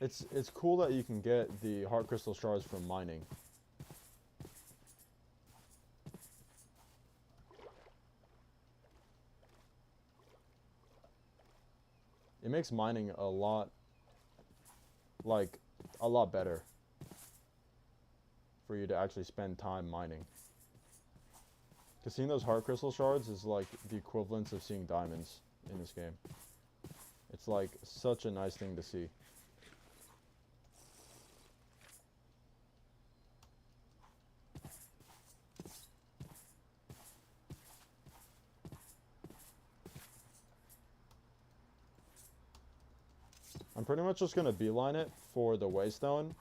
it's cool that you can get the heart crystal shards from mining. It makes mining a lot better for you to actually spend time mining. Because seeing those heart crystal shards is like the equivalence of seeing diamonds in this game. It's like such a nice thing to see. I'm pretty much just going to beeline it for the Waystone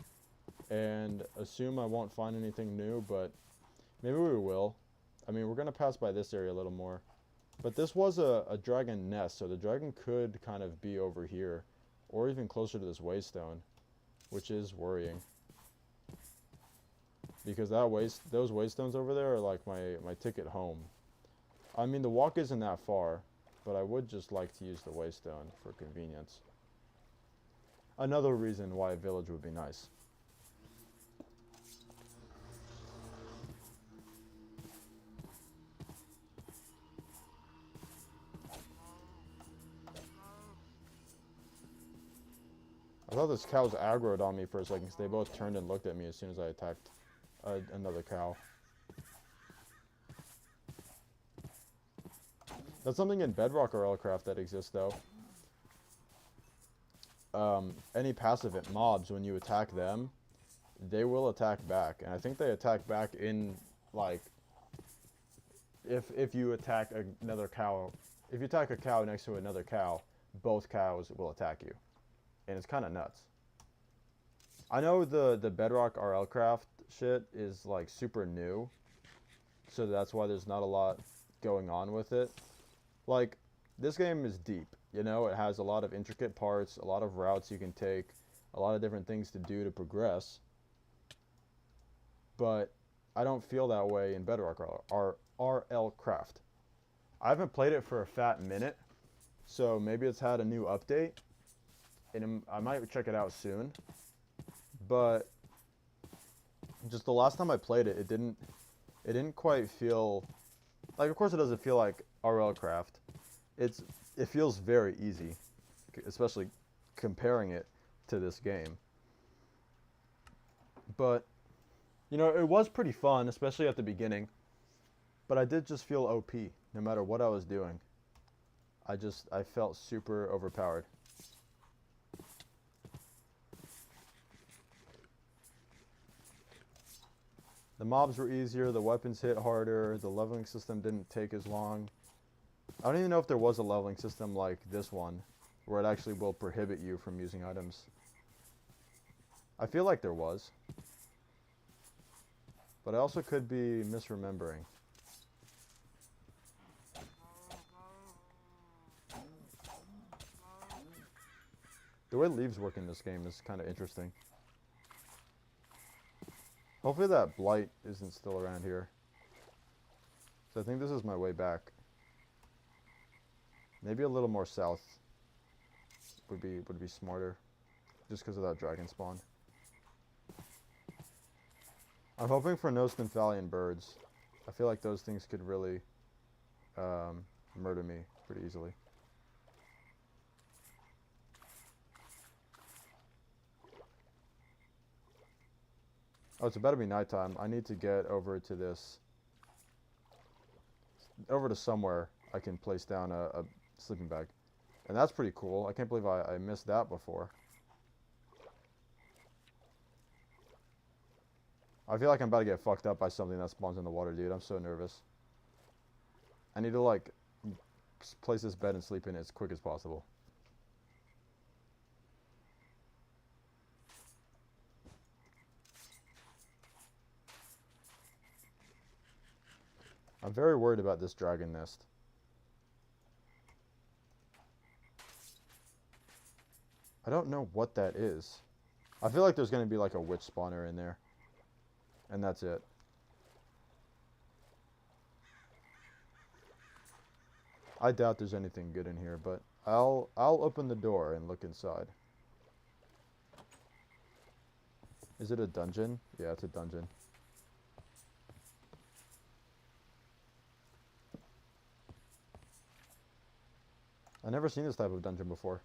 and assume I won't find anything new, but maybe we will. I mean, we're going to pass by this area a little more. But this was a dragon nest, so the dragon could kind of be over here, or even closer to this Waystone, which is worrying. Because those Waystones over there are like my ticket home. I mean, the walk isn't that far, but I would just like to use the waystone for convenience. Another reason why a village would be nice. I thought this cow was aggroed on me for a second because they both turned and looked at me as soon as I attacked another cow. That's something in Bedrock or Elcraft that exists, though. Any passive mobs, when you attack them, they will attack back. And I think they attack back in, like, if you attack another cow, if you attack a cow next to another cow, both cows will attack you. And it's kind of nuts. I know the Bedrock RLcraft shit is, like, super new, so that's why there's not a lot going on with it. Like, this game is deep, you know? It has a lot of intricate parts, a lot of routes you can take, a lot of different things to do to progress. But I don't feel that way in Bedrock RLcraft. I haven't played it for a fat minute, so maybe it's had a new update, and I might check it out soon. But just the last time I played it, it didn't quite feel like, of course it doesn't feel like RLcraft. It feels very easy, especially comparing it to this game. But you know, it was pretty fun, especially at the beginning. But I did just feel OP no matter what I was doing. I felt super overpowered. The mobs were easier, the weapons hit harder, the leveling system didn't take as long. I don't even know if there was a leveling system like this one, where it actually will prohibit you from using items. I feel like there was. But I also could be misremembering. The way leaves work in this game is kind of interesting. Hopefully that blight isn't still around here. So I think this is my way back. Maybe a little more south would be smarter, just because of that dragon spawn. I'm hoping for no Stymphalian birds. I feel like those things could really murder me pretty easily. Oh, it's about to be nighttime. I need to get over to this, over to somewhere I can place down a sleeping bag. And that's pretty cool. I can't believe I missed that before. I feel like I'm about to get fucked up by something that spawns in the water, dude. I'm so nervous. I need to, like, place this bed and sleep in it as quick as possible. I'm very worried about this dragon nest. I don't know what that is. I feel like there's going to be like a witch spawner in there. And that's it. I doubt there's anything good in here, but I'll open the door and look inside. Is it a dungeon? Yeah, it's a dungeon. I've never seen this type of dungeon before.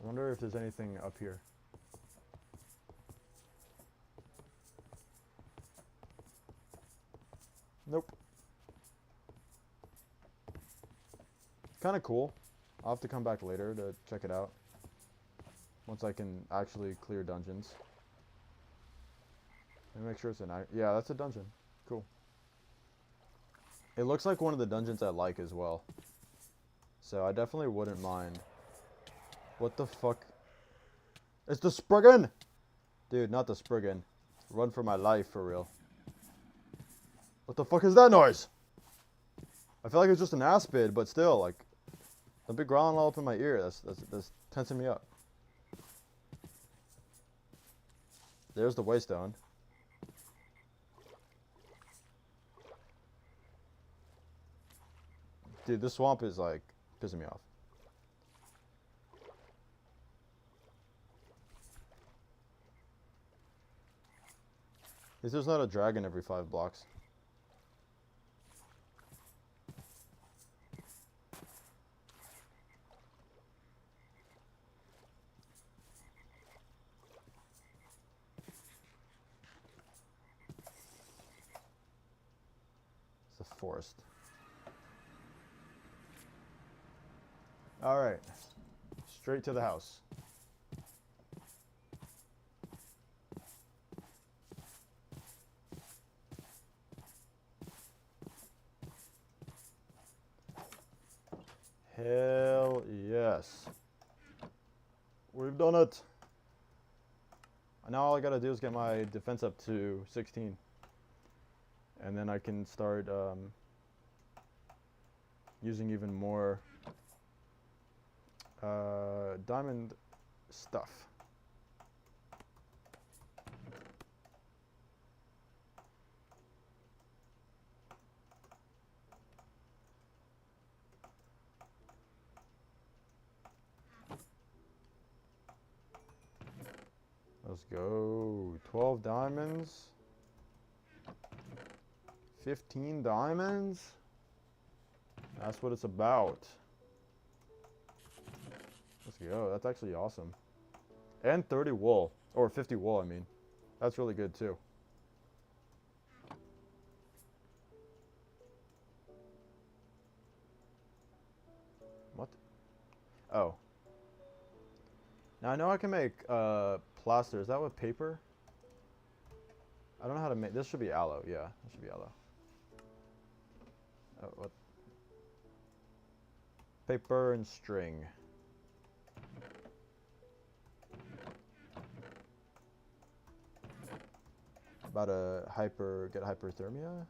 I wonder if there's anything up here. Nope. Kind of cool. I'll have to come back later to check it out. Once I can actually clear dungeons. Let me make sure it's an... Yeah, that's a dungeon. Cool. It looks like one of the dungeons I like as well. So I definitely wouldn't mind. What the fuck? It's the Spriggan! Dude, not the Spriggan. Run for my life, for real. What the fuck is that noise? I feel like it's just an aspid, but still, like... Don't be growling all up in my ear. That's tensing me up. There's the waystone. Dude, this swamp is like pissing me off. At least there's not a dragon every 5 blocks. It's a forest. Alright. Straight to the house. Hell yes. We've done it. Now all I gotta do is get my defense up to 16. And then I can start using even more diamond stuff. Let's go. 12 diamonds. 15 diamonds. That's what it's about. Let's go. That's actually awesome. And 30 wool. Or 50 wool, I mean. That's really good too. What? Oh. Now I know I can make plaster. Is that with paper? I don't know how to make. This should be aloe. Yeah, this should be aloe. Oh, what? Paper and string. About to get hyperthermia.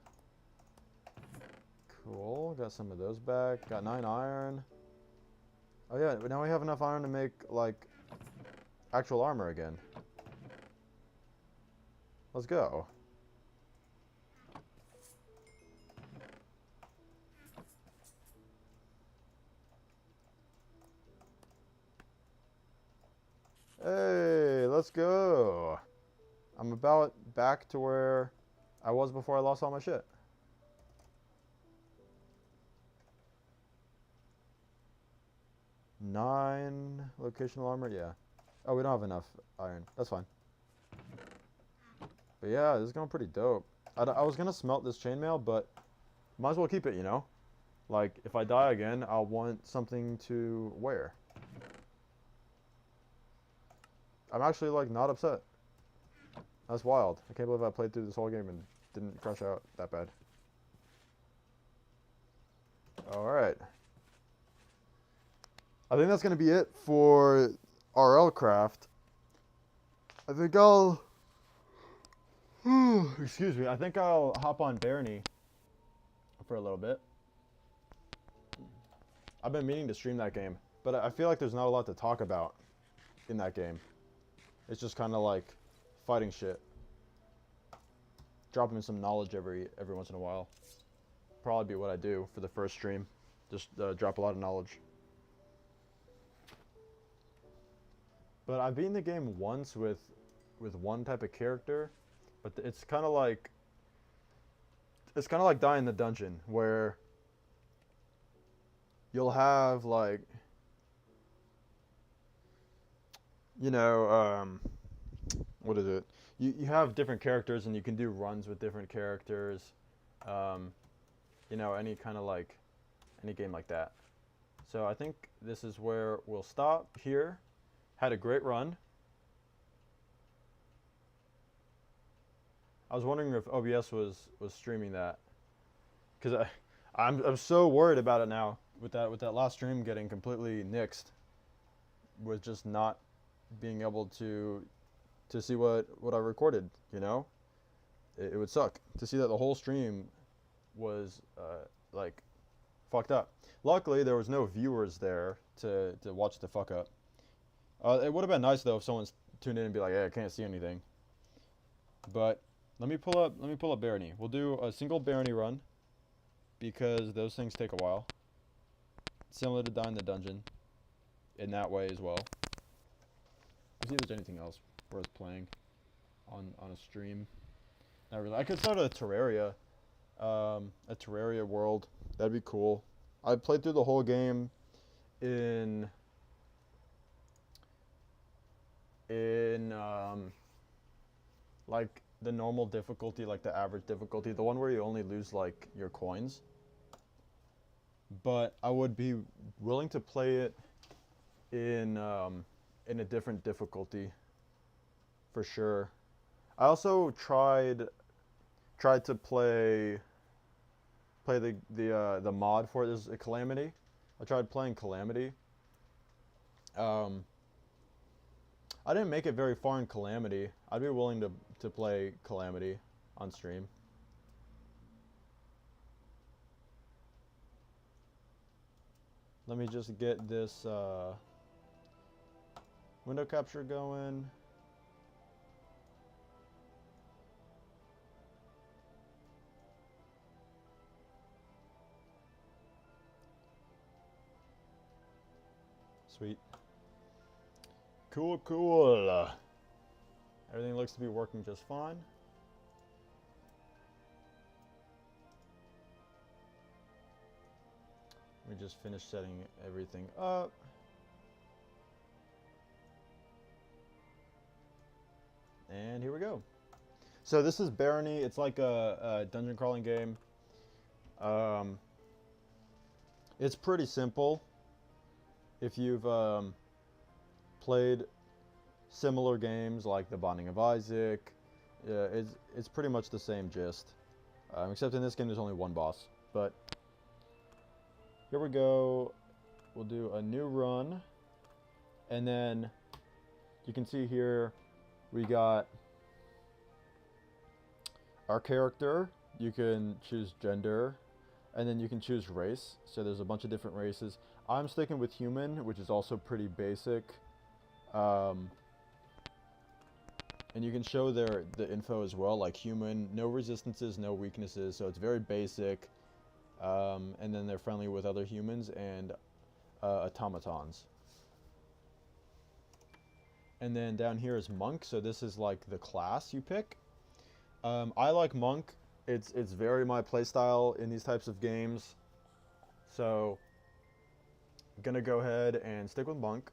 Cool. Got some of those back. Got 9 iron. Oh yeah, now we have enough iron to make like actual armor again. Let's go. Hey, let's go. I'm about back to where I was before I lost all my shit. Nine locational armor, yeah. Oh, we don't have enough iron. That's fine. But yeah, this is going pretty dope. I was gonna smelt this chainmail, but might as well keep it, you know? Like, if I die again, I'll want something to wear. I'm actually, like, not upset. That's wild. I can't believe I played through this whole game and didn't crush out that bad. Alright. I think that's going to be it for RL Craft. I think I'll... excuse me. I think I'll hop on Barony for a little bit. I've been meaning to stream that game, but I feel like there's not a lot to talk about in that game. It's just kind of like fighting shit. Dropping some knowledge every once in a while. Probably be what I do for the first stream. Just drop a lot of knowledge. But I've beaten the game once with one type of character, but it's kind of like dying in the dungeon where you'll have like, you know, what is it? You have different characters and you can do runs with different characters. You know, any kind of like, any game like that. So I think this is where we'll stop here. Had a great run. I was wondering if OBS was streaming that, because I'm so worried about it now with that last stream getting completely nixed, with just not being able to see what I recorded. You know, it would suck to see that the whole stream was like fucked up. Luckily, there was no viewers there to watch the fuck up. It would have been nice though if someone's tuned in and be like, "Hey, I can't see anything." But let me pull up Barony. We'll do a single Barony run because those things take a while. similar to Die in the Dungeon in that way as well. Let's see if there's anything else worth playing on a stream. Not really. I could start a Terraria world. That'd be cool. I played through the whole game in like the normal difficulty, like the average difficulty, the one where you only lose like your coins. But I would be willing to play it in a different difficulty for sure. I also tried to play the mod for it. There's a Calamity. I tried playing Calamity. I didn't make it very far in Calamity. I'd be willing to play Calamity on stream. Let me just get this window capture going. Sweet. Cool, cool. Everything looks to be working just fine. Let me just finish setting everything up. And here we go. So this is Barony. It's like a dungeon crawling game. It's pretty simple. If you've played similar games like The Binding of Isaac, it's pretty much the same gist. Except in this game there's only one boss. But here we go. We'll do a new run. And then you can see here we got our character. You can choose gender. And then you can choose race. So there's a bunch of different races. I'm sticking with human, which is also pretty basic. And you can show the info as well, like human, no resistances, no weaknesses, so it's very basic. And then they're friendly with other humans and automatons. And then down here is monk, so this is like the class you pick. I like monk. It's very my playstyle in these types of games. So I'm gonna go ahead and stick with monk.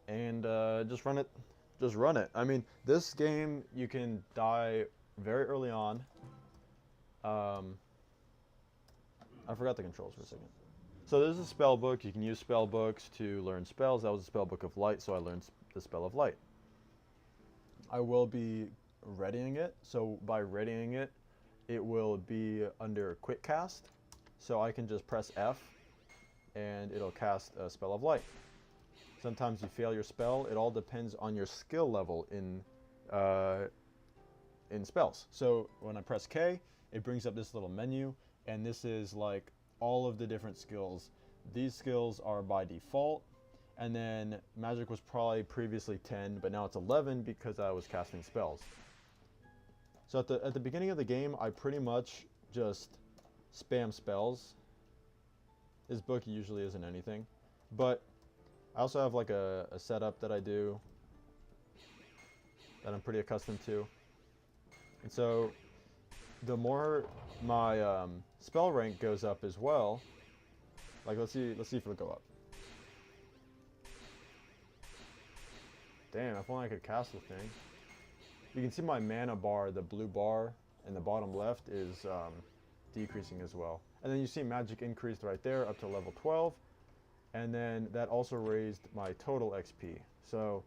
And just run it. Just run it. I mean, this game, you can die very early on. I forgot the controls for a second. So this is a spell book. You can use spell books to learn spells. That was a spell book of light, so I learned the spell of light. I will be readying it. So by readying it, it will be under quick cast. So I can just press F and it'll cast a spell of light. Sometimes you fail your spell. It all depends on your skill level in spells. So when I press K, it brings up this little menu, and this is like all of the different skills. These skills are by default, and then magic was probably previously 10, but now it's 11 because I was casting spells. So at the beginning of the game, I pretty much just spam spells. This book usually isn't anything, but I also have like a setup that I do that I'm pretty accustomed to. And so the more my spell rank goes up as well, like let's see if it'll go up. Damn, if only I could cast the thing. You can see my mana bar, the blue bar in the bottom left, is decreasing as well. And then you see magic increased right there up to level 12. And then that also raised my total XP. So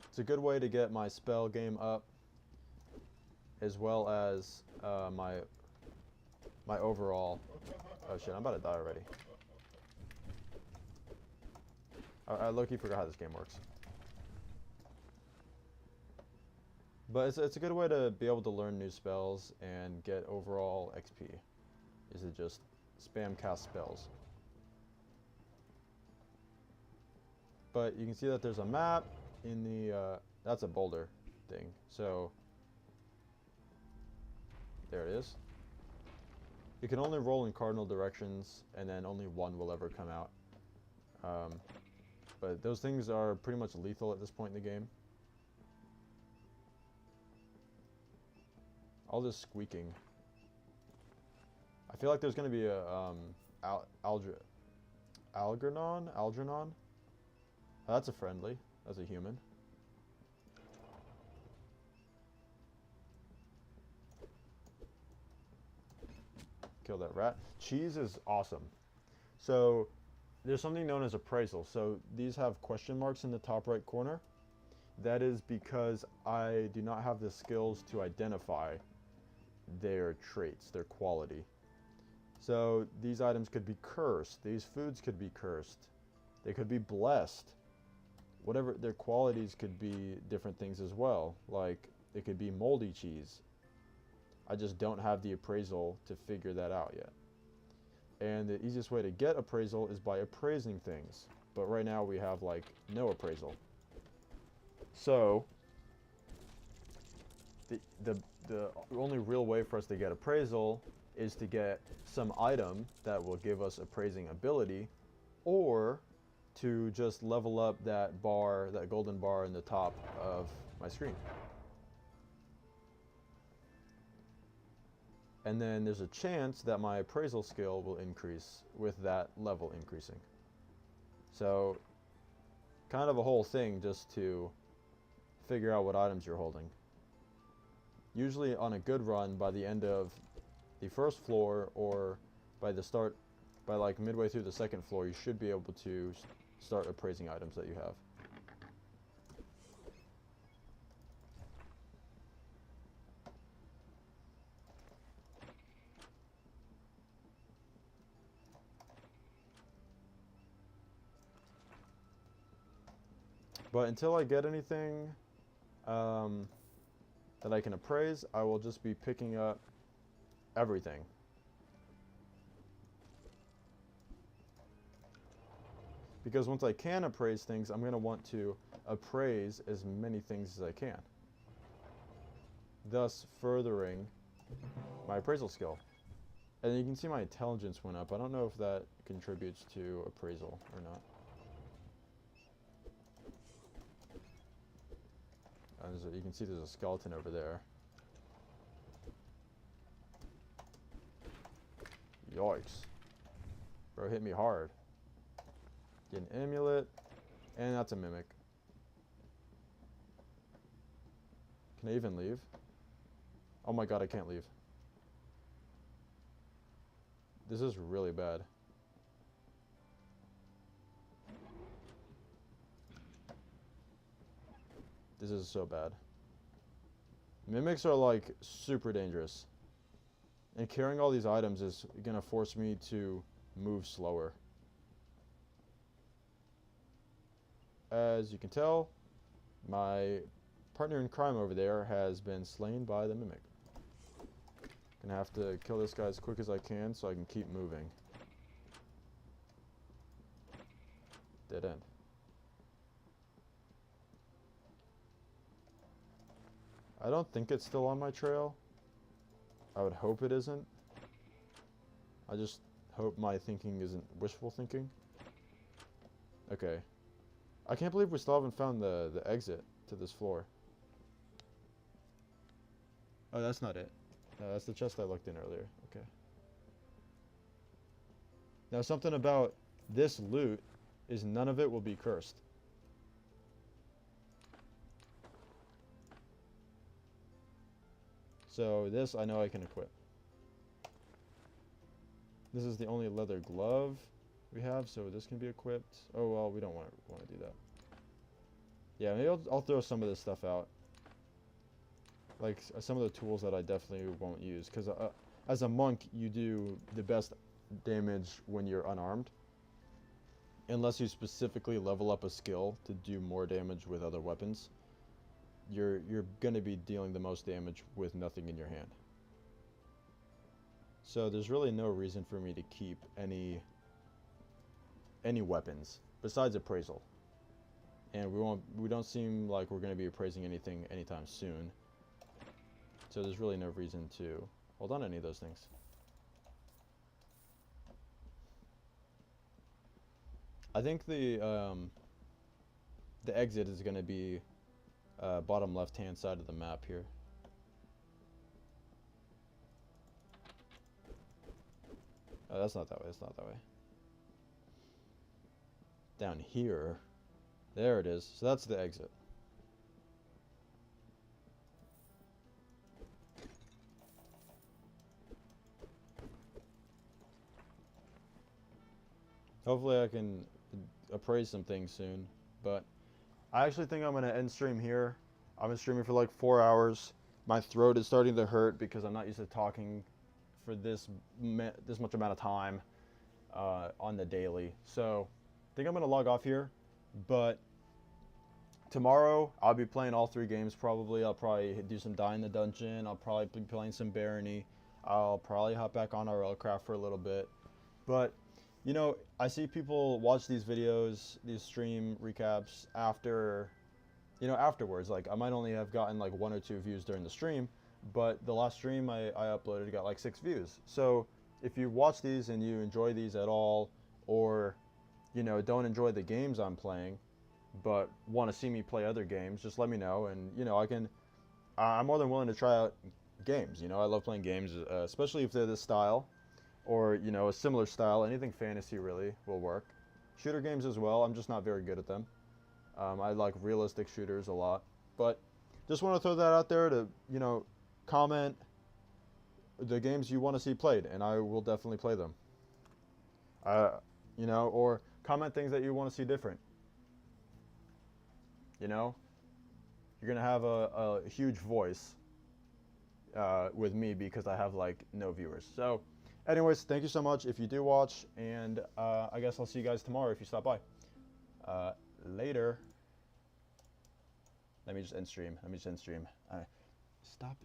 it's a good way to get my spell game up, as well as my overall. Oh shit, I'm about to die already. I low-key forgot how this game works. But it's a good way to be able to learn new spells and get overall XP. Is to just spam cast spells. But you can see that there's a map in the, that's a boulder thing. So, there it is. You can only roll in cardinal directions, and then only one will ever come out. But those things are pretty much lethal at this point in the game. All this squeaking. I feel like there's going to be a Algernon? Oh, that's a friendly. That's a human. Kill that rat. Cheese is awesome. So there's something known as appraisal. So these have question marks in the top right corner. That is because I do not have the skills to identify their traits, their quality. So these items could be cursed. These foods could be cursed. They could be blessed. Whatever, their qualities could be different things as well. Like, it could be moldy cheese. I just don't have the appraisal to figure that out yet. And the easiest way to get appraisal is by appraising things. But right now we have, like, no appraisal. So, the only real way for us to get appraisal is to get some item that will give us appraising ability, or to just level up that bar, that golden bar in the top of my screen. And then there's a chance that my appraisal skill will increase with that level increasing. So, kind of a whole thing just to figure out what items you're holding. Usually on a good run, by the end of the first floor, or by like midway through the second floor, you should be able to start appraising items that you have. But until I get anything that I can appraise, I will just be picking up everything. Because once I can appraise things, I'm going to want to appraise as many things as I can, thus furthering my appraisal skill. And you can see my intelligence went up. I don't know if that contributes to appraisal or not. You can see there's a skeleton over there. Yikes. Bro hit me hard. Get an amulet. And that's a mimic. Can I even leave? Oh my god, I can't leave. This is really bad. This is so bad. Mimics are like super dangerous. And carrying all these items is gonna force me to move slower. As you can tell, my partner in crime over there has been slain by the mimic. Gonna have to kill this guy as quick as I can so I can keep moving. Dead end. I don't think it's still on my trail. I would hope it isn't. I just hope my thinking isn't wishful thinking. Okay. I can't believe we still haven't found the exit to this floor. Oh, that's not it. No, that's the chest I looked in earlier. Okay. Now, something about this loot is none of it will be cursed. So this I know I can equip. This is the only leather glove we have, so this can be equipped. Oh well, we don't want to do that. Yeah, maybe I'll throw some of this stuff out. Like some of the tools that I definitely won't use, because as a monk you do the best damage when you're unarmed. Unless you specifically level up a skill to do more damage with other weapons, you're gonna be dealing the most damage with nothing in your hand. So there's really no reason for me to keep any weapons besides appraisal. And we don't seem like we're gonna be appraising anything anytime soon. So there's really no reason to hold on to any of those things. I think the exit is going to be bottom left hand side of the map here. Oh, that's not that way. That's not that way. Down here. There it is. So that's the exit. Hopefully I can appraise some things soon, but I actually think I'm going to end stream here. I've been streaming for like 4 hours. My throat is starting to hurt because I'm not used to talking for this much amount of time on the daily. So I think I'm going to log off here, but tomorrow I'll be playing all 3 games probably. I'll probably do some Die in the Dungeon. I'll probably be playing some Barony. I'll probably hop back on RLCraft for a little bit. But you know, I see people watch these videos, these stream recaps after, you know, afterwards. Like, I might only have gotten like 1 or 2 views during the stream, but the last stream I uploaded got like 6 views. So if you watch these and you enjoy these at all, or, you know, don't enjoy the games I'm playing, but want to see me play other games, just let me know. And, you know, I'm more than willing to try out games. You know, I love playing games, especially if they're this style. Or, you know, a similar style. Anything fantasy really will work. Shooter games as well. I'm just not very good at them. I like realistic shooters a lot. But just want to throw that out there to, you know, comment the games you want to see played, and I will definitely play them. You know, or comment things that you want to see different. You know, you're going to have a huge voice with me because I have like no viewers. So anyways, thank you so much if you do watch, and I guess I'll see you guys tomorrow if you stop by. Later. Let me just end stream. Stop.